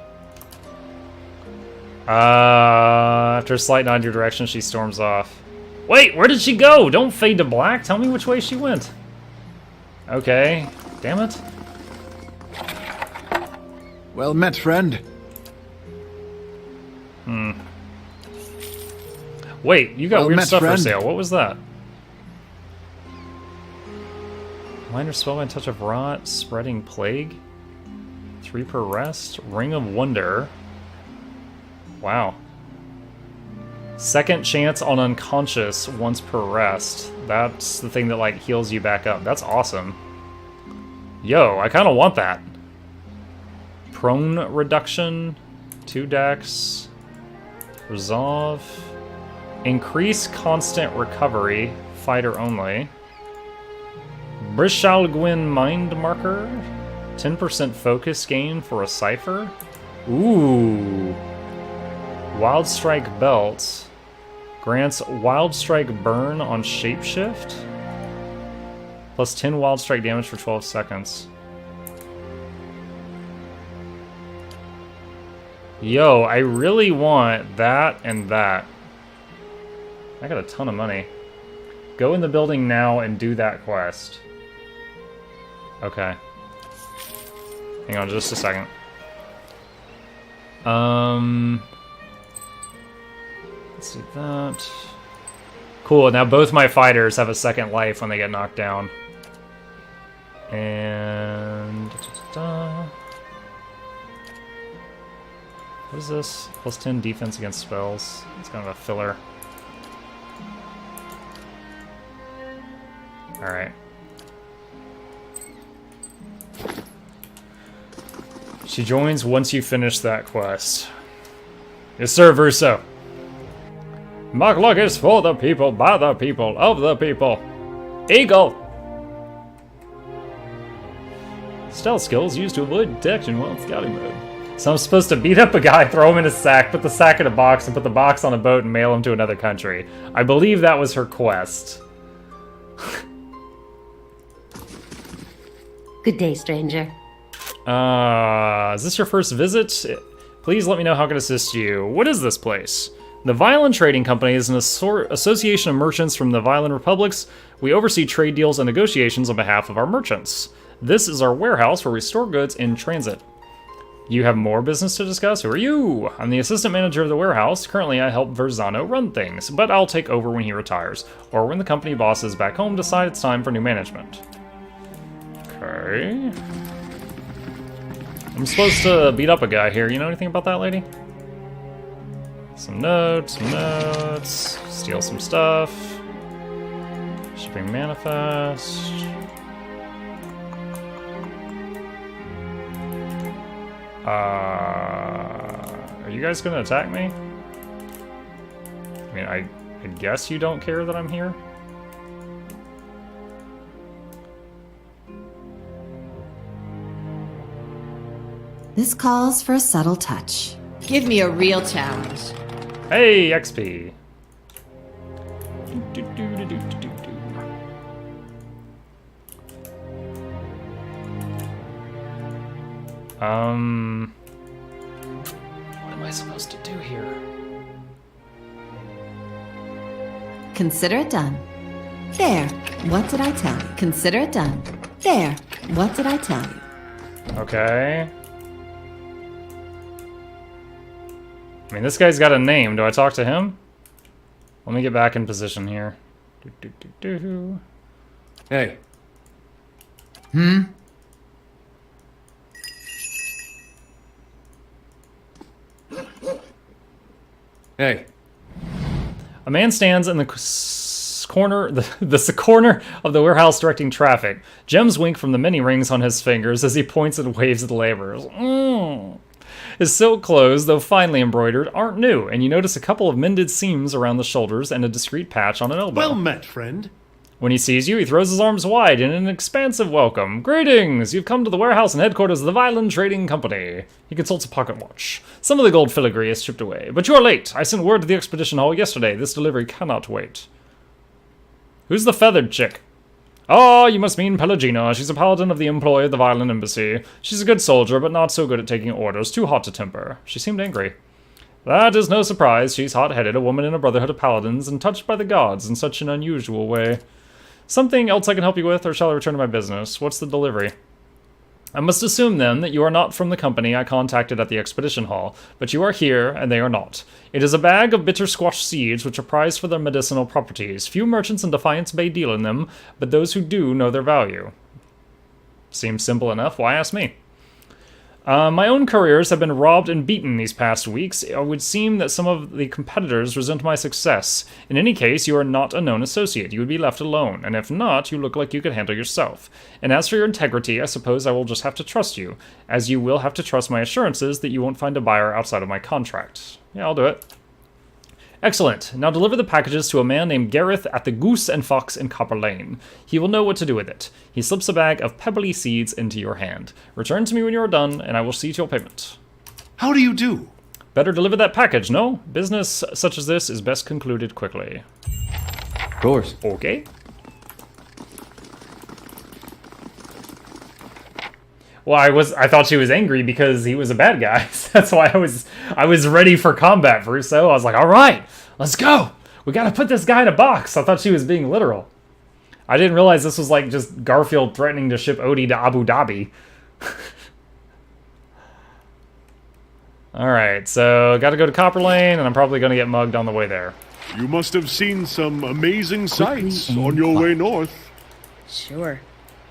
After a slight nod in your direction, she storms off. Wait, where did she go? Don't fade to black. Tell me which way she went. Okay. Damn it. Well met, friend. Wait, you got weird stuff for sale. What was that? Minor spellbind touch of rot, spreading plague. 3 per rest. Ring of wonder. Wow. Second chance on unconscious once per rest. That's the thing that like heals you back up. That's awesome. Yo, I kind of want that. Prone reduction. 2 dex. Resolve. Increase constant recovery. Fighter only. Brishalgwyn mind marker. 10% focus gain for a cipher. Ooh. Wild Strike Belt grants Wild Strike burn on shapeshift. Plus 10 Wild Strike damage for 12 seconds. Yo, I really want that and that. I got a ton of money. Go in the building now and do that quest. Okay. Hang on just a second. Let's do that. Cool, now both my fighters have a second life when they get knocked down. And... What is this? Plus 10 defense against spells. It's kind of a filler. Alright. She joins once you finish that quest. Yes, sir, Verso. Muckluck is for the people, by the people, of the people. Eagle! Stealth skills used to avoid detection while in scouting mode. So I'm supposed to beat up a guy, throw him in a sack, put the sack in a box, and put the box on a boat and mail him to another country. I believe that was her quest. Good day, stranger. Is this your first visit? Please let me know how I can assist you. What is this place? The Violin Trading Company is an association of merchants from the Violin Republics. We oversee trade deals and negotiations on behalf of our merchants. This is our warehouse where we store goods in transit. You have more business to discuss? Who are you? I'm the assistant manager of the warehouse. Currently, I help Verzano run things, but I'll take over when he retires, or when the company bosses back home decide it's time for new management. Okay. I'm supposed to beat up a guy here. You know anything about that, lady? Some notes, steal some stuff. Shipping manifest. Are you guys gonna attack me? I mean, I guess you don't care that I'm here? This calls for a subtle touch. Give me a real challenge. Hey, XP. What am I supposed to do here? Consider it done. There. What did I tell you? Consider it done. There. What did I tell you? Okay. I mean, this guy's got a name. Do I talk to him? Let me get back in position here. Hey. Hey. A man stands in the corner, the corner of the warehouse directing traffic. Gems wink from the many rings on his fingers as he points and waves at the laborers. His silk clothes, though finely embroidered, aren't new, and you notice a couple of mended seams around the shoulders and a discreet patch on an elbow. Well met, friend. When he sees you, he throws his arms wide in an expansive welcome. Greetings! You've come to the warehouse and headquarters of the Violin Trading Company. He consults a pocket watch. Some of the gold filigree is stripped away. But you are late. I sent word to the expedition hall yesterday. This delivery cannot wait. Who's the feathered chick? Oh, you must mean Pelagina. She's a paladin of the employ of the Violin Embassy. She's a good soldier, but not so good at taking orders. Too hot to temper. She seemed angry. That is no surprise. She's hot-headed, a woman in a brotherhood of paladins, and touched by the gods in such an unusual way. Something else I can help you with, or shall I return to my business? What's the delivery? I must assume, then, that you are not from the company I contacted at the expedition hall, but you are here, and they are not. It is a bag of bitter squash seeds, which are prized for their medicinal properties. Few merchants in Defiance Bay deal in them, but those who do know their value. Seems simple enough. Why ask me? My own couriers have been robbed and beaten these past weeks. It would seem that some of the competitors resent my success. In any case, you are not a known associate. You would be left alone, and if not, you look like you could handle yourself. And as for your integrity, I suppose I will just have to trust you, as you will have to trust my assurances that you won't find a buyer outside of my contract. Yeah, I'll do it. Excellent. Now deliver the packages to a man named Gareth at the Goose and Fox in Copper Lane. He will know what to do with it. He slips a bag of pebbly seeds into your hand. Return to me when you are done, and I will see to your payment. How do you do? Better deliver that package, no? Business such as this is best concluded quickly. Of course. Okay. Well, I thought she was angry because he was a bad guy. That's why I was ready for combat, Russo. I was like, all right, let's go. We got to put this guy in a box. I thought she was being literal. I didn't realize this was like just Garfield threatening to ship Odie to Abu Dhabi. All right, so got to go to Copper Lane, and I'm probably going to get mugged on the way there. You must have seen some amazing sights on your way north. Sure.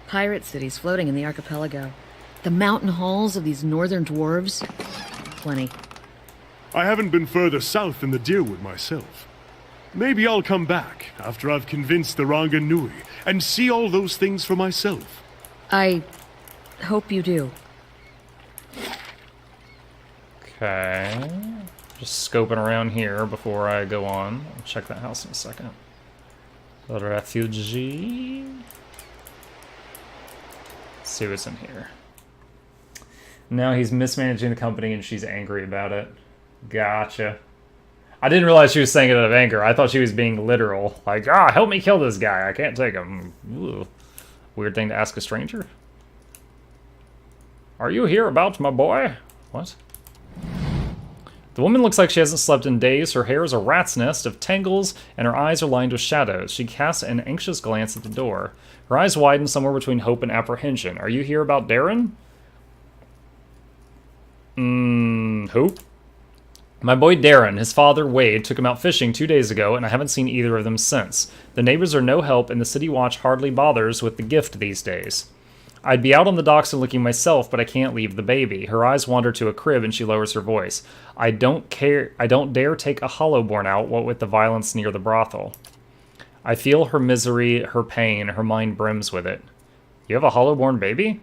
Pirate cities floating in the archipelago. The mountain halls of these northern dwarves. Plenty. I haven't been further south than the Deerwood myself. Maybe I'll come back after I've convinced the Ranga Nui and see all those things for myself. I hope you do. Okay. Just scoping around here before I go on. I'll check that house in a second. The refugee. Let's see what's in here. Now he's mismanaging the company and she's angry about it. Gotcha. I didn't realize she was saying it out of anger. I thought she was being literal. Like, help me kill this guy. I can't take him. Ooh. Weird thing to ask a stranger. Are you here about my boy? What? The woman looks like she hasn't slept in days. Her hair is a rat's nest of tangles, and her eyes are lined with shadows. She casts an anxious glance at the door. Her eyes widen somewhere between hope and apprehension. Are you here about Darren? Who? My boy Darren, his father Wade, took him out fishing 2 days ago, and I haven't seen either of them since. The neighbors are no help, and the city watch hardly bothers with the gift these days. I'd be out on the docks and looking myself, but I can't leave the baby. Her eyes wander to a crib, and she lowers her voice. I don't dare take a hollowborn out, what with the violence near the brothel. I feel her misery, her pain, her mind brims with it. You have a hollowborn baby?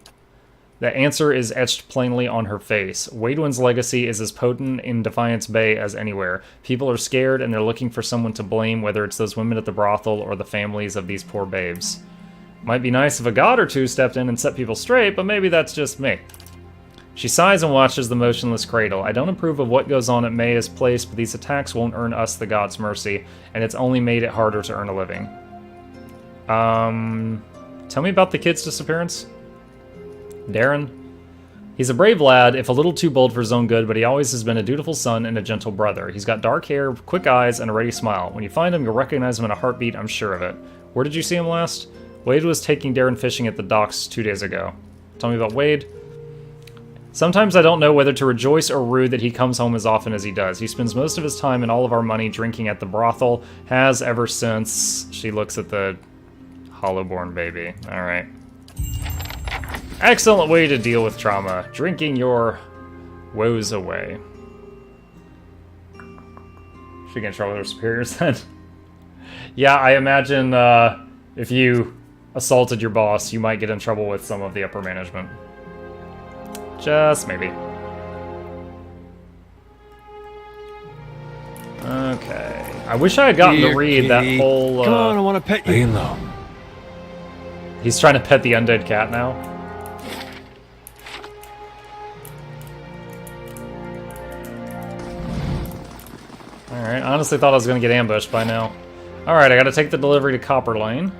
The answer is etched plainly on her face. Waydwin's legacy is as potent in Defiance Bay as anywhere. People are scared, and they're looking for someone to blame, whether it's those women at the brothel or the families of these poor babes. Might be nice if a god or two stepped in and set people straight, but maybe that's just me. She sighs and watches the motionless cradle. I don't approve of what goes on at Maya's place, but these attacks won't earn us the gods' mercy, and it's only made it harder to earn a living. Tell me about the kid's disappearance. Darren? He's a brave lad, if a little too bold for his own good, but he always has been a dutiful son and a gentle brother. He's got dark hair, quick eyes, and a ready smile. When you find him, you'll recognize him in a heartbeat, I'm sure of it. Where did you see him last? Wade was taking Darren fishing at the docks 2 days ago. Tell me about Wade. Sometimes I don't know whether to rejoice or rue that he comes home as often as he does. He spends most of his time and all of our money drinking at the brothel, has ever since. She looks at the hollowborn baby. Alright. Excellent way to deal with trauma. Drinking your woes away. She get in trouble with her superiors then? Yeah, I imagine if you assaulted your boss, you might get in trouble with some of the upper management. Just maybe. Okay. I wish I had gotten to read that whole... Come on, I want to pet you. Laying low. He's trying to pet the undead cat now. Alright, I honestly thought I was going to get ambushed by now. Alright, I gotta take the delivery to Copper Lane.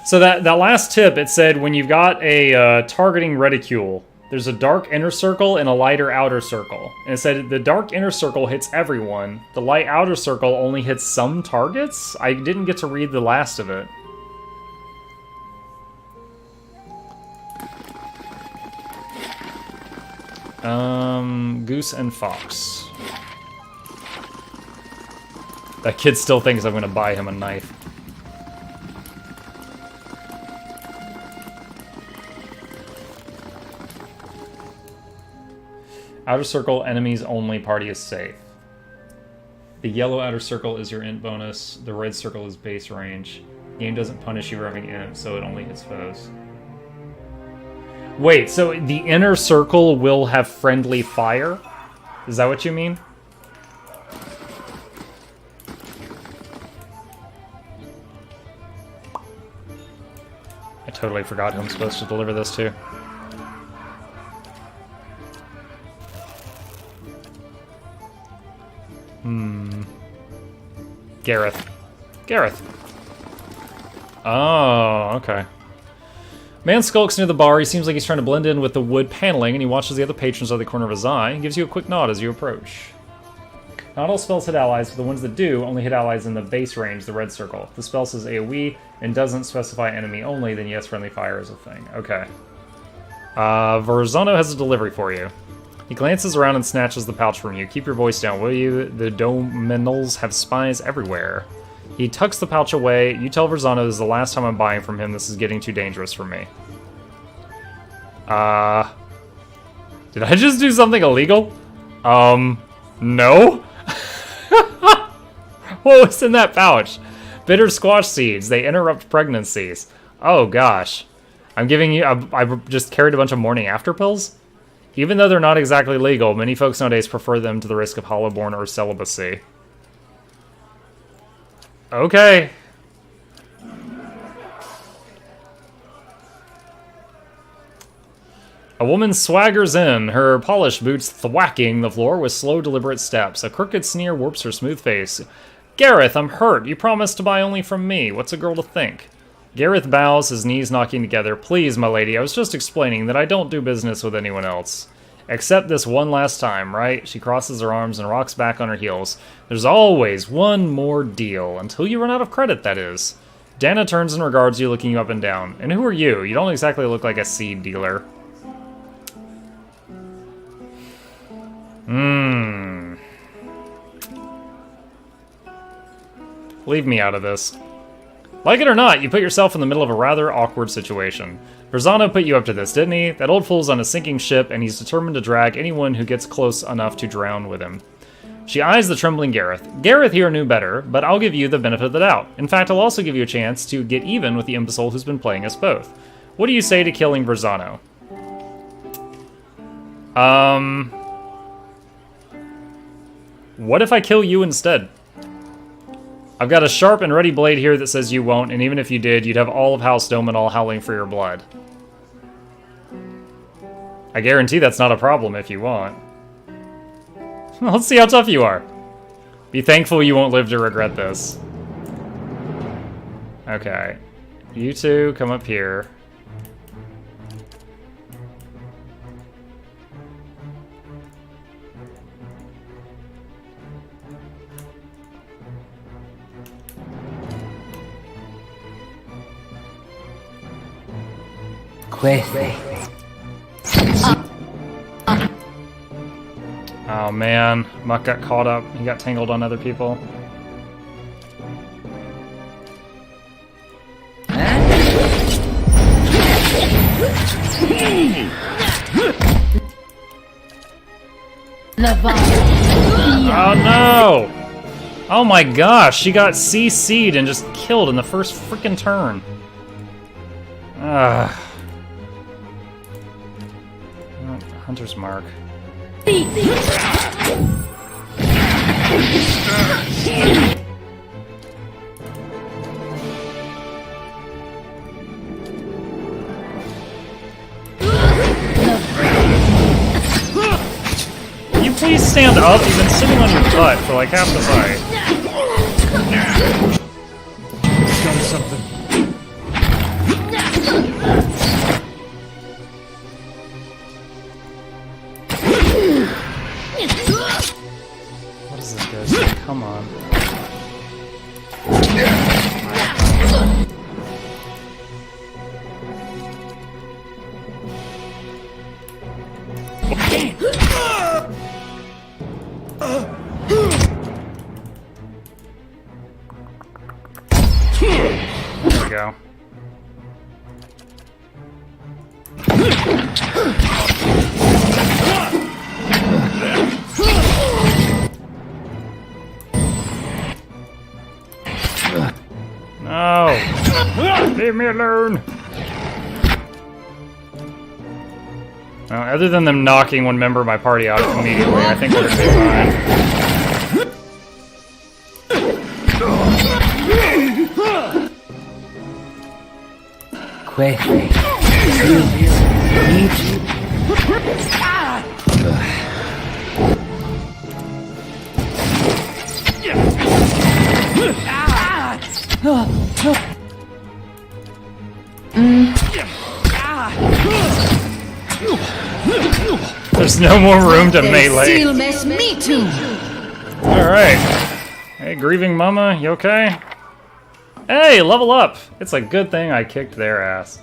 So that last tip, it said when you've got a targeting reticule, there's a dark inner circle and a lighter outer circle. And it said the dark inner circle hits everyone. The light outer circle only hits some targets? I didn't get to read the last of it. Goose and Fox. That kid still thinks I'm gonna buy him a knife. Outer circle, enemies only, party is safe. The yellow outer circle is your int bonus. The red circle is base range. Game doesn't punish you for having int, so it only hits foes. Wait, so the inner circle will have friendly fire? Is that what you mean? I totally forgot who I'm supposed to deliver this to. Gareth. Gareth. Oh, okay. Man skulks near the bar. He seems like he's trying to blend in with the wood paneling, and he watches the other patrons out of the corner of his eye and gives you a quick nod as you approach. Not all spells hit allies, but the ones that do only hit allies in the base range, the red circle. If the spell says AoE and doesn't specify enemy only, then yes, friendly fire is a thing. Okay. Verzano has a delivery for you. He glances around and snatches the pouch from you. Keep your voice down, will you? The Dominals have spies everywhere. He tucks the pouch away. You tell Verzano this is the last time I'm buying from him. This is getting too dangerous for me. Did I just do something illegal? No? What was in that pouch? Bitter squash seeds. They interrupt pregnancies. Oh, gosh. I'm giving you... I've just carried a bunch of morning after pills? Even though they're not exactly legal, many folks nowadays prefer them to the risk of hollowborn or celibacy. Okay. A woman swaggers in, her polished boots thwacking the floor with slow, deliberate steps. A crooked sneer warps her smooth face. Gareth, I'm hurt. You promised to buy only from me. What's a girl to think? Gareth bows, his knees knocking together. Please, my lady, I was just explaining that I don't do business with anyone else. Except this one last time, right? She crosses her arms and rocks back on her heels. There's always one more deal. Until you run out of credit, that is. Dana turns and regards you, looking you up and down. And who are you? You don't exactly look like a seed dealer. Leave me out of this. Like it or not, you put yourself in the middle of a rather awkward situation. Verzano put you up to this, didn't he? That old fool's on a sinking ship, and he's determined to drag anyone who gets close enough to drown with him. She eyes the trembling Gareth. Gareth here knew better, but I'll give you the benefit of the doubt. In fact, I'll also give you a chance to get even with the imbecile who's been playing us both. What do you say to killing Verzano? What if I kill you instead? I've got a sharp and ready blade here that says you won't, and even if you did, you'd have all of House Dominal howling for your blood. I guarantee that's not a problem if you want. Let's see how tough you are. Be thankful you won't live to regret this. Okay. You two, come up here. Oh man, Muck got caught up. He got tangled on other people. Oh no! Oh my gosh, she got CC'd and just killed in the first freaking turn. Hunter's Mark. Can you please stand up? You've been sitting on your butt for like half the fight. Done something. What is this guy saying? Come on. There we go. No! Leave me alone! Other than them knocking one member of my party out immediately, I think we're gonna be fine. There's no more room to melee. Me too. Alright. Hey, grieving mama, you okay? Hey, level up! It's a good thing I kicked their ass.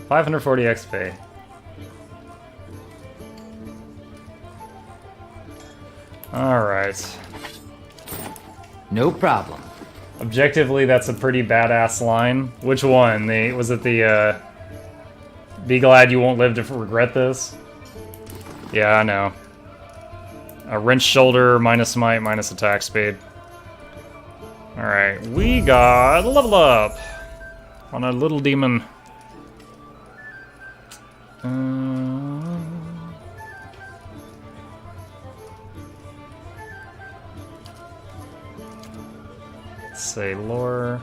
540 XP. Alright. No problem. Objectively, that's a pretty badass line. Which one? Was it the, be glad you won't live to regret this? Yeah, I know. A wrench shoulder, minus smite, minus attack speed. Alright, we got a level up on a little demon. Let's say lore.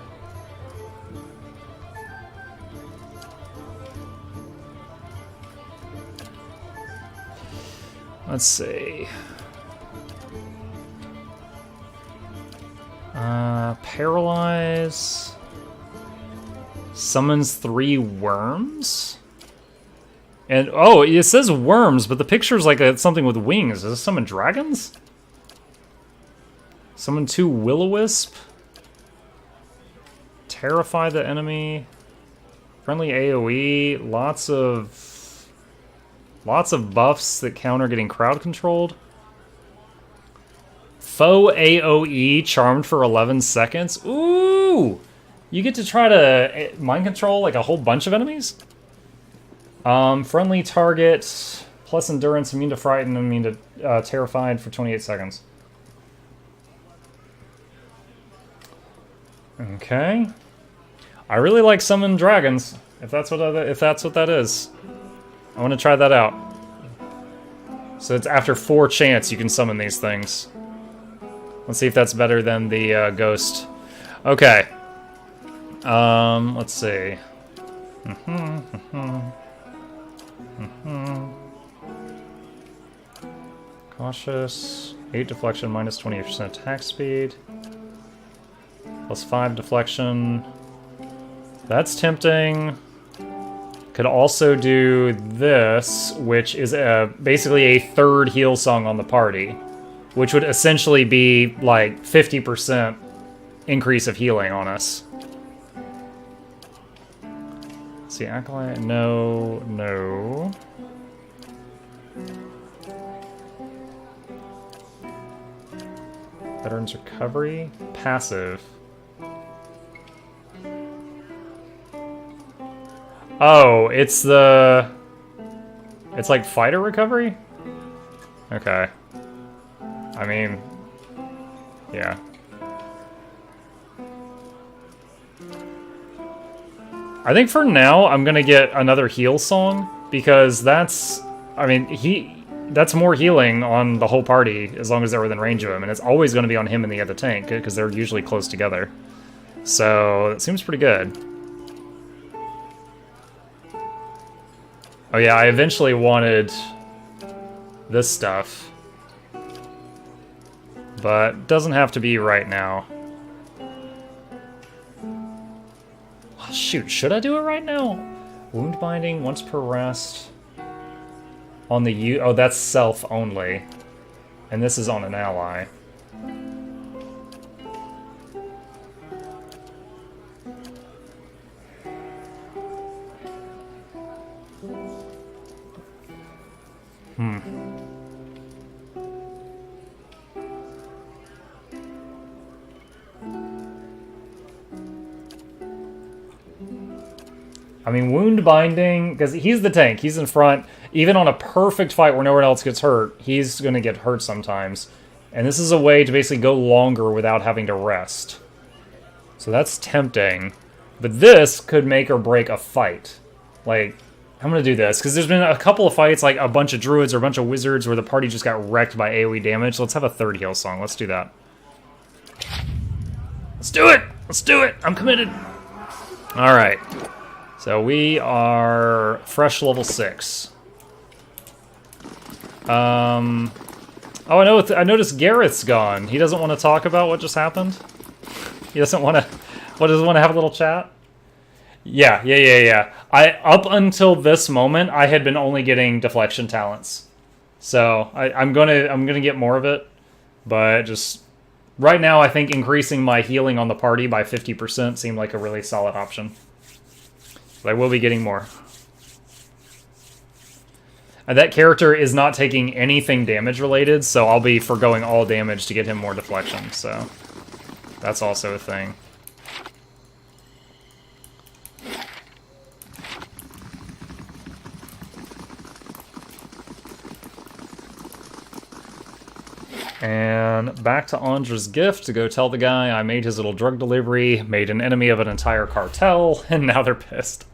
Let's see. Paralyze. Summons 3 worms? And, oh, it says worms, but the picture's like something with wings. Does this summon dragons? Summon 2 will-o-wisp? Terrify the enemy. Friendly AoE. Lots of buffs that counter getting crowd controlled. Foe AoE charmed for 11 seconds. Ooh! You get to try to mind control like a whole bunch of enemies? Friendly target, plus endurance, immune to frighten, immune to terrified for 28 seconds. Okay. I really like summon dragons, if that's what that is. I want to try that out. So it's after 4 chance you can summon these things. Let's see if that's better than the ghost. Okay. Let's see. Cautious. 8 deflection, minus 28% attack speed. Plus 5 deflection. That's tempting. Could also do this, which is basically a third heal song on the party, which would essentially be like 50% increase of healing on us. Let's see, Acolyte, no, no. Veterans Recovery, passive. Oh, it's like fighter recovery? Okay. I mean, yeah. I think for now, I'm gonna get another heal song, because that's more healing on the whole party, as long as they're within range of him, and it's always gonna be on him and the other tank, because they're usually close together. So, it seems pretty good. Oh yeah, I eventually wanted this stuff, but doesn't have to be right now. Oh, shoot, should I do it right now? Wound binding once per rest on the oh, that's self only, and this is on an ally. I mean, wound binding, because he's the tank, he's in front. Even on a perfect fight where no one else gets hurt, he's going to get hurt sometimes. And this is a way to basically go longer without having to rest. So that's tempting. But this could make or break a fight. Like, I'm going to do this, because there's been a couple of fights, like a bunch of druids or a bunch of wizards, where the party just got wrecked by AoE damage. So let's have a third heal song. Let's do that. Let's do it! Let's do it! I'm committed! Alright. So we are fresh level 6. Oh, I noticed Gareth's gone. He doesn't want to talk about what just happened? He doesn't want to... doesn't want to have a little chat? Yeah. Up until this moment, I had been only getting deflection talents. So, I'm gonna get more of it. But just... Right now, I think increasing my healing on the party by 50% seemed like a really solid option. But I will be getting more. And that character is not taking anything damage related, so I'll be forgoing all damage to get him more deflection, so that's also a thing. And back to Andra's gift to go tell the guy I made his little drug delivery, made an enemy of an entire cartel, and now they're pissed.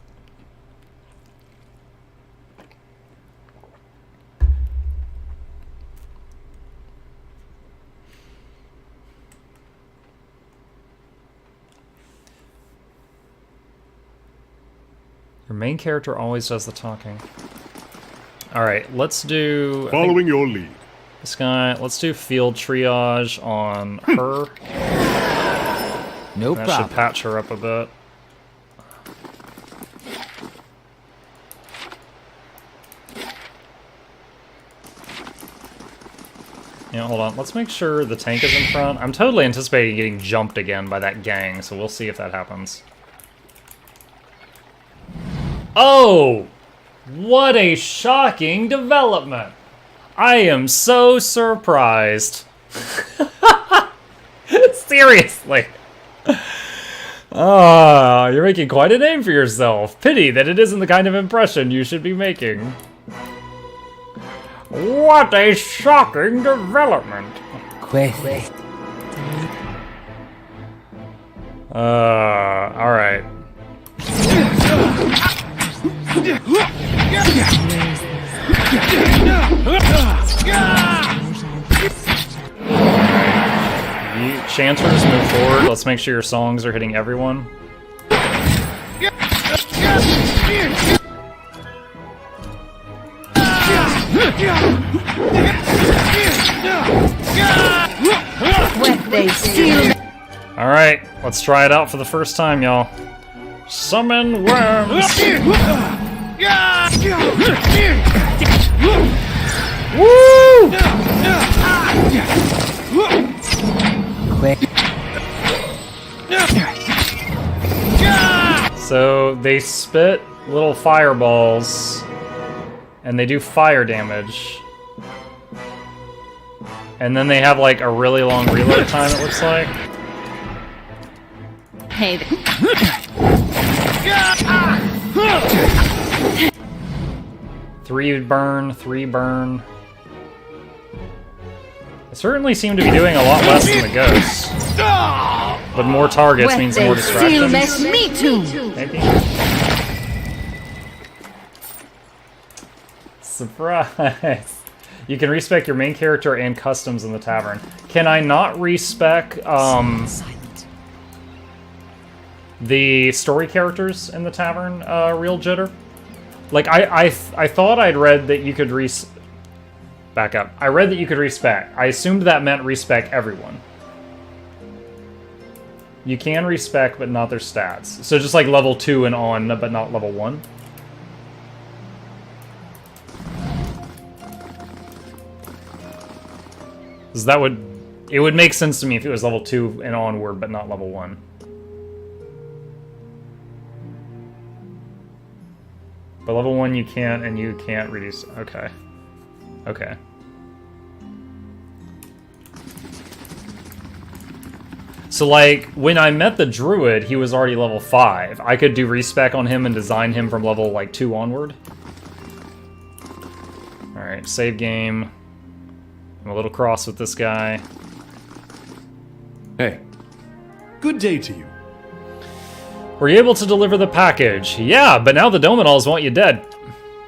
Your main character always does the talking. Alright, let's do... Following your lead. This guy, let's do field triage on her. No problem. That should patch her up a bit. Yeah, hold on. Let's make sure the tank is in front. I'm totally anticipating getting jumped again by that gang, so we'll see if that happens. Oh! What a shocking development! I am so surprised. Seriously. Ah, you're making quite a name for yourself. Pity that it isn't the kind of impression you should be making. What a shocking development. Alright. Chanters, move forward. Let's make sure your songs are hitting everyone. Alright, let's try it out for the first time, y'all. Summon worms! Woo! So they spit little fireballs, and they do fire damage. And then they have like a really long reload time, it looks like. Hey. 3 burn, 3 burn. They certainly seem to be doing a lot less than the ghosts. But more targets means more distractions. Me too. Maybe. Surprise! You can respec your main character and customs in the tavern. Can I not respec the story characters in the tavern, real jitter? Like, I thought I'd read that you could back up. I read that you could respec. I assumed that meant respec everyone. You can respec, but not their stats. So just like level 2 and on, but not level 1. Because it would make sense to me if it was level 2 and onward, but not level 1. But level 1 you can't, and you can't reduce... Okay. Okay. So, like, when I met the druid, he was already level 5. I could do respec on him and design him from level, like, 2 onward. Alright, save game. I'm a little cross with this guy. Hey. Good day to you. Were you able to deliver the package? Yeah, but now the Dominals want you dead.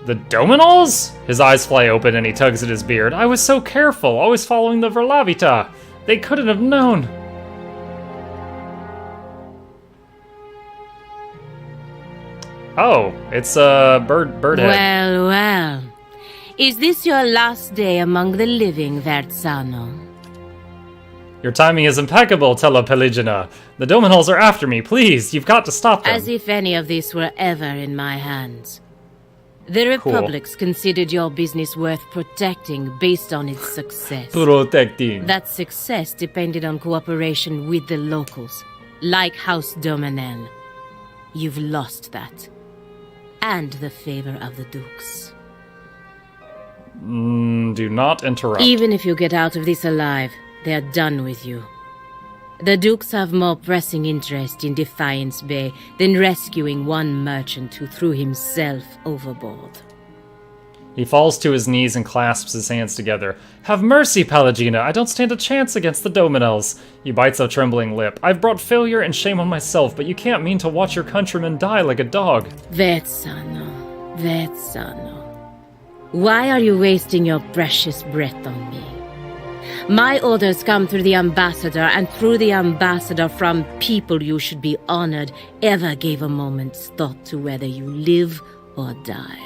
The Dominals? His eyes fly open and he tugs at his beard. I was so careful, always following the Verlavita. They couldn't have known. Oh, it's a birdhead. Well, well. Is this your last day among the living, Verzano? Your timing is impeccable, Telepeligina. The Dominals are after me. Please, you've got to stop them. As if any of this were ever in my hands. The Republics considered your business worth protecting based on its success. Protecting. That success depended on cooperation with the locals, like House Dominel. You've lost that. And the favor of the Dukes. Do not interrupt. Even if you get out of this alive, they're done with you. The Dukes have more pressing interest in Defiance Bay than rescuing one merchant who threw himself overboard. He falls to his knees and clasps his hands together. Have mercy, Palagina! I don't stand a chance against the Dominels! He bites a trembling lip. I've brought failure and shame on myself, but you can't mean to watch your countrymen die like a dog. Verzano, Verzano. Why are you wasting your precious breath on me? My orders come through the ambassador, and through the ambassador from people you should be honored ever gave a moment's thought to whether you live or die.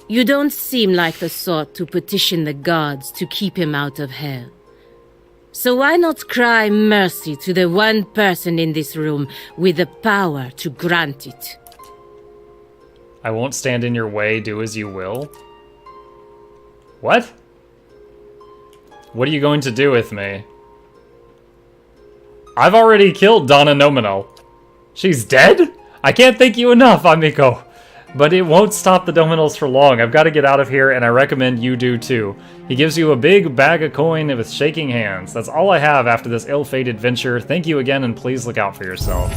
You don't seem like the sort to petition the gods to keep him out of hell. So why not cry mercy to the one person in this room with the power to grant it? I won't stand in your way, do as you will. What? What are you going to do with me? I've already killed Donna Nominal. She's dead? I can't thank you enough, amico. But it won't stop the Dominals for long. I've got to get out of here, and I recommend you do too. He gives you a big bag of coin with shaking hands. That's all I have after this ill-fated venture. Thank you again, and please look out for yourself.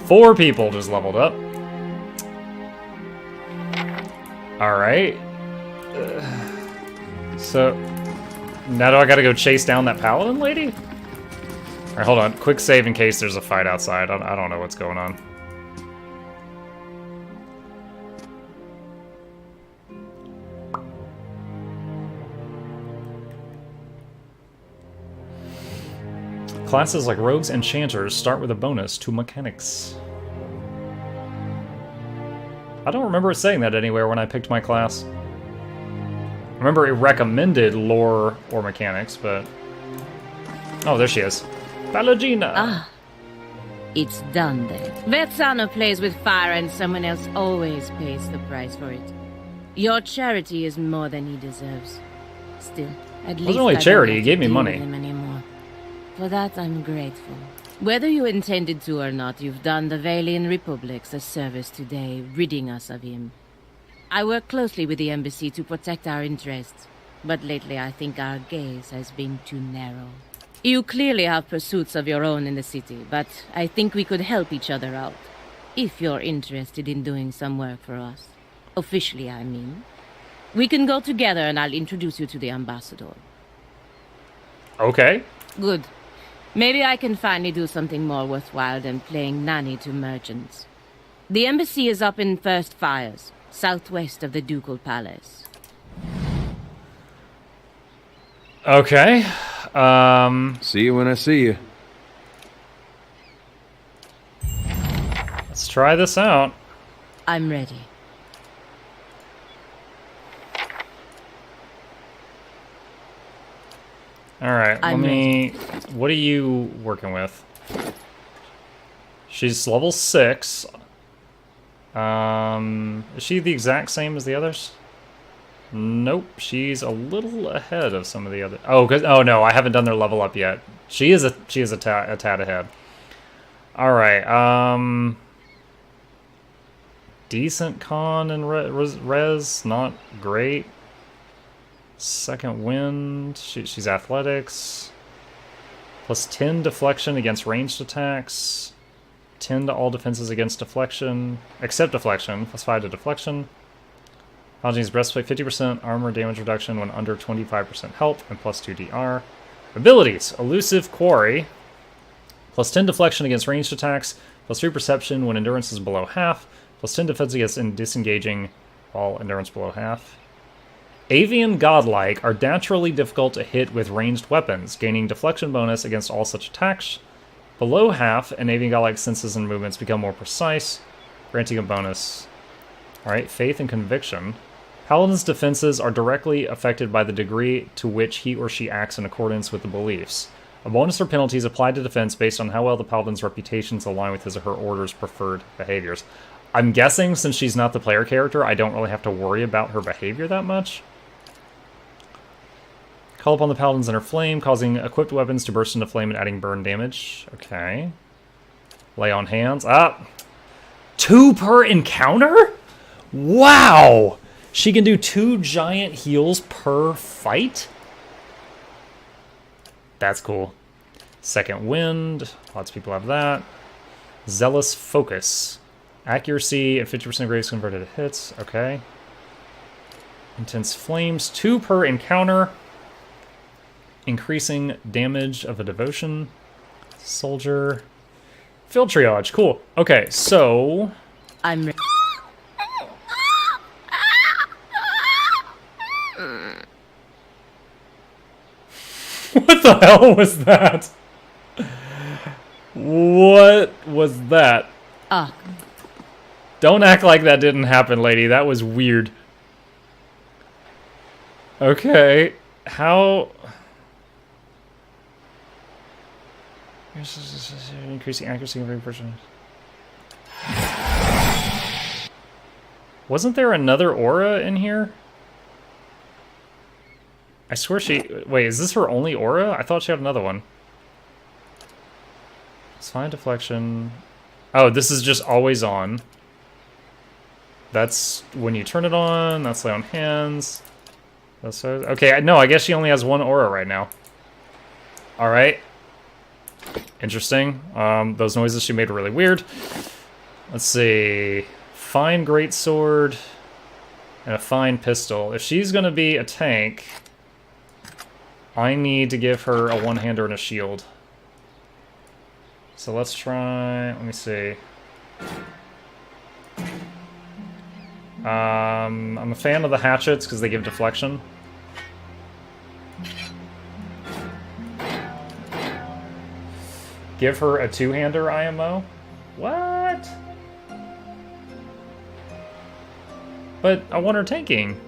4 people just leveled up. Alright. So, now do I gotta go chase down that Paladin lady? Alright, hold on. Quick save in case there's a fight outside. I don't know what's going on. Classes like rogues and enchanters start with a bonus to mechanics. I don't remember it saying that anywhere when I picked my class. I remember it recommended lore or mechanics, but... Oh, there she is. Ballerina! Ah. It's done then. Vetsano plays with fire and someone else always pays the price for it. Your charity is more than he deserves. Still, at least it wasn't really charity, he gave me money. Him anymore. For that, I'm grateful. Whether you intended to or not, you've done the Valian Republics a service today, ridding us of him. I work closely with the embassy to protect our interests, but lately I think our gaze has been too narrow. You clearly have pursuits of your own in the city, but I think we could help each other out. If you're interested in doing some work for us. Officially, I mean. We can go together and I'll introduce you to the ambassador. Okay. Good. Maybe I can finally do something more worthwhile than playing nanny to merchants. The embassy is up in First Fires, southwest of the Ducal Palace. Okay. See you when I see you. Let's try this out. I'm ready. Alright, let me... What are you working with? She's level 6. Is she the exact same as the others? Nope, she's a little ahead of some of the other. Oh, no, I haven't done their level up yet. She is a tad ahead. All right, decent con and res, not great. Second wind. She's athletics. Plus 10 deflection against ranged attacks. 10 to all defenses against deflection, except deflection. Plus 5 to deflection. Paladin's breastplate, 50% armor damage reduction when under 25% health, and plus 2 DR. Abilities, Elusive Quarry, plus 10 deflection against ranged attacks, plus 3 perception when endurance is below half, plus 10 defense against disengaging while endurance below half. Avian Godlike are naturally difficult to hit with ranged weapons, gaining deflection bonus against all such attacks. Below half, and Avian Godlike senses and movements become more precise, granting a bonus. Alright, Faith and Conviction. Paladin's defenses are directly affected by the degree to which he or she acts in accordance with the beliefs. A bonus for penalties applied to defense based on how well the Paladin's reputations align with his or her order's preferred behaviors. I'm guessing since she's not the player character, I don't really have to worry about her behavior that much. Call upon the Paladin's inner flame, causing equipped weapons to burst into flame and adding burn damage. Okay. Lay on hands. 2 per encounter? Wow! She can do 2 giant heals per fight? That's cool. Second wind. Lots of people have that. Zealous focus. Accuracy and 50% grace converted to hits. Okay. Intense flames. 2 per encounter. Increasing damage of a devotion. Soldier. Field triage. Cool. Okay, so... I'm ready. What the hell was that? What was that? Don't act like that didn't happen, lady. That was weird. Okay. How... Increasing accuracy of every person. Wasn't there another aura in here? I swear she... Wait, is this her only aura? I thought she had another one. It's fine deflection. Oh, this is just always on. That's when you turn it on. That's lay on hands. That's okay, no, I guess she only has one aura right now. Alright. Interesting. Those noises she made were really weird. Let's see. Fine greatsword and a fine pistol. If she's gonna be a tank, I need to give her a one-hander and a shield. So let's try... Let me see. I'm a fan of the hatchets because they give deflection. Give her a two-hander IMO? What? But I want her tanking.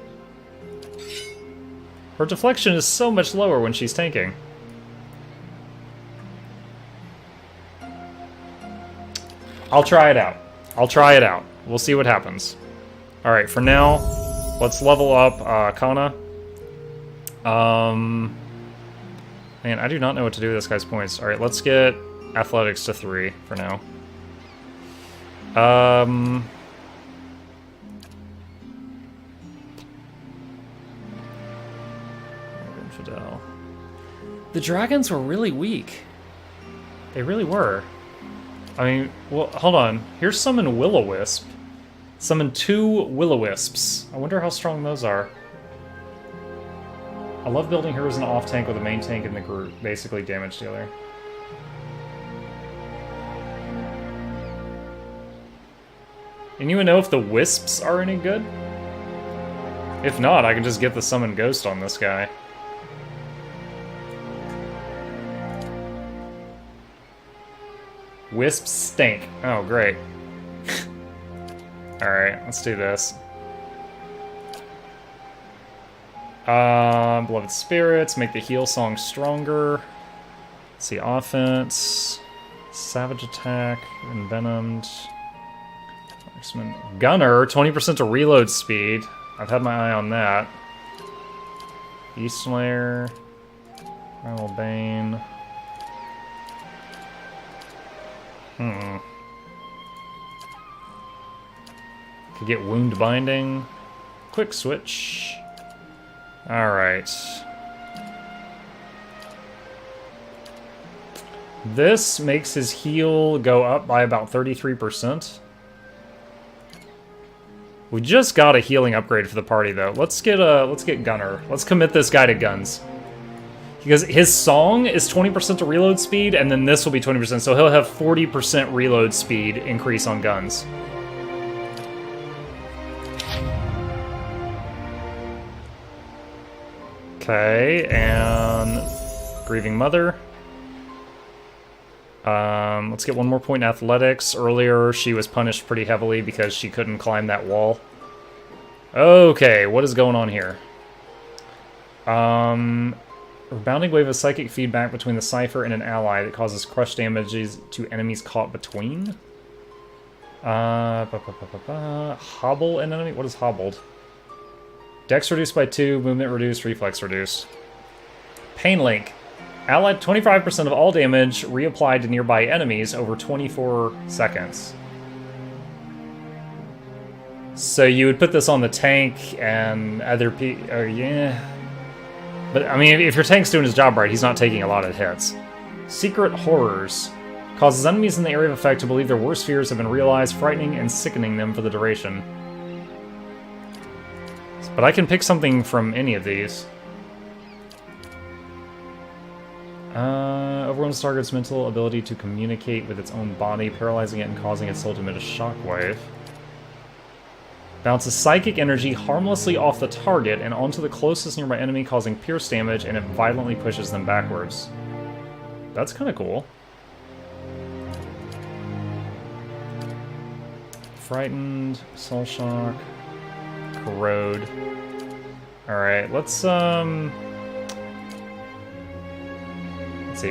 Her deflection is so much lower when she's tanking. I'll try it out. I'll try it out. We'll see what happens. Alright, for now, let's level up Kana. Man, I do not know what to do with this guy's points. Alright, let's get athletics to 3 for now. Infidel. The dragons were really weak. They really were. I mean, well, hold on. Here's summon Will-O-Wisp. Summon 2 Will-O-Wisps. I wonder how strong those are. I love building her as an off-tank with a main tank in the group. Basically damage dealer. Anyone know if the Wisps are any good? If not, I can just get the Summon Ghost on this guy. Wisps stink. Oh, great. Alright, let's do this. Beloved Spirits, make the heal song stronger. Let's see, offense. Savage attack, envenomed. Marksman. Gunner, 20% to reload speed. I've had my eye on that. Beast Slayer. Primal Bane. Could get Wound Binding. Quick switch. Alright. This makes his heal go up by about 33%. We just got a healing upgrade for the party though. Let's get Gunner. Let's commit this guy to guns. Because his song is 20% to reload speed, and then this will be 20%, so he'll have 40% reload speed increase on guns. Okay, and Grieving Mother. Let's get one more point in athletics. Earlier, she was punished pretty heavily because she couldn't climb that wall. Okay, what is going on here? Rebounding wave of psychic feedback between the Cypher and an ally that causes crush damages to enemies caught between. Hobble an enemy? What is hobbled? Dex reduced by 2, movement reduced, reflex reduced. Pain Link. Allied 25% of all damage reapplied to nearby enemies over 24 seconds. So you would put this on the tank and other people. Yeah. But, I mean, if your tank's doing his job right, he's not taking a lot of hits. Secret Horrors. Causes enemies in the area of effect to believe their worst fears have been realized, frightening and sickening them for the duration. But I can pick something from any of these. Overwhelms target's mental ability to communicate with its own body, paralyzing it and causing its soul to emit a shockwave. Bounces psychic energy harmlessly off the target and onto the closest nearby enemy, causing pierce damage, and it violently pushes them backwards. That's kind of cool. Frightened, Soul Shock, Corrode. Alright, let's see.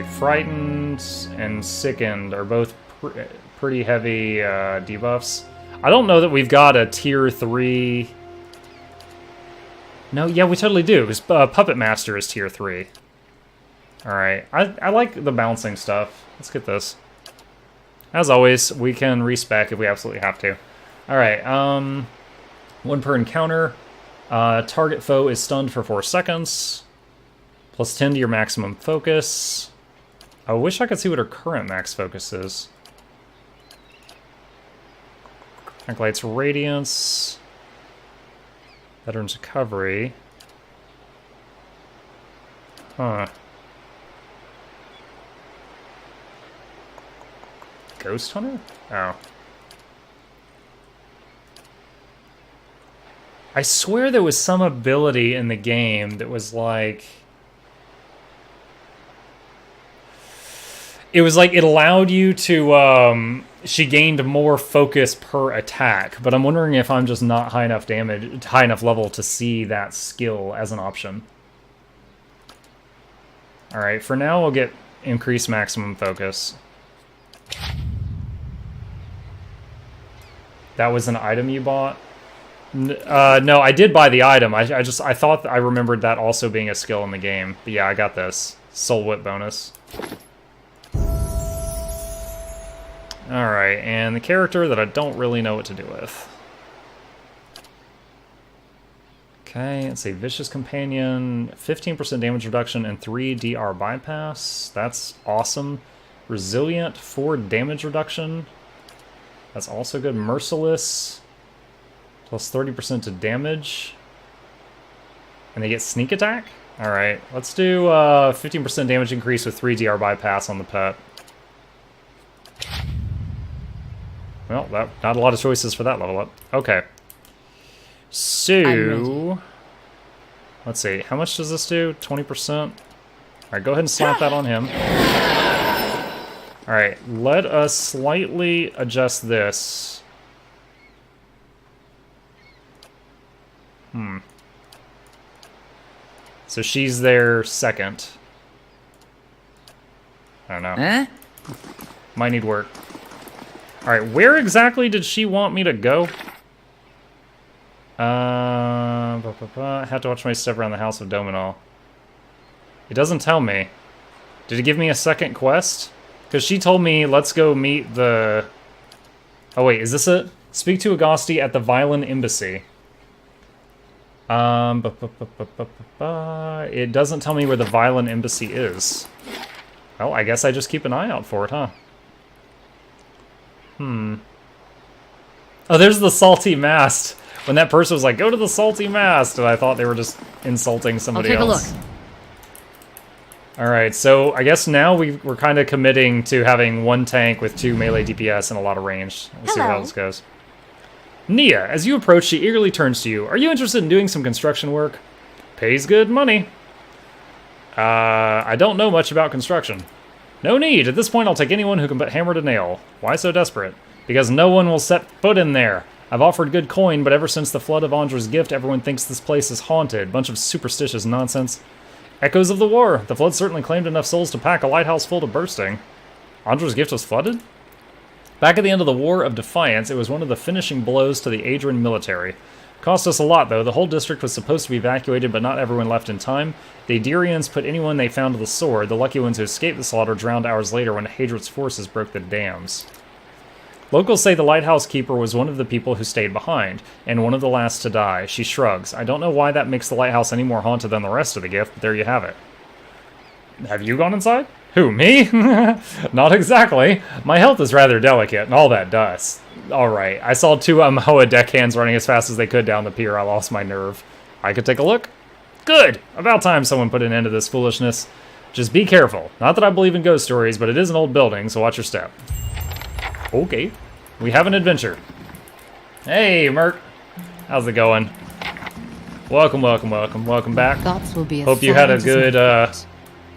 Frightened and Sickened are both pretty heavy debuffs. I don't know that we've got a tier 3... No, yeah, we totally do, because Puppet Master is tier 3. Alright, I like the bouncing stuff. Let's get this. As always, we can respec if we absolutely have to. Alright, 1 per encounter. Target foe is stunned for 4 seconds. Plus 10 to your maximum focus. I wish I could see what her current max focus is. Calculates Radiance. Veteran's Recovery. Huh. Ghost Hunter? Oh. I swear there was some ability in the game that was like... It was like it allowed you to. She gained more focus per attack, but I'm wondering if I'm just not high enough damage, high enough level to see that skill as an option. All right, for now we'll get increased maximum focus. That was an item you bought? No, I did buy the item. I thought I remembered that also being a skill in the game. But yeah, I got this. Soul Whip bonus. Alright, and the character that I don't really know what to do with. Okay, let's see. Vicious Companion, 15% damage reduction and 3 DR bypass. That's awesome. Resilient, 4 damage reduction. That's also good. Merciless, plus 30% to damage. And they get sneak attack? Alright, let's do 15% damage increase with 3 DR bypass on the pet. Well, not a lot of choices for that level up. Okay. So, let's see. How much does this do? 20%? Alright, go ahead and slap that on him. Alright, let us slightly adjust this. So she's there second. I don't know. Eh? Might need work. Alright, where exactly did she want me to go? I have to watch my step around the House of Dominal. It doesn't tell me. Did it give me a second quest? Because she told me, let's go meet the... Oh wait, is this it? Speak to Agasti at the Violin Embassy. It doesn't tell me where the Violin Embassy is. Well, I guess I just keep an eye out for it, huh? Oh, there's the Salty Mast. When that person was like, go to the Salty Mast, and I thought they were just insulting somebody else. I'll take a look. Alright, so I guess now we're kind of committing to having 1 tank with 2 melee DPS and a lot of range. We'll see how this goes. Nia, as you approach, she eagerly turns to you. Are you interested in doing some construction work? Pays good money. I don't know much about construction. No need. At this point, I'll take anyone who can put hammer to nail. Why so desperate? Because no one will set foot in there. I've offered good coin, but ever since the flood of Andra's gift, everyone thinks this place is haunted. Bunch of superstitious nonsense. Echoes of the war. The flood certainly claimed enough souls to pack a lighthouse full to bursting. Andra's gift was flooded? Back at the end of the War of Defiance, it was one of the finishing blows to the Adrian military. Cost us a lot, though. The whole district was supposed to be evacuated, but not everyone left in time. The Adirians put anyone they found to the sword. The lucky ones who escaped the slaughter drowned hours later when Hadrian's forces broke the dams. Locals say the lighthouse keeper was one of the people who stayed behind, and one of the last to die. She shrugs. I don't know why that makes the lighthouse any more haunted than the rest of the gift, but there you have it. Have you gone inside? Who, me? Not exactly. My health is rather delicate, and all that dust. Alright, I saw 2 Hoa deckhands running as fast as they could down the pier. I lost my nerve. I could take a look? Good! About time someone put an end to this foolishness. Just be careful. Not that I believe in ghost stories, but it is an old building, so watch your step. Okay. We have an adventure. Hey, Merc. How's it going? Welcome, welcome, welcome. Welcome back. Thoughts will be Hope you had a good,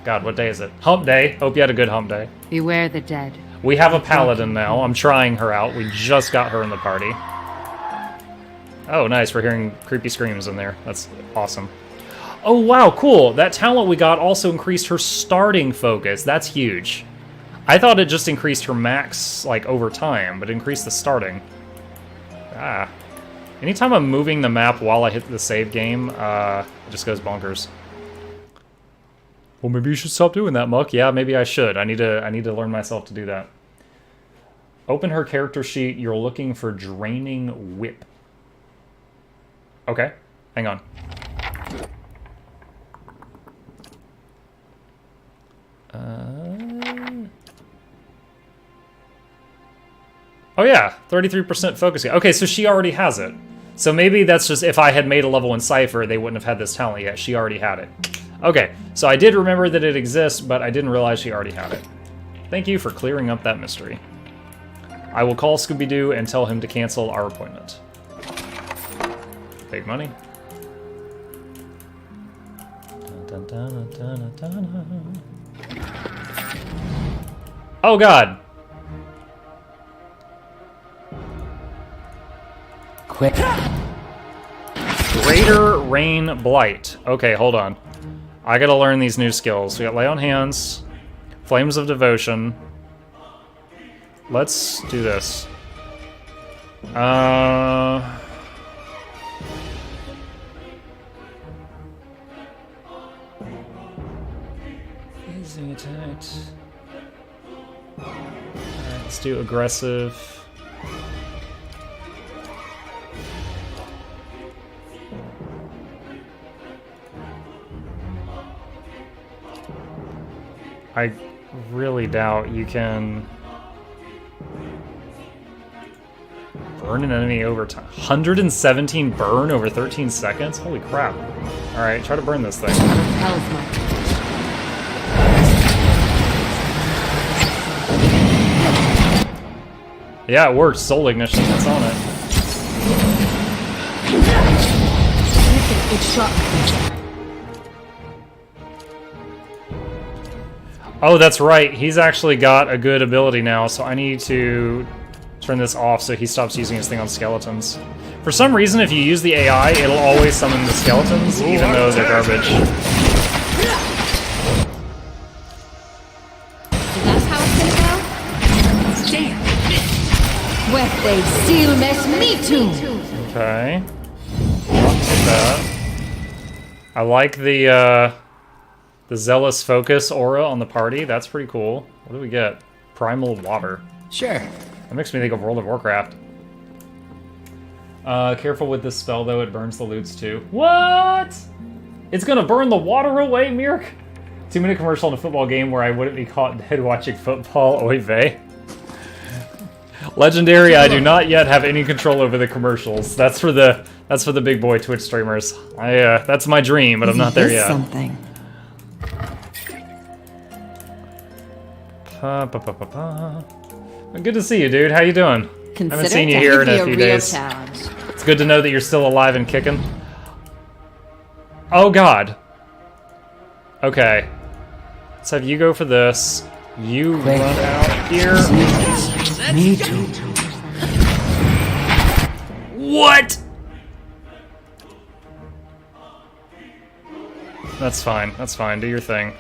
God, what day is it? Hump day. Hope you had a good hump day. Beware the dead. We have a Paladin now. I'm trying her out. We just got her in the party. Oh, nice. We're hearing creepy screams in there. That's awesome. Oh, wow, cool. That talent we got also increased her starting focus. That's huge. I thought it just increased her max, like, over time, but increased the starting. Ah. Anytime I'm moving the map while I hit the save game, it just goes bonkers. Well, maybe you should stop doing that, Muck. Yeah, maybe I should. I need to learn myself to do that. Open her character sheet. You're looking for Draining Whip. Okay, hang on. Oh yeah, 33% focus. Okay, so she already has it. So maybe that's just if I had made a level in Cypher, they wouldn't have had this talent yet. She already had it. Okay, so I did remember that it exists, but I didn't realize she already had it. Thank you for clearing up that mystery. I will call Scooby-Doo and tell him to cancel our appointment. Big money. Dun, dun, dun, dun, dun, dun. Oh god. Quick. Greater Rain Blight. Okay, hold on. I gotta learn these new skills. We got Lay on Hands, Flames of Devotion. Let's do this. Easy attack. Alright, let's do aggressive. I really doubt you can burn an enemy over time. 117 burn over 13 seconds? Holy crap. Alright, try to burn this thing. Yeah, it works. Soul Ignition, that's on it. It's shot. Oh, that's right. He's actually got a good ability now, so I need to turn this off so he stops using his thing on skeletons. For some reason, if you use the AI, it'll always summon the skeletons, even though they're garbage. That's how it's gonna go? Stand. Where they seal mess me too. Okay. Not too bad. I like the Zealous Focus aura on the party. That's pretty cool. What do we get? Primal Water. Sure. That makes me think of World of Warcraft. Careful with this spell, though. It burns the loots, too. What? It's gonna burn the water away, Mirk? 2-minute commercial in a football game where I wouldn't be caught dead watching football. Oy vey. Legendary, I do not yet have any control over the commercials. That's for the big boy Twitch streamers. That's my dream, but I'm not there yet. Something. Good to see you, dude. How you doing? Consider Haven't seen you it here in a a few real days. challenge. It's good to know that you're still alive and kicking. Oh god. Okay. Let's have you go for this. You run out here. Me too. What? That's fine. That's fine. Do your thing.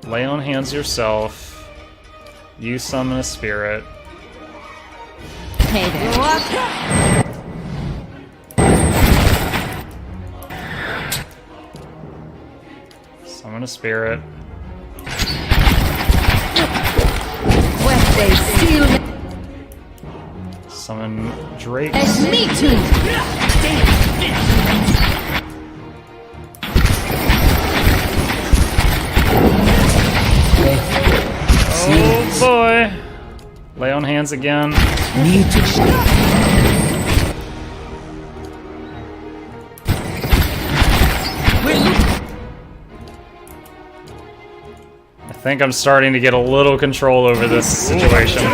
Lay on hands yourself. You summon a spirit. Hey there. Summon a spirit. Where they seal Summon Drake. mess me too. Oh boy! Lay on hands again. Me too. I think I'm starting to get a little control over this situation.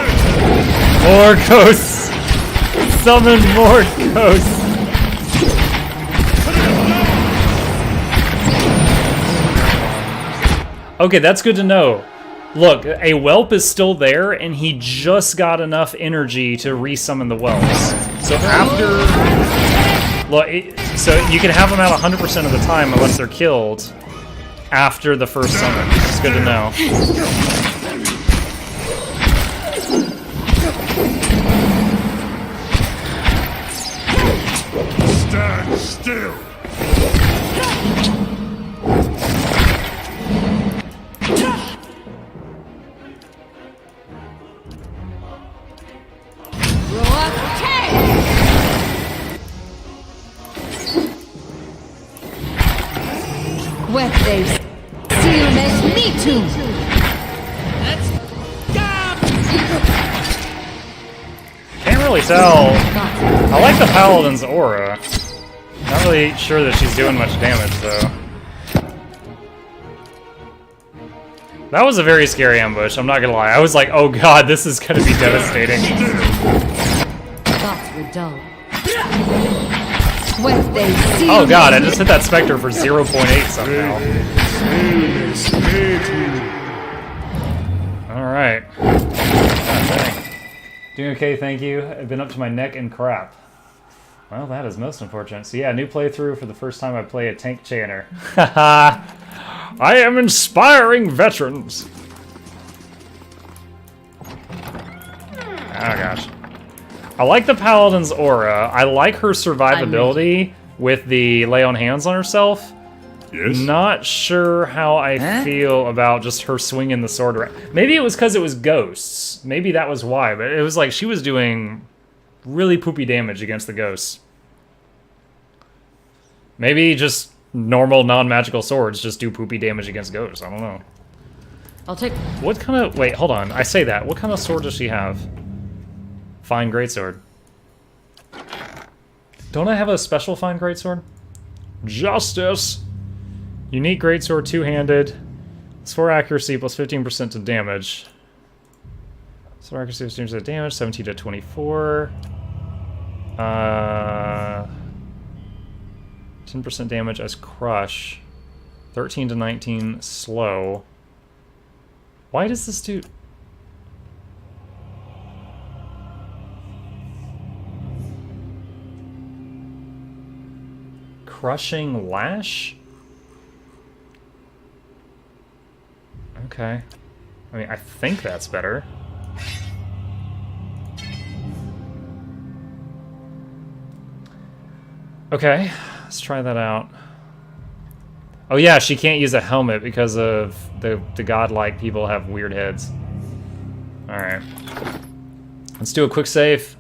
More ghosts! Summon more ghosts! Okay, that's good to know. Look, a whelp is still there, and he just got enough energy to resummon the whelps. So after... Look, so you can have them out 100% of the time unless they're killed after the first summon. It's good to know. Stand still! Where they seal mess me too. Can't really tell. I like the Paladin's aura. Not really sure that she's doing much damage, though. That was a very scary ambush, I'm not gonna lie. I was like, oh god, this is gonna be devastating. thoughts were dull. What they see. Oh god, I just hit that Spectre for 0.8 somehow. Alright. Doing okay, thank you. I've been up to my neck in crap. Well, that is most unfortunate. So yeah, new playthrough for the first time I play a tank chanter. Haha! I am inspiring veterans! Oh gosh. I like the Paladin's aura. I like her survivability with the lay on hands on herself. Yes? Not sure how I feel about just her swinging the sword around. Maybe it was because it was ghosts. Maybe that was why, but it was like she was doing really poopy damage against the ghosts. Maybe just normal non-magical swords just do poopy damage against ghosts. I don't know. I'll take... What kind of... Wait, hold on. I say that. What kind of sword does she have? Fine greatsword. Don't I have a special fine greatsword? Justice! Unique greatsword, two-handed. It's 4 accuracy plus 15% to damage. So accuracy 15% to damage, 17 to 24. 10% damage as crush. 13 to 19 slow. Why does this do... Crushing Lash? Okay. I mean, I think that's better. Okay, let's try that out. Oh yeah, she can't use a helmet because of the godlike people have weird heads. Alright. Let's do a quick save.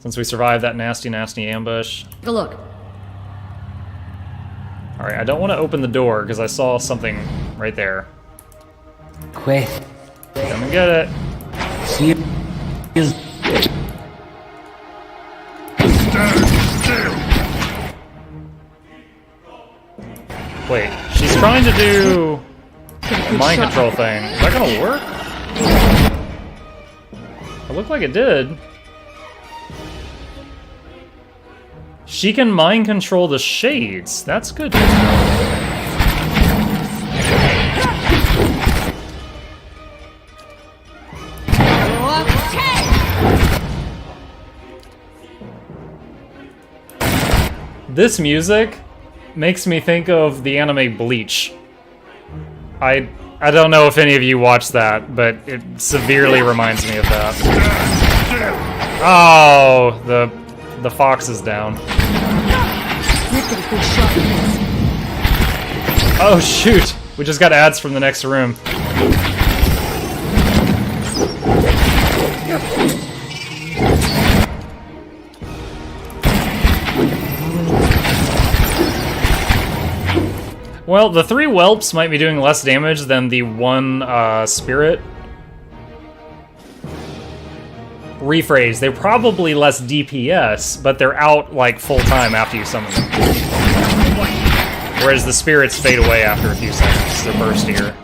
Since we survived that nasty, nasty ambush. Take a look. Alright, I don't want to open the door because I saw something right there. Quick. Come and get it. See is Wait, she's trying to do a mind control thing. Is that gonna work? It looked like it did. She can mind control the shades. That's good to know. This music makes me think of the anime Bleach. I don't know if any of you watched that, but it severely reminds me of that. Oh, the fox is down. Oh shoot! We just got ads from the next room. Well, the 3 whelps might be doing less damage than the 1 spirit. Rephrase, they're probably less DPS, but they're out like full time after you summon them. Whereas the spirits fade away after a few seconds. They're burstier.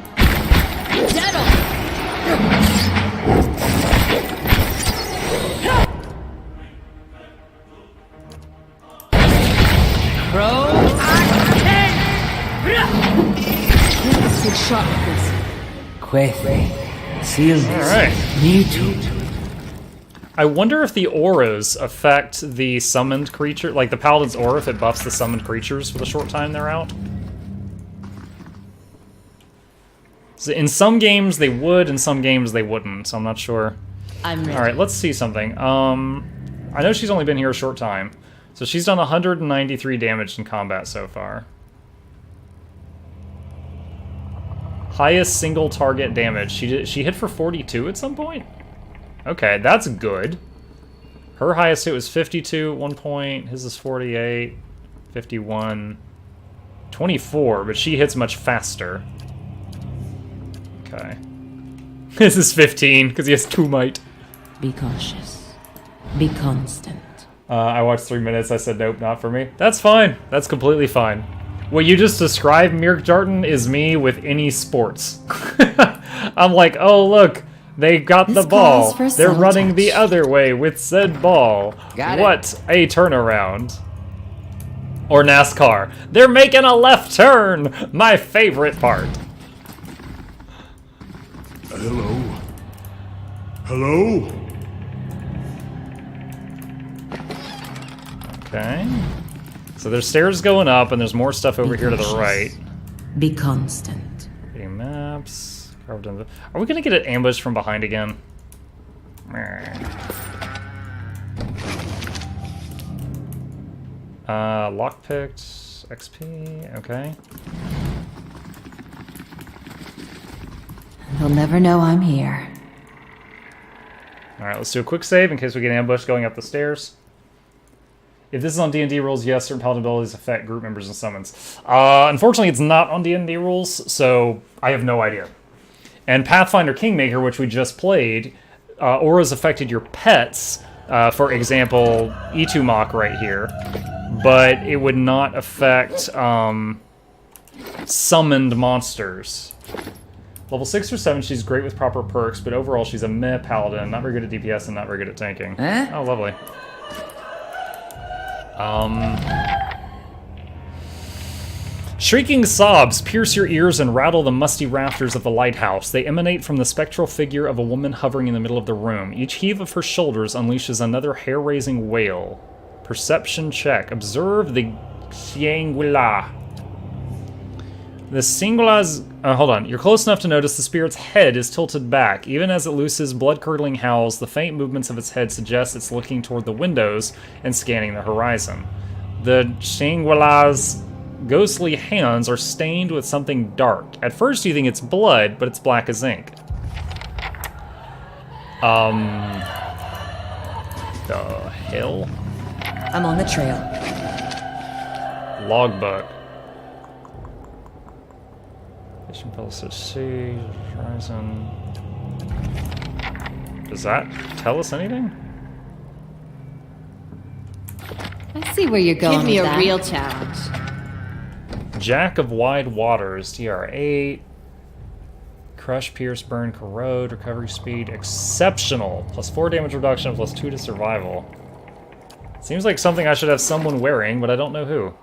Shot with this. quick. Seal this. Alright. Me too. I wonder if the auras affect the summoned creature, like the Paladin's aura, if it buffs the summoned creatures for the short time they're out. So in some games they would, in some games they wouldn't, so I'm not sure. Alright, let's see something. I know she's only been here a short time. So she's done 193 damage in combat so far. Highest single target damage. She hit for 42 at some point? Okay, that's good. Her highest hit was 52 at one point. His is 48, 51, 24, but she hits much faster. Okay. This is 15, because he has 2 might. Be cautious. Be constant. I watched 3 minutes, I said nope, not for me. That's fine. That's completely fine. What you just described, Mirk Jarton, is me with any sports. I'm like, oh look, They got This the ball. calls for They're some running touch. the other way with said ball. Got it. What a turnaround. Or NASCAR. They're making a left turn. My favorite part. Hello? Hello? Okay. So there's stairs going up, and there's more stuff over here to the right. Be constant. Reading maps. Carved in the... Are we gonna get an ambush from behind again? Lockpicked. XP. Okay. They'll never know I'm here. Alright, let's do a quick save in case we get ambushed going up the stairs. If this is on D&D rules, yes, certain paladin abilities affect group members and summons. Unfortunately, it's not on D&D rules, so I have no idea. And Pathfinder Kingmaker, which we just played, auras affected your pets, for example, Itumok right here, but it would not affect summoned monsters. Level 6 or 7, she's great with proper perks, but overall she's a meh paladin, not very good at DPS and not very good at tanking. Oh, lovely. Shrieking sobs pierce your ears and rattle the musty rafters of the lighthouse. They emanate from the spectral figure of a woman hovering in the middle of the room. Each heave of her shoulders unleashes another hair-raising wail. Perception check. Observe the Xiangula. The Singula's... hold on. You're close enough to notice the spirit's head is tilted back. Even as it looses blood-curdling howls, the faint movements of its head suggest it's looking toward the windows and scanning the horizon. The Xiangula's ghostly hands are stained with something dark. At first you think it's blood, but it's black as ink. The hell? I'm on the trail. Logbook. Fishing pulse at sea, horizon. Does that tell us anything? I see where you're going Give me with a that. real challenge. Jack of Wide Waters, TR8. Crush, Pierce, Burn, Corrode, Recovery Speed, Exceptional. Plus 4 damage reduction, plus 2 to survival. Seems like something I should have someone wearing, but I don't know who.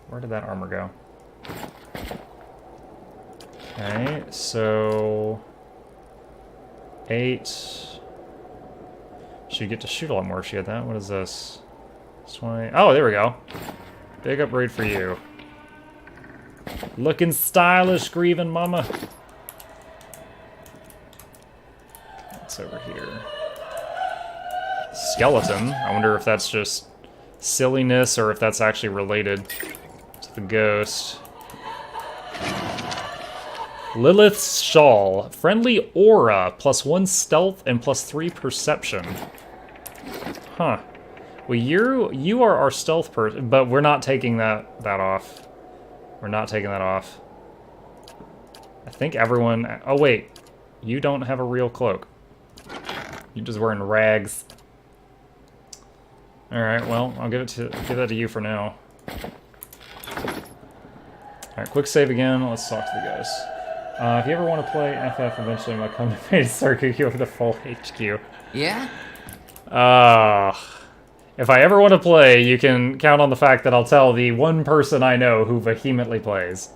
Where did that armor go? Okay, so... 8... She'd get to shoot a lot more if she had that. What is this? 20... Oh, there we go. Big upgrade for you. Looking stylish, grieving mama. What's over here? Skeleton. I wonder if that's just silliness or if that's actually related to the ghost. Lilith's Shawl. Friendly aura. Plus 1 stealth and plus 3 perception. Huh. Well, you are our stealth person, but we're not taking that off. We're not taking that off. I think everyone... Oh, wait. You don't have a real cloak. You're just wearing rags. Alright, well, I'll give that to you for now. Alright, quick save again. Let's talk to the guys. If you ever want to play FF, eventually I might come to pay to circuit you over the full HQ. Yeah? If I ever want to play, you can count on the fact that I'll tell the one person I know who vehemently plays.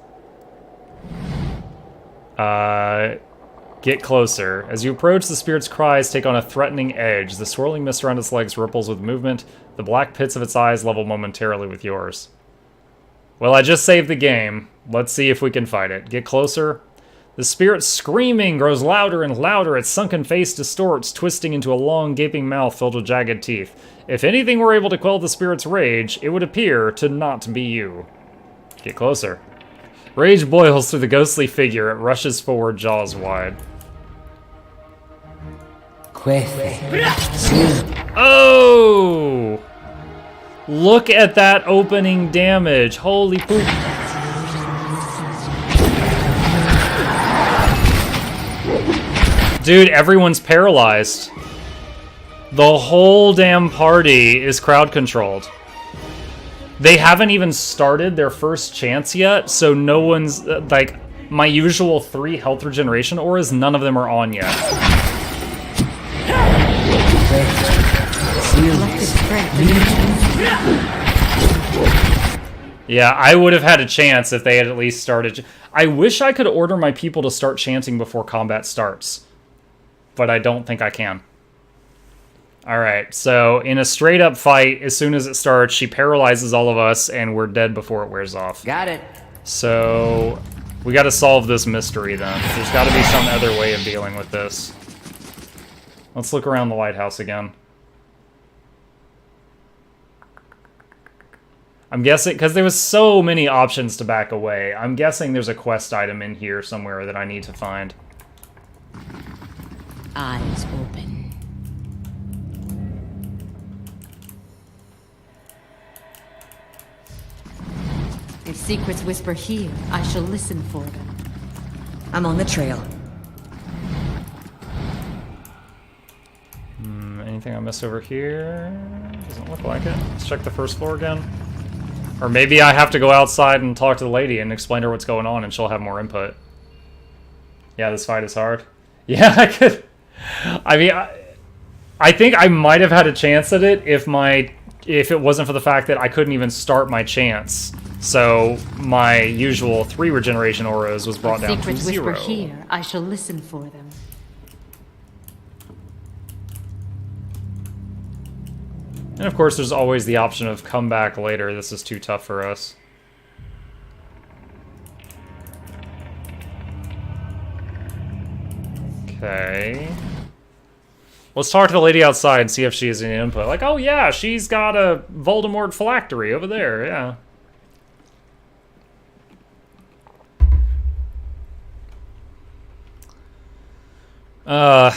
Get closer. As you approach, the spirit's cries take on a threatening edge. The swirling mist around its legs ripples with movement. The black pits of its eyes level momentarily with yours. Well, I just saved the game. Let's see if we can fight it. Get closer. The spirit's screaming grows louder and louder. Its sunken face distorts, twisting into a long, gaping mouth filled with jagged teeth. If anything were able to quell the spirit's rage, it would appear to not be you. Get closer. Rage boils through the ghostly figure. It rushes forward, jaws wide. Oh! Look at that opening damage. Holy poop. Dude, everyone's paralyzed. The whole damn party is crowd controlled. They haven't even started their first chance yet, so no one's, like, my usual 3 health regeneration auras, none of them are on yet. Yeah, I would have had a chance if they had at least started. I wish I could order my people to start chanting before combat starts, but I don't think I can. Alright, so in a straight up fight, as soon as it starts, she paralyzes all of us, and we're dead before it wears off. Got it. So, we gotta solve this mystery then. There's gotta be some other way of dealing with this. Let's look around the lighthouse again. I'm guessing, because there was so many options to back away, I'm guessing there's a quest item in here somewhere that I need to find. Eyes open. If secrets whisper here, I shall listen for them. I'm on the trail. Anything I miss over here? Doesn't look like it. Let's check the first floor again. Or maybe I have to go outside and talk to the lady and explain to her what's going on and she'll have more input. Yeah, this fight is hard. Yeah, I could... I mean, I think I might have had a chance at it if it wasn't for the fact that I couldn't even start my chance. So my usual 3 regeneration auras was brought down to Secrets 0. whisper here, I shall listen for them. And of course, there's always the option of come back later. This is too tough for us. Okay. Let's talk to the lady outside and see if she has any input. Like, oh yeah, she's got a Voldemort phylactery over there, yeah.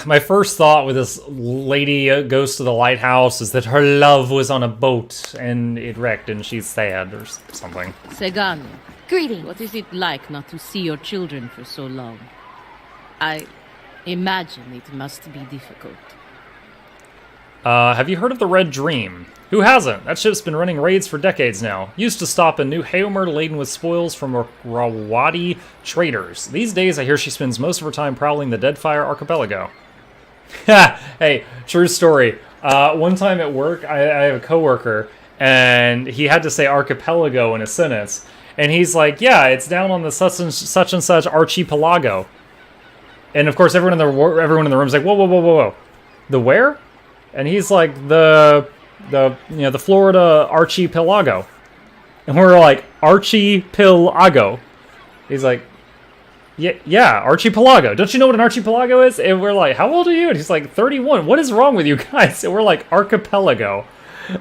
My first thought with this lady goes to the lighthouse is that her love was on a boat and it wrecked and she's sad or something. Segani, Greetings. what is it like not to see your children for so long? I imagine it must be difficult. Have you heard of the Red Dream? Who hasn't? That ship's been running raids for decades now. Used to stop in New Haomer laden with spoils from Rawadi traders. These days, I hear she spends most of her time prowling the Deadfire Archipelago. Hey, true story. One time at work, I have a coworker, and he had to say archipelago in a sentence. And he's like, yeah, it's down on the such and such archipelago. And of course, everyone in the room is like, whoa, whoa, whoa, whoa, whoa. The where? And he's like, the Florida archipelago. And we're like, archipelago. He's like, yeah, archipelago. Don't you know what an archipelago is? And we're like, how old are you? And he's like, 31. What is wrong with you guys? And we're like, archipelago.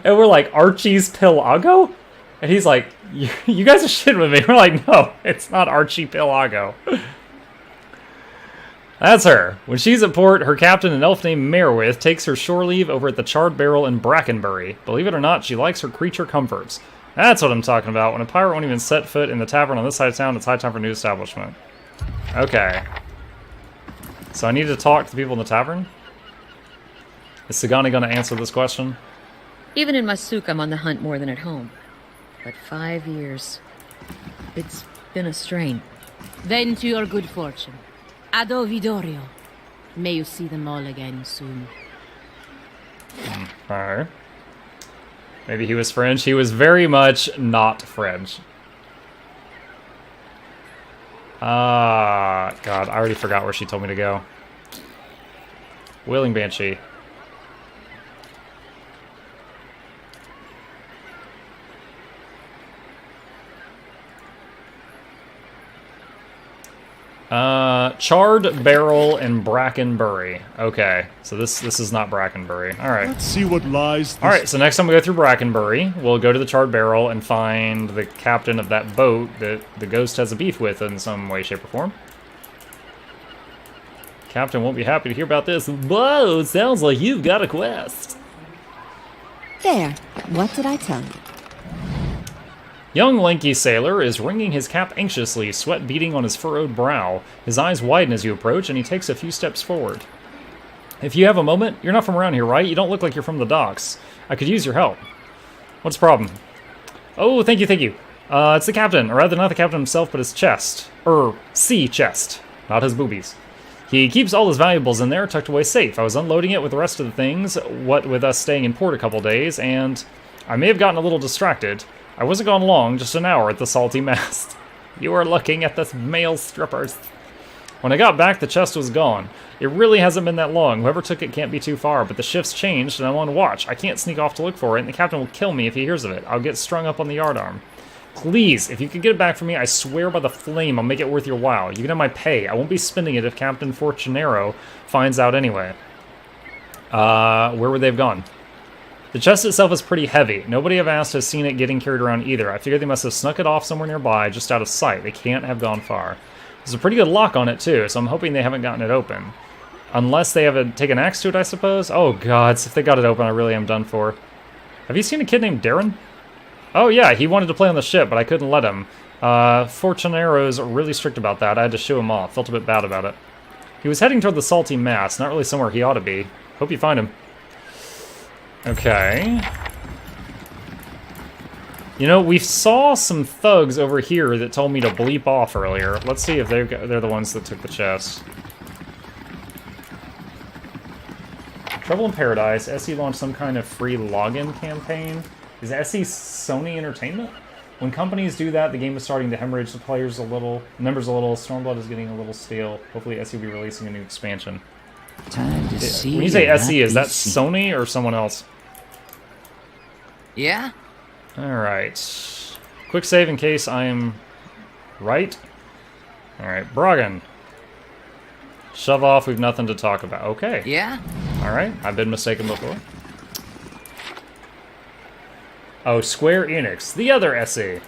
And we're like, Archie's Pelago? And he's like, you guys are shitting with me. We're like, no, it's not archipelago. That's her. When she's at port, her captain, an elf named Merwith, takes her shore leave over at the Charred Barrel in Brackenbury. Believe it or not, she likes her creature comforts. That's what I'm talking about. When a pirate won't even set foot in the tavern on this side of town, it's high time for a new establishment. Okay. So I need to talk to the people in the tavern? Is Sagani going to answer this question? Even in Masuk, I'm on the hunt more than at home. But 5 years. It's been a strain. Then to your good fortune. Ado Vidorio. May you see them all again soon. Alright. Maybe he was French. He was very much not French. God, I already forgot where she told me to go. Wailing Banshee. Charred Barrel and Brackenbury. Okay, so this is not Brackenbury. All right. Let's see what lies. All right, so next time we go through Brackenbury, we'll go to the Charred Barrel and find the captain of that boat that the ghost has a beef with in some way, shape, or form. Captain won't be happy to hear about this. Whoa, it sounds like you've got a quest. There. What did I tell you? Young lanky sailor is wringing his cap anxiously, sweat beading on his furrowed brow. His eyes widen as you approach, and he takes a few steps forward. If you have a moment, you're not from around here, right? You don't look like you're from the docks. I could use your help. What's the problem? Oh, thank you, thank you. It's the captain, or rather not the captain himself, but his chest. Sea chest, not his boobies. He keeps all his valuables in there, tucked away safe. I was unloading it with the rest of the things, what with us staying in port a couple days, and I may have gotten a little distracted. I wasn't gone long, just an hour at the salty mast. You are looking at the male strippers. When I got back, the chest was gone. It really hasn't been that long. Whoever took it can't be too far, but the shift's changed, and I'm on watch. I can't sneak off to look for it, and the captain will kill me if he hears of it. I'll get strung up on the yardarm. Please, if you could get it back for me, I swear by the flame I'll make it worth your while. You can have my pay. I won't be spending it if Captain Fortunero finds out anyway. Where would they have gone? The chest itself is pretty heavy. Nobody I've asked has seen it getting carried around either. I figure they must have snuck it off somewhere nearby, just out of sight. They can't have gone far. There's a pretty good lock on it, too, so I'm hoping they haven't gotten it open. Unless they have taken an axe to it, I suppose? Oh, gods, if they got it open, I really am done for. Have you seen a kid named Darren? Oh, yeah, he wanted to play on the ship, but I couldn't let him. Fortunero's really strict about that. I had to shoo him off. Felt a bit bad about it. He was heading toward the salty mass, not really somewhere he ought to be. Hope you find him. Okay. You know, we saw some thugs over here that told me to bleep off earlier. Let's see if they're the ones that took the chest. Trouble in Paradise. SE launched some kind of free login campaign. Is SE Sony Entertainment? When companies do that, the game is starting to hemorrhage the players a little, members a little. Stormblood is getting a little stale. Hopefully SE will be releasing a new expansion. Time to see. When you say SE, is that Sony or someone else? Yeah? Alright. Quick save in case I am right. Alright, Bragan. Shove off, we've nothing to talk about. Okay. Yeah? Alright, I've been mistaken before. Oh, Square Enix, the other SE.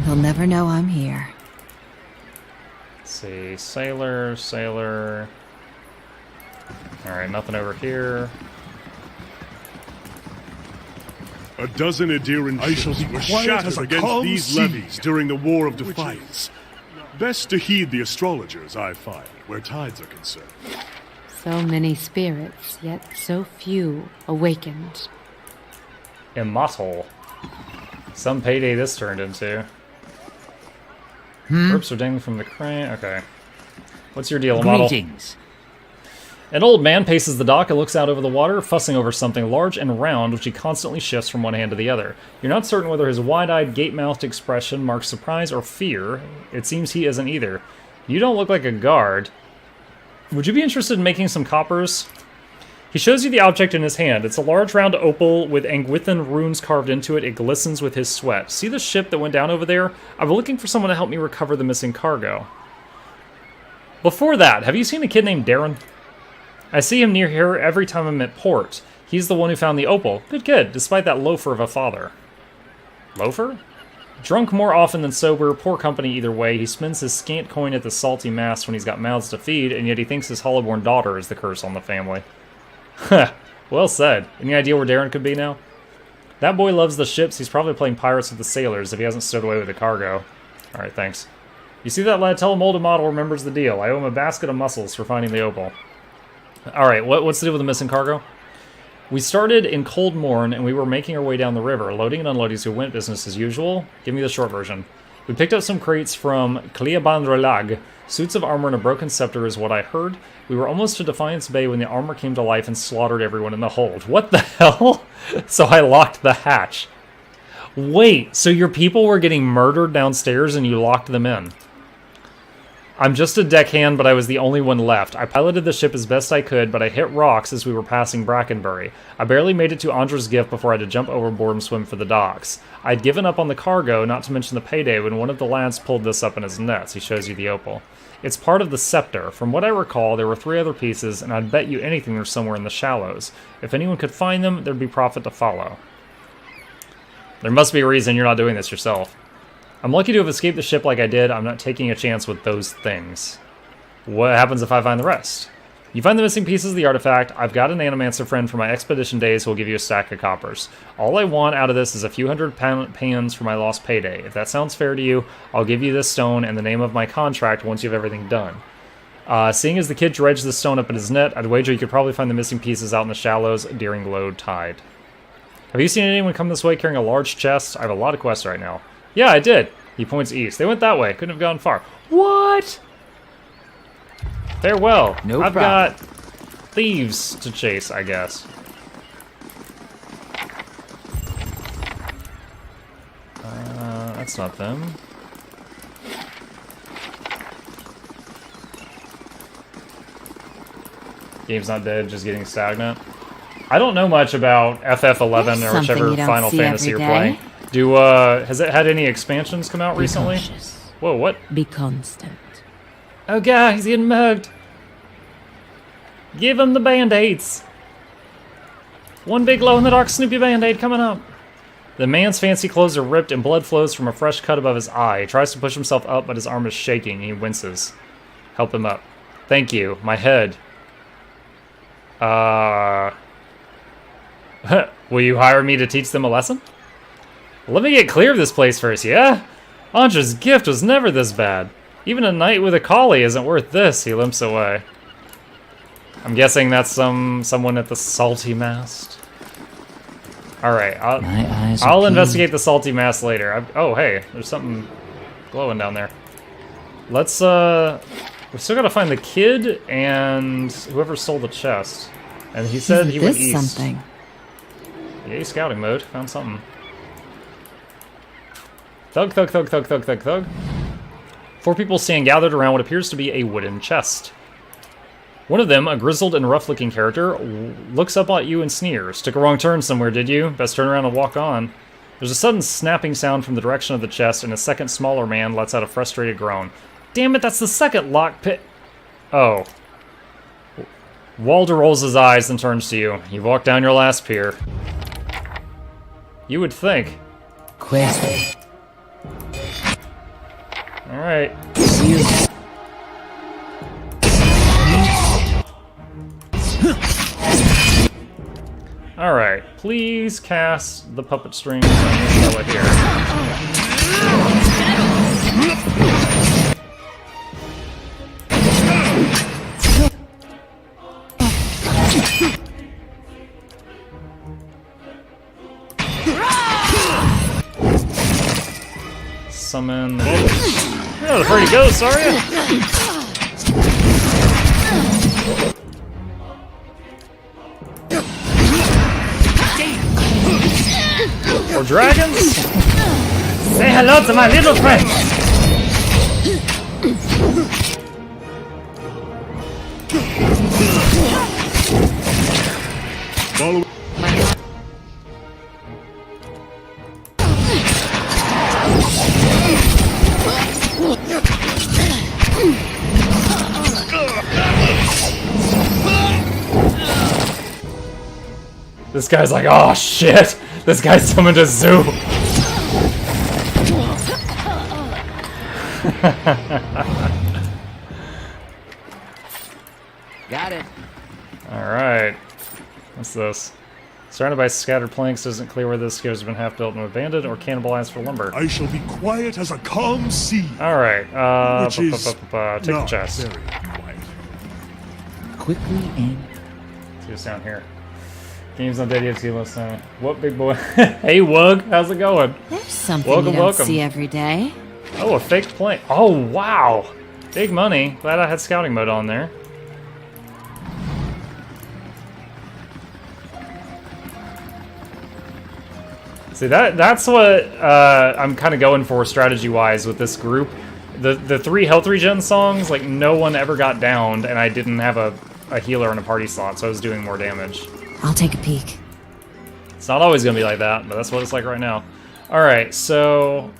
They'll never know I'm here. Let's see, Sailor. Alright, nothing over here. A dozen Adiran ships were shattered against these levees during the War of Defiance. Best to heed the astrologers, I find, where tides are concerned. So many spirits, yet so few awakened. Immortal. Some payday this turned into. Ropes are dangling from the crane. Okay. What's your deal, Immortal? Greetings. An old man paces the dock and looks out over the water, fussing over something large and round, which he constantly shifts from one hand to the other. You're not certain whether his wide-eyed, gape-mouthed expression marks surprise or fear. It seems he isn't either. You don't look like a guard. Would you be interested in making some coppers? He shows you the object in his hand. It's a large round opal with Angwithan runes carved into it. It glistens with his sweat. See the ship that went down over there? I'm looking for someone to help me recover the missing cargo. Before that, have you seen a kid named Darren? I see him near here every time I'm at port. He's the one who found the opal. Good kid, despite that loafer of a father. Loafer? Drunk more often than sober, poor company either way. He spends his scant coin at the salty mast when he's got mouths to feed, and yet he thinks his hollow-born daughter is the curse on the family. Heh, well said. Any idea where Darren could be now? That boy loves the ships. He's probably playing pirates with the sailors if he hasn't stowed away with the cargo. Alright, thanks. You see that lad? Tell him Old Model remembers the deal. I owe him a basket of mussels for finding the opal. Alright, what's the deal with the missing cargo? We started in Cold Morn, and we were making our way down the river, loading and unloading so went business as usual. Give me the short version. We picked up some crates from Cleobandrolag. Suits of armor and a broken scepter is what I heard. We were almost to Defiance Bay when the armor came to life and slaughtered everyone in the hold. What the hell? So I locked the hatch. Wait, so your people were getting murdered downstairs and you locked them in? I'm just a deckhand, but I was the only one left. I piloted the ship as best I could, but I hit rocks as we were passing Brackenbury. I barely made it to Andra's Gift before I had to jump overboard and swim for the docks. I'd given up on the cargo, not to mention the payday, when one of the lads pulled this up in his nets. He shows you the opal. It's part of the scepter. From what I recall, there were 3 other pieces, and I'd bet you anything they're somewhere in the shallows. If anyone could find them, there'd be profit to follow. There must be a reason you're not doing this yourself. I'm lucky to have escaped the ship like I did. I'm not taking a chance with those things. What happens if I find the rest? You find the missing pieces of the artifact. I've got an animancer friend from my expedition days who will give you a stack of coppers. All I want out of this is a few hundred pounds for my lost payday. If that sounds fair to you, I'll give you this stone and the name of my contract once you have everything done. Seeing as the kid dredged the stone up in his net, I'd wager you could probably find the missing pieces out in the shallows during low tide. Have you seen anyone come this way carrying a large chest? I have a lot of quests right now. Yeah, I did. He points east. They went that way. Couldn't have gone far. What? Farewell. No I've problem. got thieves to chase, I guess. That's not them. Game's not dead, just getting stagnant. I don't know much about FF11 or whichever Final Fantasy you're playing. Has it had any expansions come out recently? Whoa, what? Be constant. Oh god, he's getting mugged. Give him the band-aids. One big glow-in-the-dark Snoopy band-aid coming up. The man's fancy clothes are ripped and blood flows from a fresh cut above his eye. He tries to push himself up, but his arm is shaking. He winces. Help him up. Thank you. My head. Will you hire me to teach them a lesson? Let me get clear of this place first, yeah? Anja's gift was never this bad. Even a night with a collie isn't worth this. He limps away. I'm guessing that's someone at the Salty Mast. Alright, I'll investigate the Salty Mast later. Oh, hey, there's something glowing down there. Let's, we still gotta find the kid and whoever stole the chest. And he said he went east. Something. Yay, scouting mode. Found something. Thug, thug, thug, thug, thug, thug, thug. 4 people stand gathered around what appears to be a wooden chest. One of them, a grizzled and rough-looking character, looks up at you and sneers. Took a wrong turn somewhere, did you? Best turn around and walk on. There's a sudden snapping sound from the direction of the chest, and a second smaller man lets out a frustrated groan. Damn it, that's the second lockpick. Oh. Walder rolls his eyes and turns to you. You've walked down your last pier. You would think. Quest. Alright. Alright, please cast the puppet strings on this fella here. Summon the ghost. You're not afraid of ghosts, are you? Or dragons? Say hello to my little friend! Follow. This guy's like, oh shit! This guy summoned a zoo! Got it. Alright. What's this? Surrounded by scattered planks, isn't clear whether this has been half built and abandoned or cannibalized for lumber. I shall be quiet as a calm sea. Alright, Which is take the chest. very quiet. Quickly in. See what's down here. Game's not dead yet, see what's down. What big boy? Hey Wug, how's it going? There's something Welcome, you don't welcome. see every day. Oh, a fake plane. Oh, wow! Big money. Glad I had scouting mode on there. See, that's what I'm kind of going for strategy-wise with this group. The 3 health regen songs, like, no one ever got downed, and I didn't have a healer in a party slot, so I was doing more damage. I'll take a peek. It's not always going to be like that, but that's what it's like right now. Alright, so...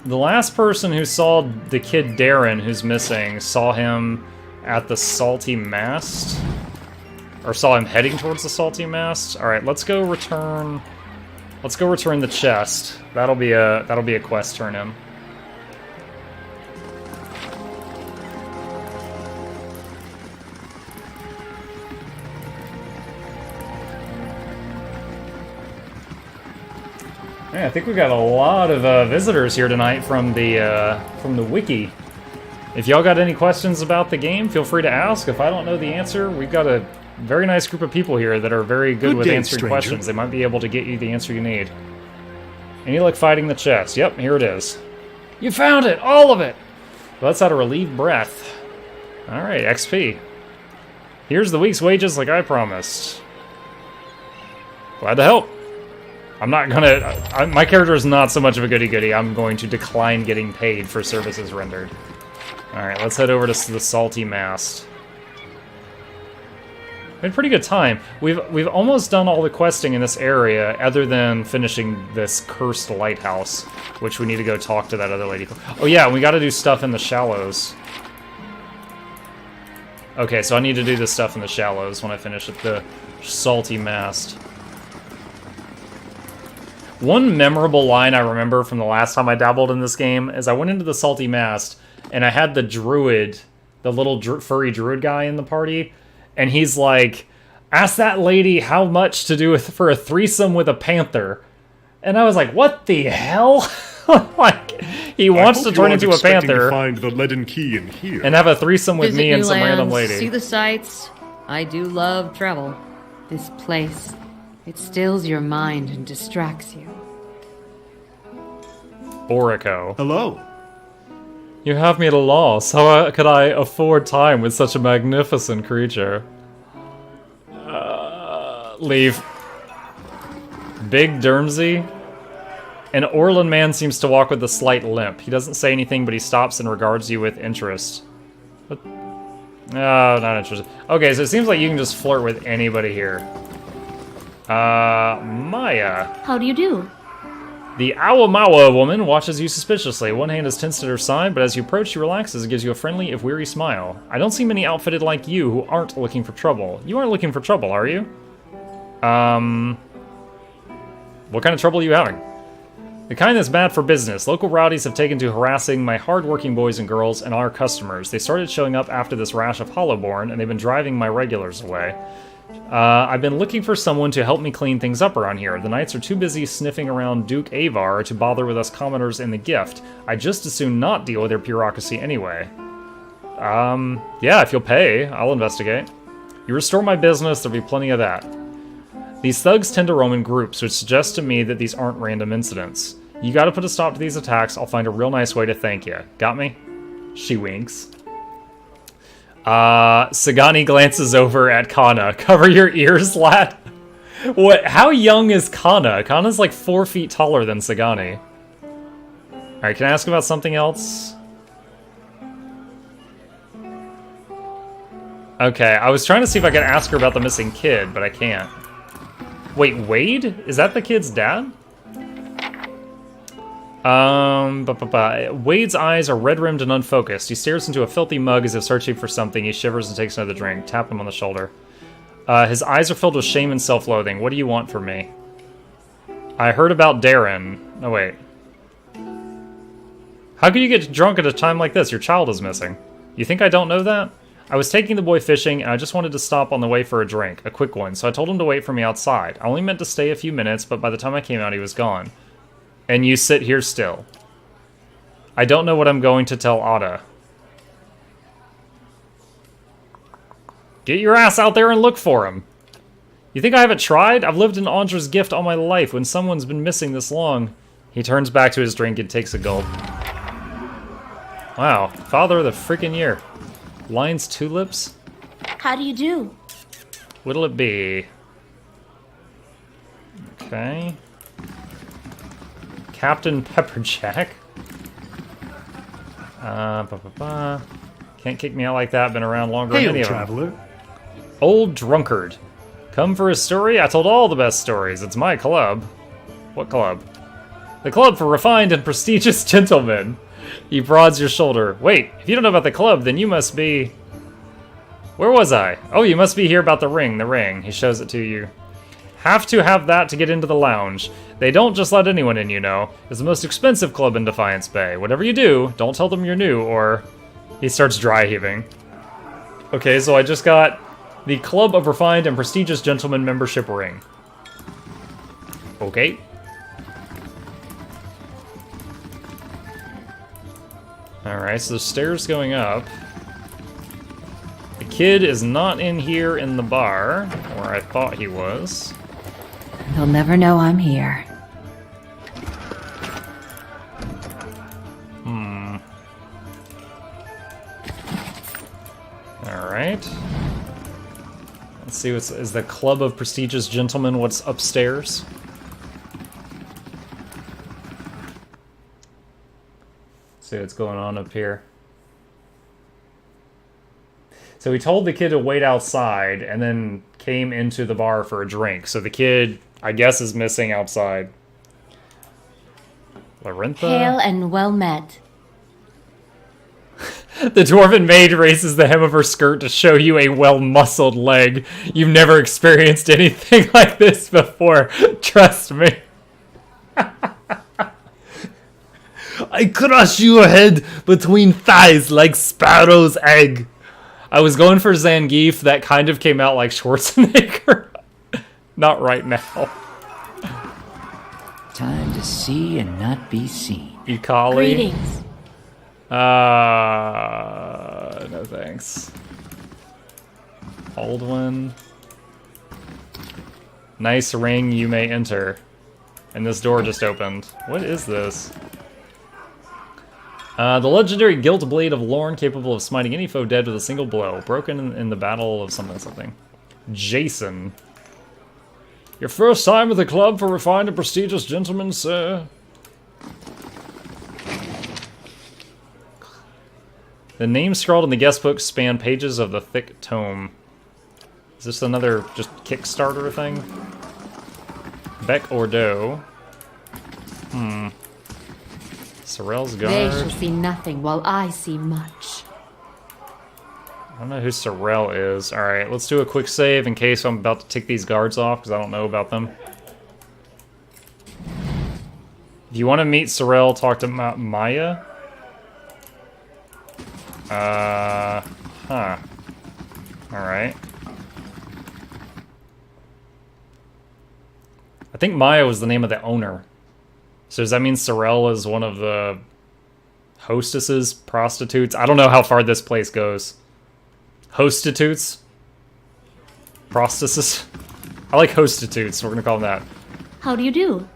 The last person who saw the kid Darren, who's missing, saw him at the Salty Mast. Or saw him heading towards the Salty Mast. Alright, let's go return... Let's go return the chest. That'll be a quest turn in. Yeah, I think we got a lot of visitors here tonight from the wiki. If y'all got any questions about the game, feel free to ask. If I don't know the answer, we've got a very nice group of people here that are very good with answering questions. They might be able to get you the answer you need. Any luck fighting the chest? Yep, here it is. You found it! All of it! Well, that's how to relieve breath. Alright, XP. Here's the week's wages like I promised. Glad to help. I'm not gonna... my character is not so much of a goody-goody. I'm going to decline getting paid for services rendered. Alright, let's head over to the Salty Mast. We had a pretty good time. We've almost done all the questing in this area, other than finishing this cursed lighthouse, which we need to go talk to that other lady. Oh yeah, we gotta do stuff in the shallows. Okay, so I need to do this stuff in the shallows when I finish at the Salty Mast. One memorable line I remember from the last time I dabbled in this game is I went into the Salty Mast, and I had the druid, the little furry druid guy in the party, and he's like, ask that lady how much to do for a threesome with a panther. And I was like, what the hell? Like, he wants to turn into a panther to find the leaden key in here and have a threesome with Visit me and new some random lands, lady. See the sights. I do love travel. This place, it stills your mind and distracts you. Orico. Hello. You have me at a loss. How could I afford time with such a magnificent creature? Leave. Big Dermsey. An Orlan man seems to walk with a slight limp. He doesn't say anything, but he stops and regards you with interest. What? Oh, not interested. Okay, so it seems like you can just flirt with anybody here. Maya. How do you do? The Awamawa woman watches you suspiciously. One hand is tensed at her side, but as you approach, she relaxes and gives you a friendly, if weary, smile. I don't see many outfitted like you who aren't looking for trouble. You aren't looking for trouble, are you? What kind of trouble are you having? The kind that's bad for business. Local rowdies have taken to harassing my hard-working boys and girls and our customers. They started showing up after this rash of Hollowborn, and they've been driving my regulars away. I've been looking for someone to help me clean things up around here. The knights are too busy sniffing around Duke Avar to bother with us commoners in the gift. I'd just as soon not deal with their bureaucracy anyway. Yeah, if you'll pay, I'll investigate. You restore my business, there'll be plenty of that. These thugs tend to roam in groups, which suggests to me that these aren't random incidents. You gotta put a stop to these attacks, I'll find a real nice way to thank you. Got me? She winks. Sagani glances over at Kana. Cover your ears, lad. What? How young is Kana? Kana's like 4 feet taller than Sagani. Alright, can I ask about something else? Okay, I was trying to see if I could ask her about the missing kid, but I can't. Wait, Wade? Is that the kid's dad? Wade's eyes are red-rimmed and unfocused. He stares into a filthy mug as if searching for something. He shivers and takes another drink. Tap him on the shoulder. His eyes are filled with shame and self-loathing. What do you want from me? I heard about Darren. Oh, wait. How could you get drunk at a time like this? Your child is missing. You think I don't know that? I was taking the boy fishing, and I just wanted to stop on the way for a drink. A quick one, so I told him to wait for me outside. I only meant to stay a few minutes, but by the time I came out, he was gone. And you sit here still. I don't know what I'm going to tell Ada. Get your ass out there and look for him. You think I haven't tried? I've lived in Andra's gift all my life. When someone's been missing this long... He turns back to his drink and takes a gulp. Wow, father of the freaking year. Lion's tulips? How do you do? What'll it be? Okay. Captain Pepperjack. Can't kick me out like that. Been around longer than any of them. Traveler. Old drunkard. Come for a story? I told all the best stories. It's my club. What club? The club for refined and prestigious gentlemen. He broads your shoulder. Wait, if you don't know about the club, then you must be... Where was I? Oh, you must be here about the ring. The ring. He shows it to you. Have to have that to get into the lounge. They don't just let anyone in, you know. It's the most expensive club in Defiance Bay. Whatever you do, don't tell them you're new, or... He starts dry heaving. Okay, so I just got the Club of Refined and Prestigious Gentlemen membership ring. Okay. Alright, so there's stairs going up. The kid is not in here in the bar, where I thought he was. They'll never know I'm here. Alright. Let's see, is the Club of Prestigious Gentlemen what's upstairs? Let's see what's going on up here. So he told the kid to wait outside and then came into the bar for a drink. So the kid, I guess, is missing outside. Larintha? Hail and well met. The dwarven maid raises the hem of her skirt to show you a well-muscled leg. You've never experienced anything like this before. Trust me. I crush your head between thighs like sparrow's egg. I was going for Zangief. That kind of came out like Schwarzenegger. Not right now. Time to see and not be seen. Ikali. Greetings. No thanks. Aldwin. Nice ring, you may enter. And this door just opened. What is this? The legendary Gilt Blade of Lorne, capable of smiting any foe dead with a single blow. Broken in the battle of something. Jason. Your first time at the club for refined and prestigious gentlemen, sir? The names scrawled in the guest book span pages of the thick tome. Is this another just Kickstarter thing? Beck Ordeaux. Sorrel's guard. They shall see nothing while I see much. I don't know who Sorrel is. Alright, let's do a quick save in case I'm about to tick these guards off, because I don't know about them. If you want to meet Sorrel, talk to Maya. Alright. I think Maya was the name of the owner. So does that mean Sorrel is one of the hostesses, prostitutes? I don't know how far this place goes. Hostitutes? Prostitutes? I like hostitutes, we're gonna call them that. How do you do?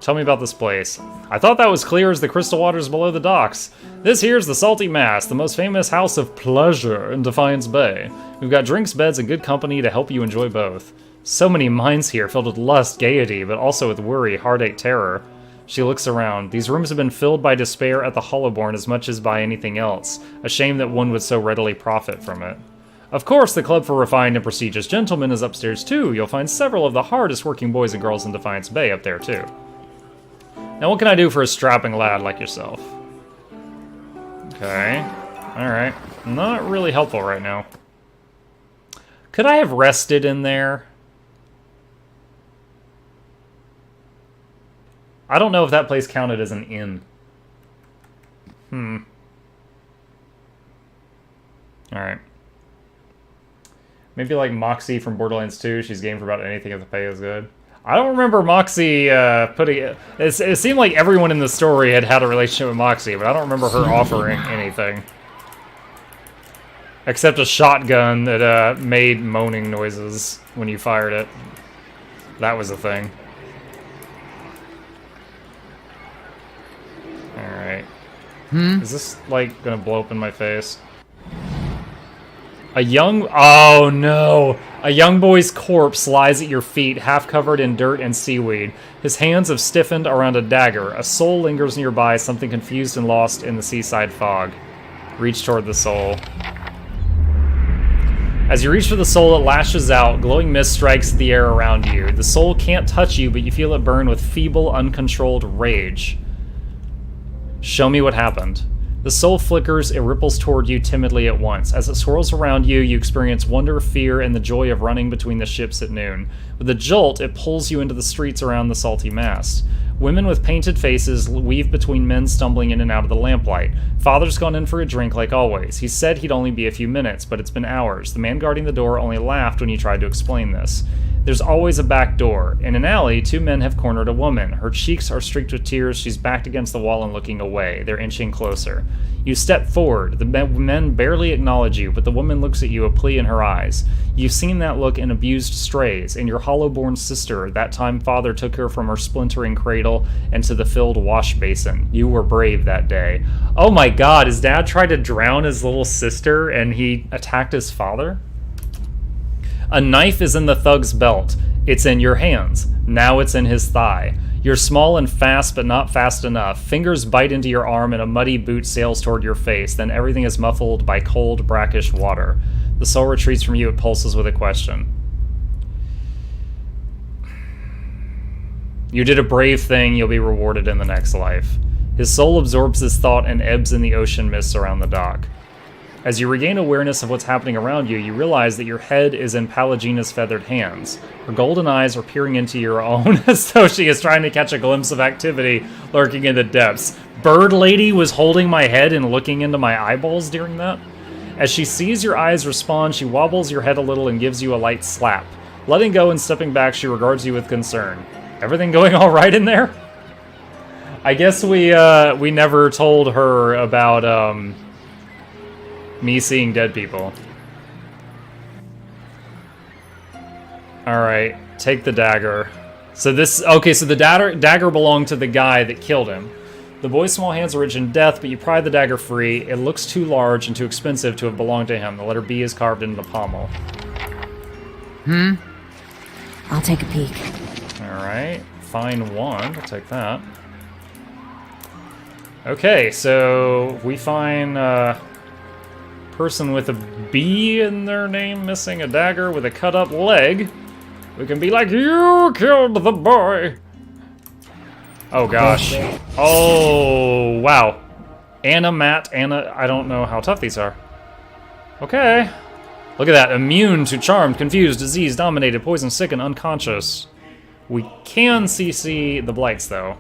Tell me about this place. I thought that was clear as the crystal waters below the docks. This here's the Salty Mass, the most famous house of pleasure in Defiance Bay. We've got drinks, beds, and good company to help you enjoy both. So many minds here, filled with lust, gaiety, but also with worry, heartache, terror. She looks around. These rooms have been filled by despair at the Hollowborn as much as by anything else. A shame that one would so readily profit from it. Of course, the Club for Refined and Prestigious Gentlemen is upstairs too. You'll find several of the hardest working boys and girls in Defiance Bay up there too. Now what can I do for a strapping lad like yourself? Okay. Alright. Not really helpful right now. Could I have rested in there? I don't know if that place counted as an inn. Alright. Maybe like Moxie from Borderlands 2. She's game for about anything if the pay is good. I don't remember Moxie putting it... It seemed like everyone in the story had a relationship with Moxie, but I don't remember her offering anything. Except a shotgun that made moaning noises when you fired it. That was a thing. Alright. Is this, like, gonna blow up in my face? Oh no! A young boy's corpse lies at your feet, half covered in dirt and seaweed. His hands have stiffened around a dagger. A soul lingers nearby, something confused and lost in the seaside fog. Reach toward the soul. As you reach for the soul, it lashes out. Glowing mist strikes the air around you. The soul can't touch you, but you feel it burn with feeble, uncontrolled rage. Show me what happened. The soul flickers, it ripples toward you timidly at once. As it swirls around you, you experience wonder, fear, and the joy of running between the ships at noon. With a jolt, it pulls you into the streets around the salty mast. Women with painted faces weave between men stumbling in and out of the lamplight. Father's gone in for a drink like always. He said he'd only be a few minutes, but it's been hours. The man guarding the door only laughed when you tried to explain this. There's always a back door. In an alley, two men have cornered a woman. Her cheeks are streaked with tears. She's backed against the wall and looking away. They're inching closer. You step forward. The men barely acknowledge you, but the woman looks at you, a plea in her eyes. You've seen that look in Abused Strays, in your hollow-born sister. That time father took her from her splintering cradle into the filled wash basin. You were brave that day. Oh my god, his dad tried to drown his little sister and he attacked his father? A knife is in the thug's belt. It's in your hands. Now it's in his thigh. You're small and fast, but not fast enough. Fingers bite into your arm and a muddy boot sails toward your face. Then everything is muffled by cold, brackish water. The soul retreats from you. It pulses with a question. You did a brave thing. You'll be rewarded in the next life. His soul absorbs this thought and ebbs in the ocean mists around the dock. As you regain awareness of what's happening around you, you realize that your head is in Palagina's feathered hands. Her golden eyes are peering into your own as though she is trying to catch a glimpse of activity lurking in the depths. Bird Lady was holding my head and looking into my eyeballs during that. As she sees your eyes respond, she wobbles your head a little and gives you a light slap. Letting go and stepping back, she regards you with concern. Everything going all right in there? I guess we never told her about, me seeing dead people. Alright, take the dagger. So the dagger belonged to the guy that killed him. The boy's small hands are rich in death, but you pry the dagger free. It looks too large and too expensive to have belonged to him. The letter B is carved into the pommel. I'll take a peek. Alright, fine wand. I'll take that. Okay, so we find, person with a B in their name missing a dagger with a cut up leg. We can be like, you killed the boy. Oh gosh. Oh wow. Anna, I don't know how tough these are. Okay. Look at that. Immune to charmed, confused, diseased, dominated, poisoned, sick, and unconscious. We can CC the blights though.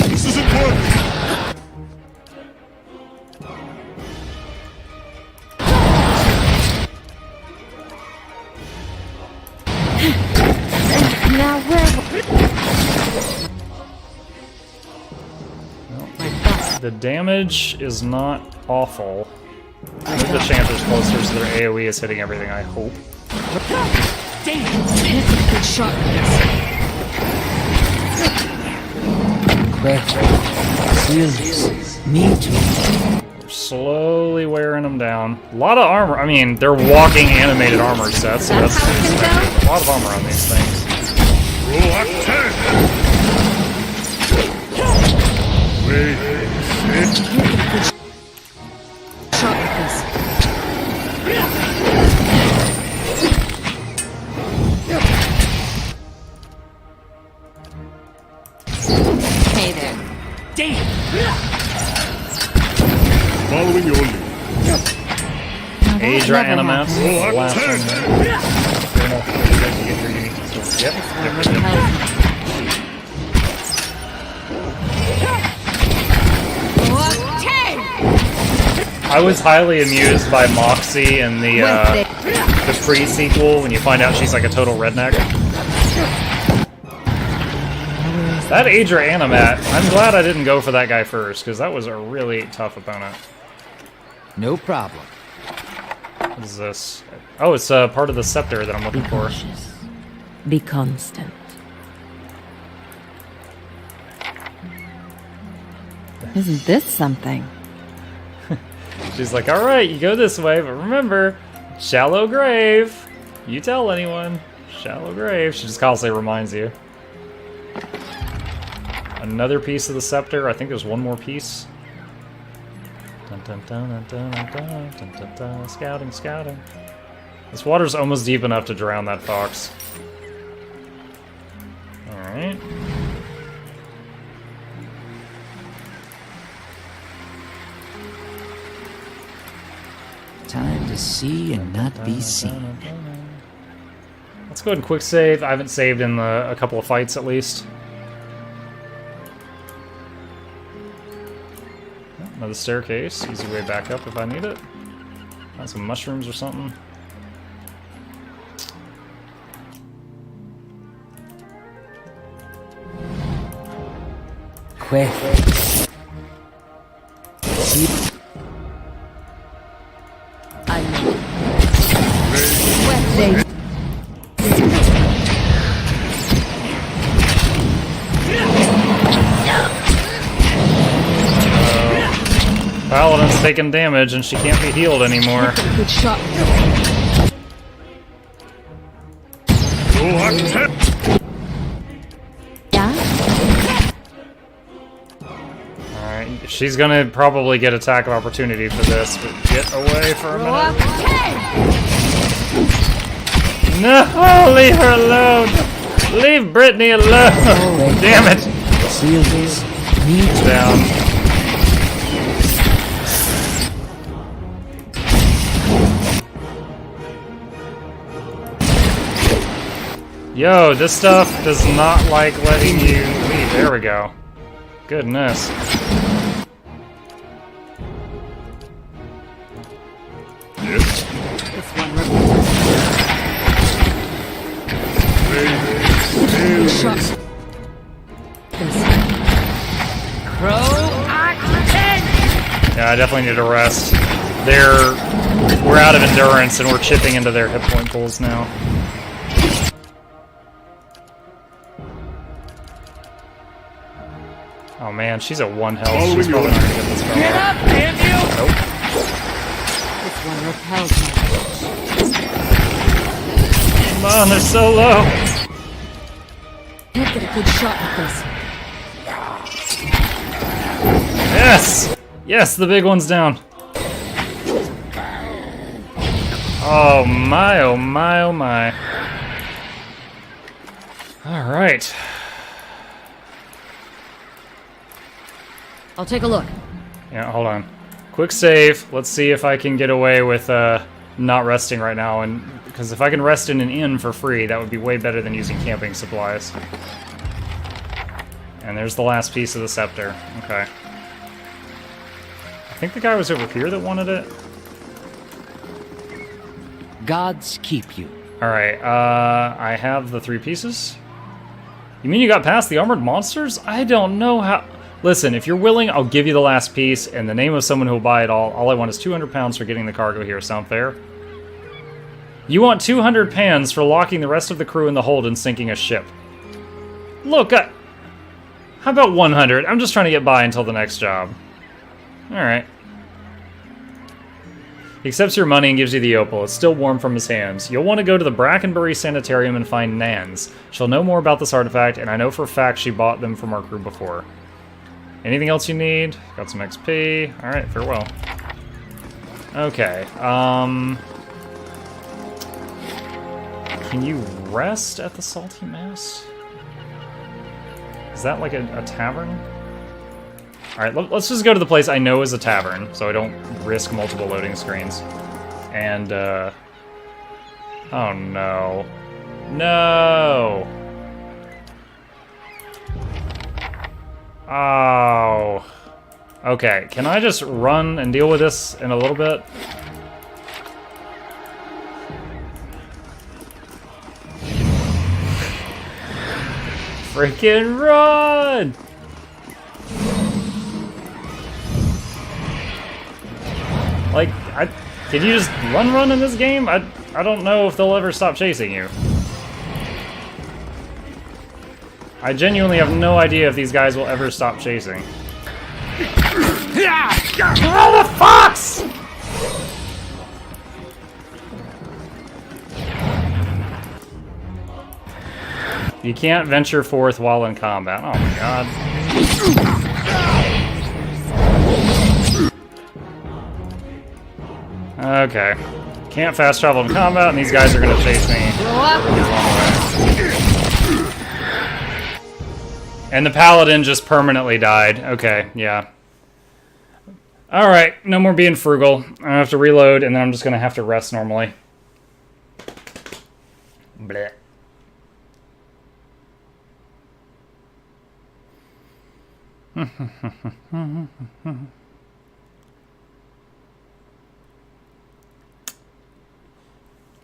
This isn't working. Now where? The damage is not awful. Move the Chanter's closer so their AoE is hitting everything, I hope. Damn! Good shot. Me too. We're slowly wearing them down. A lot of armor. I mean, they're walking animated armor sets, so that's a lot of armor on these things. Shot with this. Hey there. Damn! Following your lead. Aedra Animats. The last one there. I was highly amused by Moxie in the pre-sequel when you find out she's like a total redneck. That Aedra Animat, I'm glad I didn't go for that guy first, because that was a really tough opponent. No problem. What is this? Oh, it's part of the scepter that I'm looking for. Be constant. Isn't this something? She's like, alright, you go this way, but remember, shallow grave. You tell anyone. Shallow grave. She just constantly reminds you. Another piece of the scepter. I think there's one more piece. Dun, dun, dun, dun, dun, dun, dun, dun, dun, dun. Scouting, scouting. This water's almost deep enough to drown that fox. Alright. Time to see and not be seen. Let's go ahead and quick save. I haven't saved in a couple of fights at least. Another staircase. Easy way back up if I need it. Got some mushrooms or something. Quick. Paladin's taking damage and she can't be healed anymore. Good shot. Yeah? Alright, she's gonna probably get attack of opportunity for this, but get away for a minute. No! Leave her alone! Leave Brittany alone! Damn it! Seal this. Down. Yo, this stuff does not like letting you leave. There we go. Goodness. Yeah, I definitely need a rest. We're out of endurance and we're chipping into their hit point pools now. Oh man, she's at 1 health. She's probably not gonna get this far. Get up, damn you! Nope. This one repels me. Come on, they're so low. Can't get a good shot at this. Yes! Yes, the big one's down. Oh my, oh my, oh my. Alright. I'll take a look. Yeah, hold on. Quick save. Let's see if I can get away with not resting right now. And because if I can rest in an inn for free, that would be way better than using camping supplies. And there's the last piece of the scepter. Okay. I think the guy was over here that wanted it. Gods keep you. Alright, I have the 3 pieces. You mean you got past the armored monsters? I don't know how... Listen, if you're willing, I'll give you the last piece in the name of someone who'll buy it all. All I want is 200 pounds for getting the cargo here. Sound fair? You want 200 pounds for locking the rest of the crew in the hold and sinking a ship. Look, how about 100? I'm just trying to get by until the next job. Alright. He accepts your money and gives you the opal. It's still warm from his hands. You'll want to go to the Brackenbury Sanitarium and find Nans. She'll know more about this artifact, and I know for a fact she bought them from our crew before. Anything else you need? Got some XP. Alright, farewell. Okay, can you rest at the Salty Mass? Is that like a tavern? Alright, let's just go to the place I know is a tavern, so I don't risk multiple loading screens. And, oh no. No! Oh. Okay, can I just run and deal with this in a little bit? Freaking run! Like, can you just run in this game? I don't know if they'll ever stop chasing you. I genuinely have no idea if these guys will ever stop chasing. Oh, the fox! You can't venture forth while in combat. Oh my god. Okay. Can't fast travel in combat, and these guys are gonna chase me. And the Paladin just permanently died. Okay, yeah. Alright, no more being frugal. I have to reload, and then I'm just gonna have to rest normally. Blech.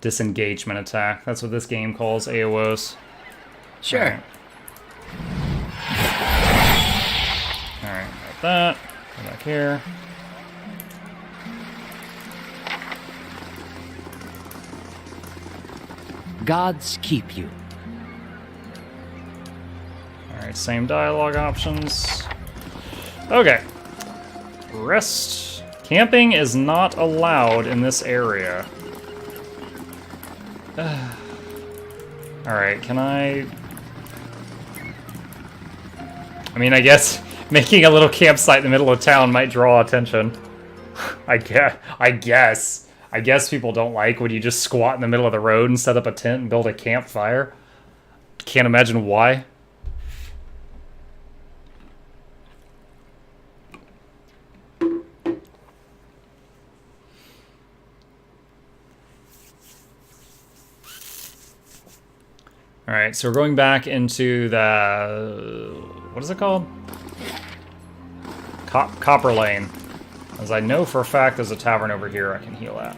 Disengagement attack. That's what this game calls AOs. Sure. Alright, got that. Go back here. Gods keep you. Alright, same dialogue options. Okay. Rest. Camping is not allowed in this area. Alright, can I mean, I guess making a little campsite in the middle of town might draw attention. I guess people don't like when you just squat in the middle of the road and set up a tent and build a campfire. Can't imagine why. Alright, so we're going back into the... what is it called? Copper Lane. As I know for a fact there's a tavern over here I can heal at.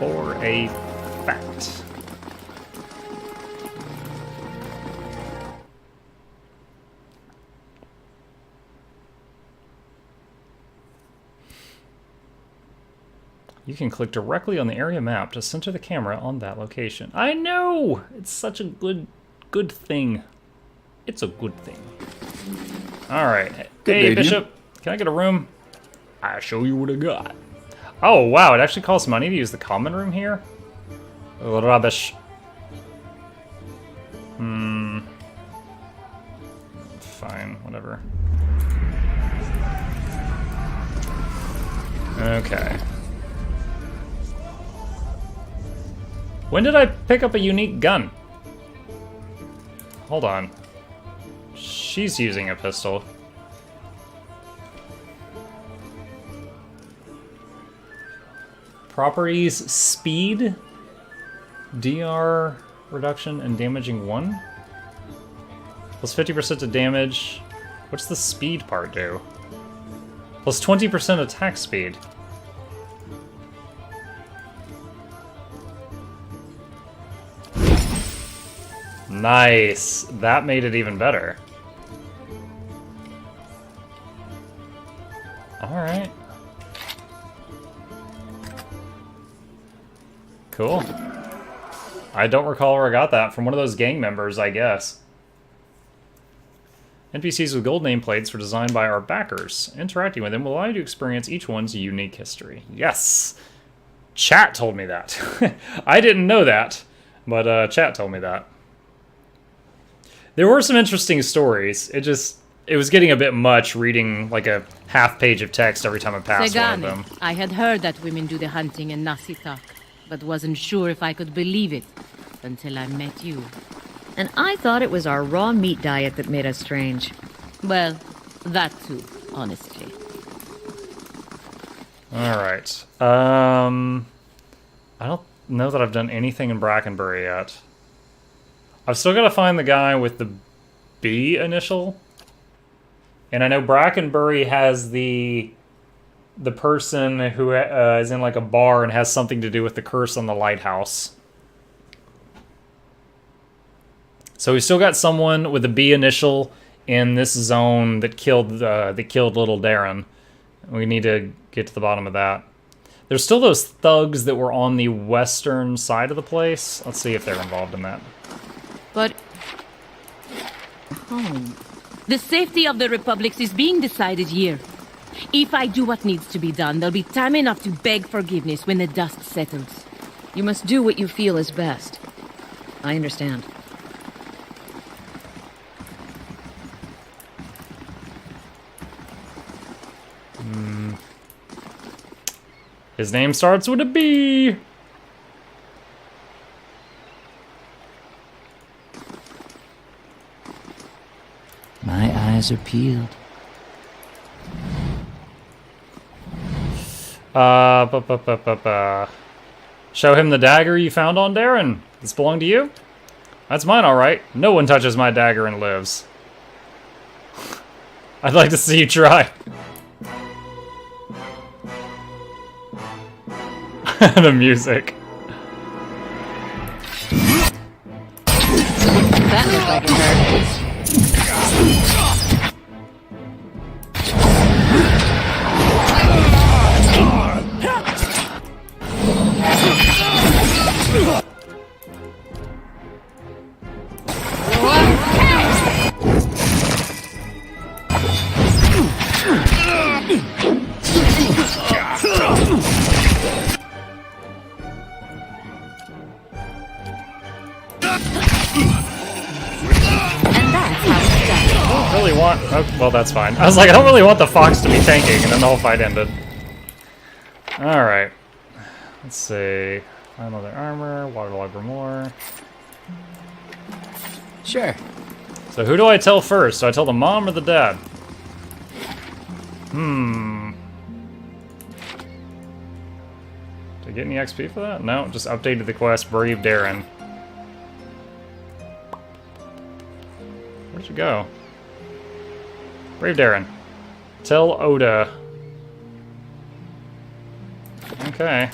For a fact. You can click directly on the area map to center the camera on that location. I know! It's such a good thing. It's a good thing. Alright. Hey, Bishop. Can I get a room? I'll show you what I got. Oh, wow. It actually costs money to use the common room here? Oh, rubbish. Fine. Whatever. Okay. When did I pick up a unique gun? Hold on. She's using a pistol. Properties, speed, DR reduction, and damaging 1? Plus 50% to damage. What's the speed part do? Plus 20% attack speed. Nice. That made it even better. Alright. Cool. I don't recall where I got that. From one of those gang members, I guess. NPCs with gold nameplates were designed by our backers. Interacting with them will allow you to experience each one's unique history. Yes! Chat told me that. I didn't know that, but chat told me that. There were some interesting stories. It was getting a bit much reading like a half page of text every time I passed one of them. I had heard that women do the hunting in Nasitak, but wasn't sure if I could believe it until I met you. And I thought it was our raw meat diet that made us strange. Well, that too, honestly. Alright. I don't know that I've done anything in Brackenbury yet. I've still got to find the guy with the B initial. And I know Brackenbury has the person who is in like a bar and has something to do with the curse on the lighthouse. So we still got someone with a B initial in this zone that killed little Darren. We need to get to the bottom of that. There's still those thugs that were on the western side of the place. Let's see if they're involved in that. But the safety of the Republics is being decided here. If I do what needs to be done, there'll be time enough to beg forgiveness when the dust settles. You must do what you feel is best. I understand. His name starts with a B. My eyes are peeled. Show him the dagger you found on Darren. This belong to you? That's mine, all right. No one touches my dagger and lives. I'd like to see you try. The music. That looked like it hurt. Well, that's fine. I was like, I don't really want the fox to be tanking, and then the whole fight ended. Alright. Let's see. Find all their armor, waterlog more. Sure. So who do I tell first? Do I tell the mom or the dad? Did I get any XP for that? No, just updated the quest, Brave Darren. Where'd you go? Brave Darren. Tell Oda. Okay.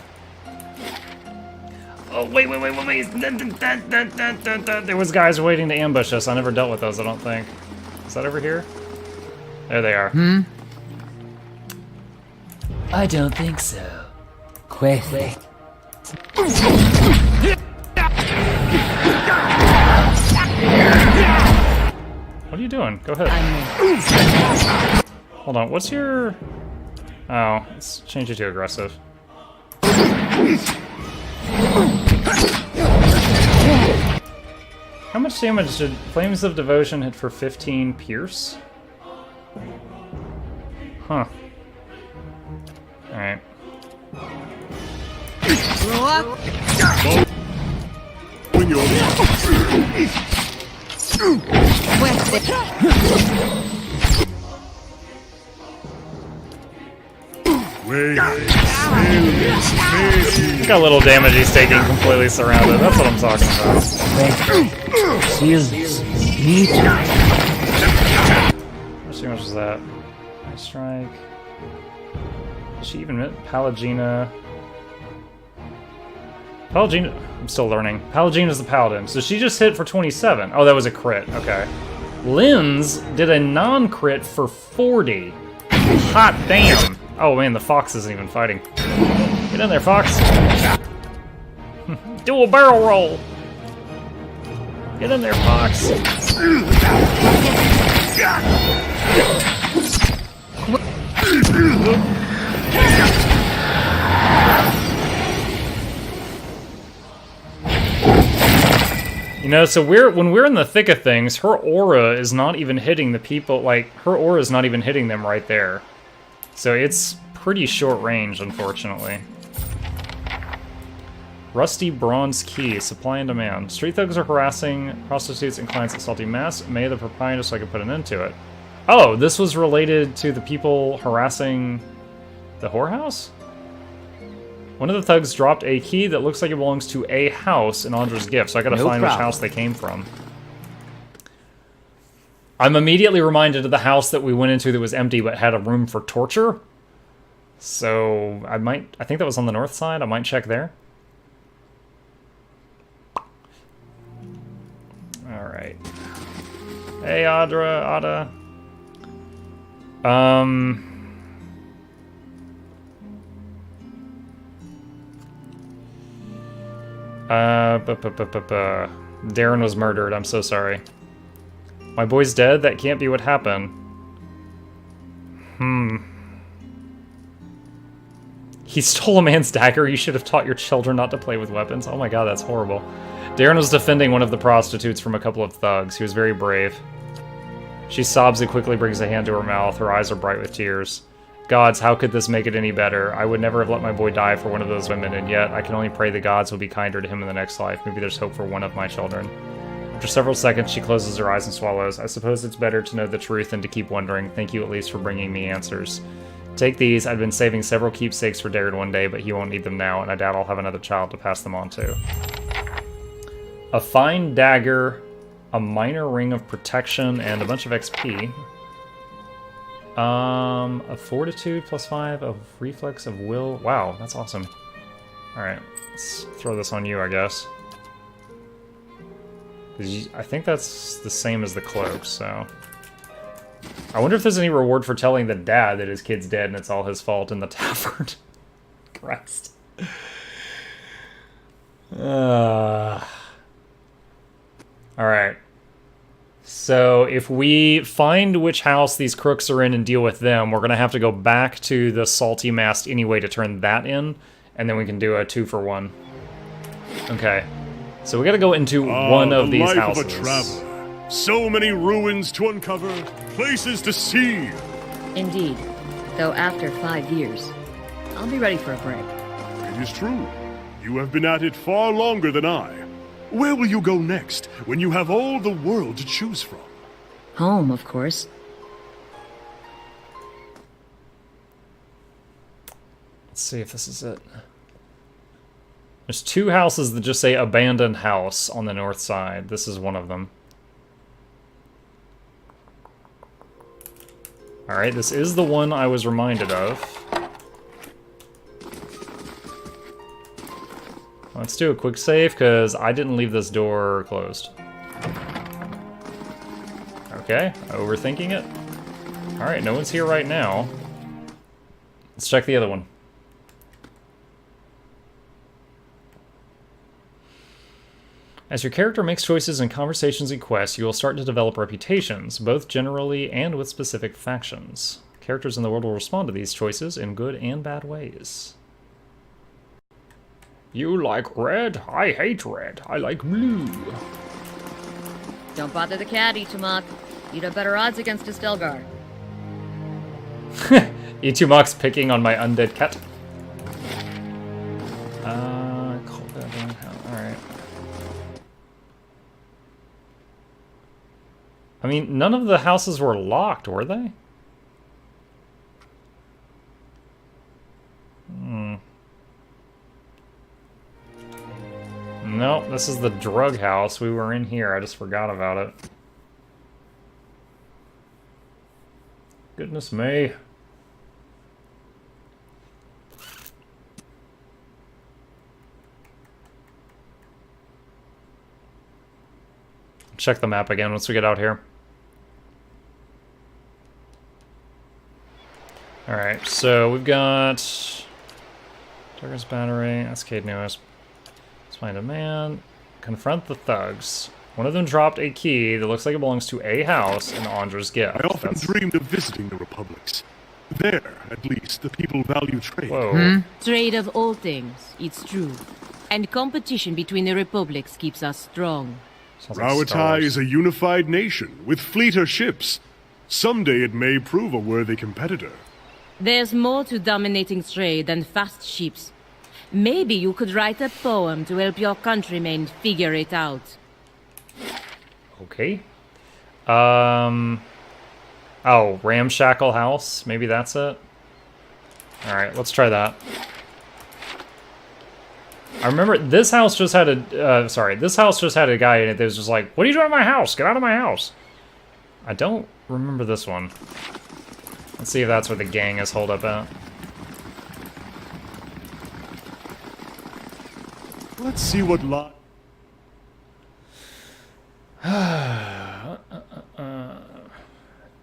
Oh, wait. There was guys waiting to ambush us. I never dealt with those, I don't think. Is that over here? There they are. I don't think so. Wait. What are you doing? Go ahead. Hold on, what's your... Oh, let's change it to aggressive. How much damage did Flames of Devotion hit for 15 Pierce? Huh. Alright. Look how little damage he's taking completely surrounded. That's what I'm talking about. Shields. Me too. Let's see how much is that. Nice strike. Did she even hit Palagina? Palagina, I'm still learning. Palagina's the Paladin. So she just hit for 27. Oh, that was a crit. Okay. Lynn's did a non-crit for 40. Hot damn. Oh man, the fox isn't even fighting. Get in there, fox. Do a barrel roll. Get in there, fox. You know, so when we're in the thick of things, her aura is not even hitting the people, like, her aura is not even hitting them right there. So it's pretty short range, unfortunately. Rusty Bronze Key, supply and demand. Street thugs are harassing prostitutes and clients at Salty Mass. May the proprietor so I can put an end to it. Oh, this was related to the people harassing the whorehouse? One of the thugs dropped a key that looks like it belongs to a house in Andra's gift, so I gotta find which house they came from. I'm immediately reminded of the house that we went into that was empty but had a room for torture. So I think that was on the north side. I might check there. Alright. Hey, Ada. Darren was murdered. I'm so sorry. My boy's dead? That can't be what happened. He stole a man's dagger. You should have taught your children not to play with weapons. Oh my god, that's horrible. Darren was defending one of the prostitutes from a couple of thugs. He was very brave. She sobs and quickly brings a hand to her mouth. Her eyes are bright with tears. Gods, how could this make it any better? I would never have let my boy die for one of those women, and yet I can only pray the gods will be kinder to him in the next life. Maybe there's hope for one of my children. After several seconds, she closes her eyes and swallows. I suppose it's better to know the truth than to keep wondering. Thank you at least for bringing me answers. Take these. I've been saving several keepsakes for Darren one day, but he won't need them now, and I doubt I'll have another child to pass them on to. A fine dagger, a minor ring of protection, and a bunch of XP. A fortitude +5, of reflex, of will. Wow, that's awesome. Alright, let's throw this on you, I guess. I think that's the same as the cloak, so... I wonder if there's any reward for telling the dad that his kid's dead and it's all his fault in the tavern. Christ. Alright. So, if we find which house these crooks are in and deal with them, we're going to have to go back to the Salty Mast anyway to turn that in, and then we can do a 2-for-1. Okay. So we got to go into one of these houses. Of a traveler. So many ruins to uncover, places to see. Indeed. Though after 5 years, I'll be ready for a break. It is true. You have been at it far longer than I. Where will you go next, when you have all the world to choose from? Home, of course. Let's see if this is it. There's 2 houses that just say abandoned house on the north side. This is one of them. Alright, this is the one I was reminded of. Let's do a quick save, because I didn't leave this door closed. Okay, overthinking it. Alright, no one's here right now. Let's check the other one. As your character makes choices in conversations and quests, you will start to develop reputations, both generally and with specific factions. Characters in the world will respond to these choices in good and bad ways. You like red? I hate red. I like blue. Don't bother the caddy, Tumak. You'd have better odds against Estelgar. Itumak's picking on my undead cat. Alright. I mean, none of the houses were locked, were they? Nope, this is the drug house. We were in here. I just forgot about it. Goodness me. Check the map again once we get out here. Alright, so we've got Target's Battery, Cascade Newest. Let's find a man. Confront the thugs. One of them dropped a key that looks like it belongs to a house in Andra's gift. I often dreamed of visiting the republics. There, at least, the people value trade. Whoa. Trade of all things, it's true. And competition between the republics keeps us strong. Rawatai is a unified nation, with fleeter ships. Someday it may prove a worthy competitor. There's more to dominating trade than fast ships. Maybe you could write a poem to help your countrymen figure it out. Okay. Oh, Ramshackle House. Maybe that's it. Alright, let's try that. I remember this house just had a... this house just had a guy in it that was just like, what are you doing in my house? Get out of my house. I don't remember this one. Let's see if that's where the gang is holed up at. Let's see what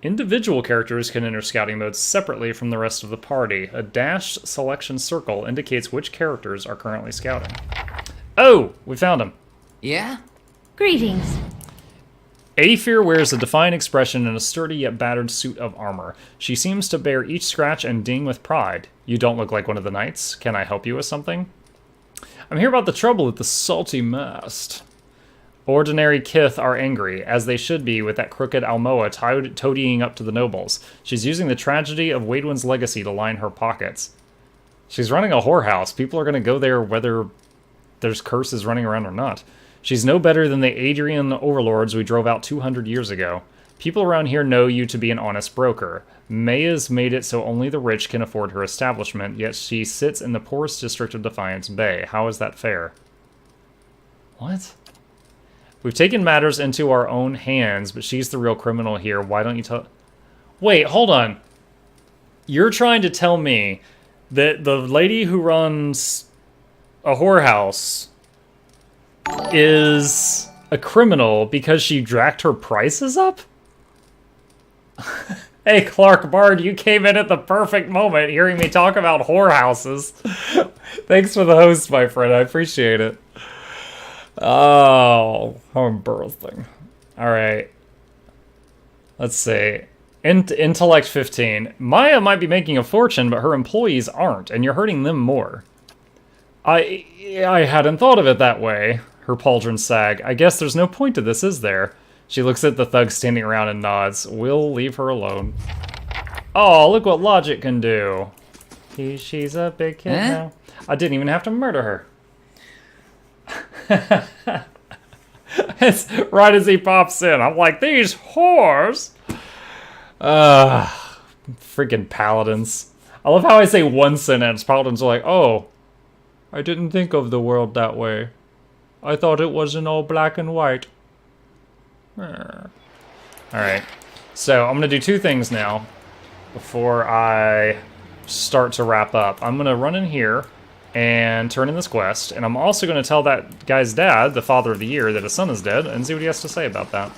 Individual characters can enter scouting mode separately from the rest of the party. A dashed selection circle indicates which characters are currently scouting. Oh! We found him. Yeah? Greetings. Aethir wears a defiant expression and a sturdy yet battered suit of armor. She seems to bear each scratch and ding with pride. You don't look like one of the knights. Can I help you with something? I'm here about the trouble at the Salty Mast. Ordinary Kith are angry, as they should be with that crooked Almoa toadying up to the nobles. She's using the tragedy of Waidwin's legacy to line her pockets. She's running a whorehouse. People are going to go there whether there's curses running around or not. She's no better than the Adrian overlords we drove out 200 years ago. People around here know you to be an honest broker. Maya's made it so only the rich can afford her establishment, yet she sits in the poorest district of Defiance Bay. How is that fair? What? We've taken matters into our own hands, but she's the real criminal here. Why don't you tell... Wait, hold on. You're trying to tell me that the lady who runs a whorehouse is a criminal because she jacked her prices up? Hey, Clark Bard, you came in at the perfect moment hearing me talk about whorehouses. Thanks for the host, my friend. I appreciate it. Oh, how embarrassing. Alright. Let's see. Intellect 15. Maya might be making a fortune, but her employees aren't, and you're hurting them more. I hadn't thought of it that way. Her pauldron sag. I guess there's no point to this, is there? She looks at the thug standing around and nods. We'll leave her alone. Oh, look what logic can do. She's a big kid now. I didn't even have to murder her. It's right as he pops in. I'm like, these whores! Freaking paladins. I love how I say one sentence. Paladins are like, oh, I didn't think of the world that way. I thought it wasn't all black and white. Alright, so I'm going to do two things now before I start to wrap up. I'm going to run in here and turn in this quest, and I'm also going to tell that guy's dad, the father of the year, that his son is dead, and see what he has to say about that.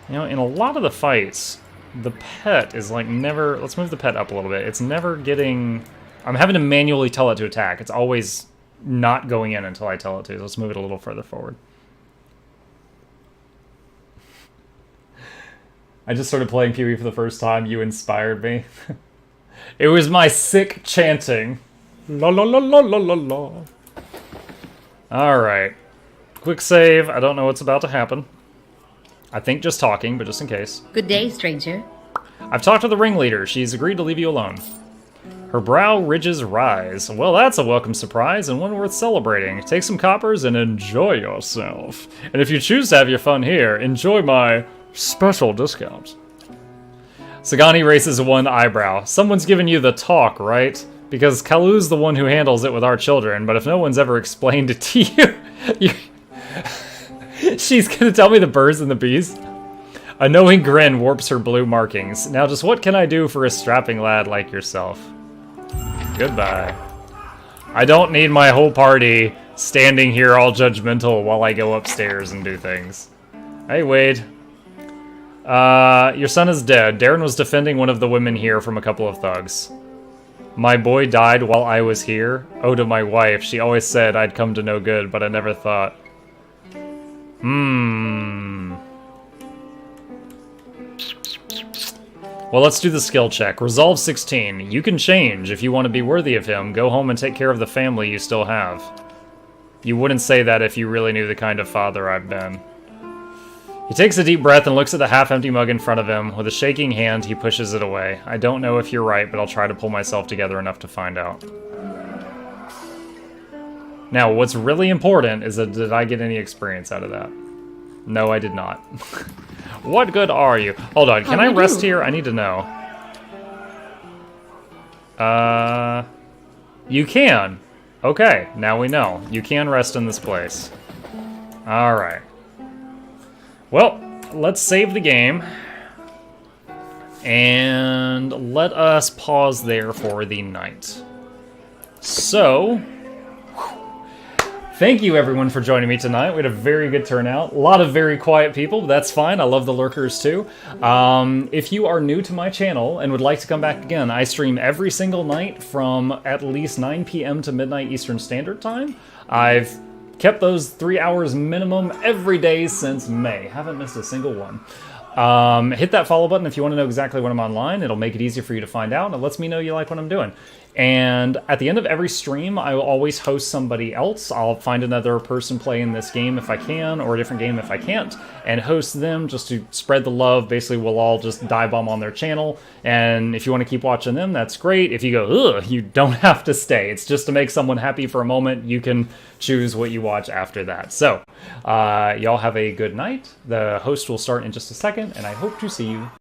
You know, in a lot of the fights, the pet is like never... Let's move the pet up a little bit. It's never getting... I'm having to manually tell it to attack. It's always not going in until I tell it to. So let's move it a little further forward. I just started playing PoE for the first time. You inspired me. It was my sick chanting. La la la la la la la. Alright. Quick save. I don't know what's about to happen. I think just talking, but just in case. Good day, stranger. I've talked to the ringleader. She's agreed to leave you alone. Her brow ridges rise. Well, that's a welcome surprise and one worth celebrating. Take some coppers and enjoy yourself. And if you choose to have your fun here, enjoy my special discount. Sagani raises one eyebrow. Someone's giving you the talk, right? Because Kalu's the one who handles it with our children, but if no one's ever explained it to you... She's gonna tell me the birds and the bees? A knowing grin warps her blue markings. Now just what can I do for a strapping lad like yourself? Goodbye. I don't need my whole party standing here all judgmental while I go upstairs and do things. Hey, Wade. Your son is dead. Darren was defending one of the women here from a couple of thugs. My boy died while I was here. Oh, to my wife. She always said I'd come to no good, but I never thought... Well, let's do the skill check. Resolve 16. You can change. If you want to be worthy of him, go home and take care of the family you still have. You wouldn't say that if you really knew the kind of father I've been. He takes a deep breath and looks at the half-empty mug in front of him. With a shaking hand, he pushes it away. I don't know if you're right, but I'll try to pull myself together enough to find out. Now, what's really important is that did I get any experience out of that? No, I did not. What good are you? Hold on, can I rest here? I need to know. You can. Okay, now we know. You can rest in this place. Alright. Well, let's save the game. And let us pause there for the night. So... Thank you, everyone, for joining me tonight. We had a very good turnout. A lot of very quiet people, but that's fine. I love the lurkers, too. If you are new to my channel and would like to come back again, I stream every single night from at least 9 p.m. to midnight Eastern Standard Time. I've kept those 3 hours minimum every day since May. Haven't missed a single one. Hit that follow button if you want to know exactly when I'm online. It'll make it easier for you to find out, and it lets me know you like what I'm doing. And at the end of every stream, I will always host somebody else. I'll find another person playing this game if I can, or a different game if I can't, and host them just to spread the love. Basically, we'll all just dive bomb on their channel, and if you want to keep watching them, that's great. If you go, ugh, you don't have to stay. It's just to make someone happy for a moment. You can choose what you watch after that. So, y'all have a good night. The host will start in just a second, and I hope to see you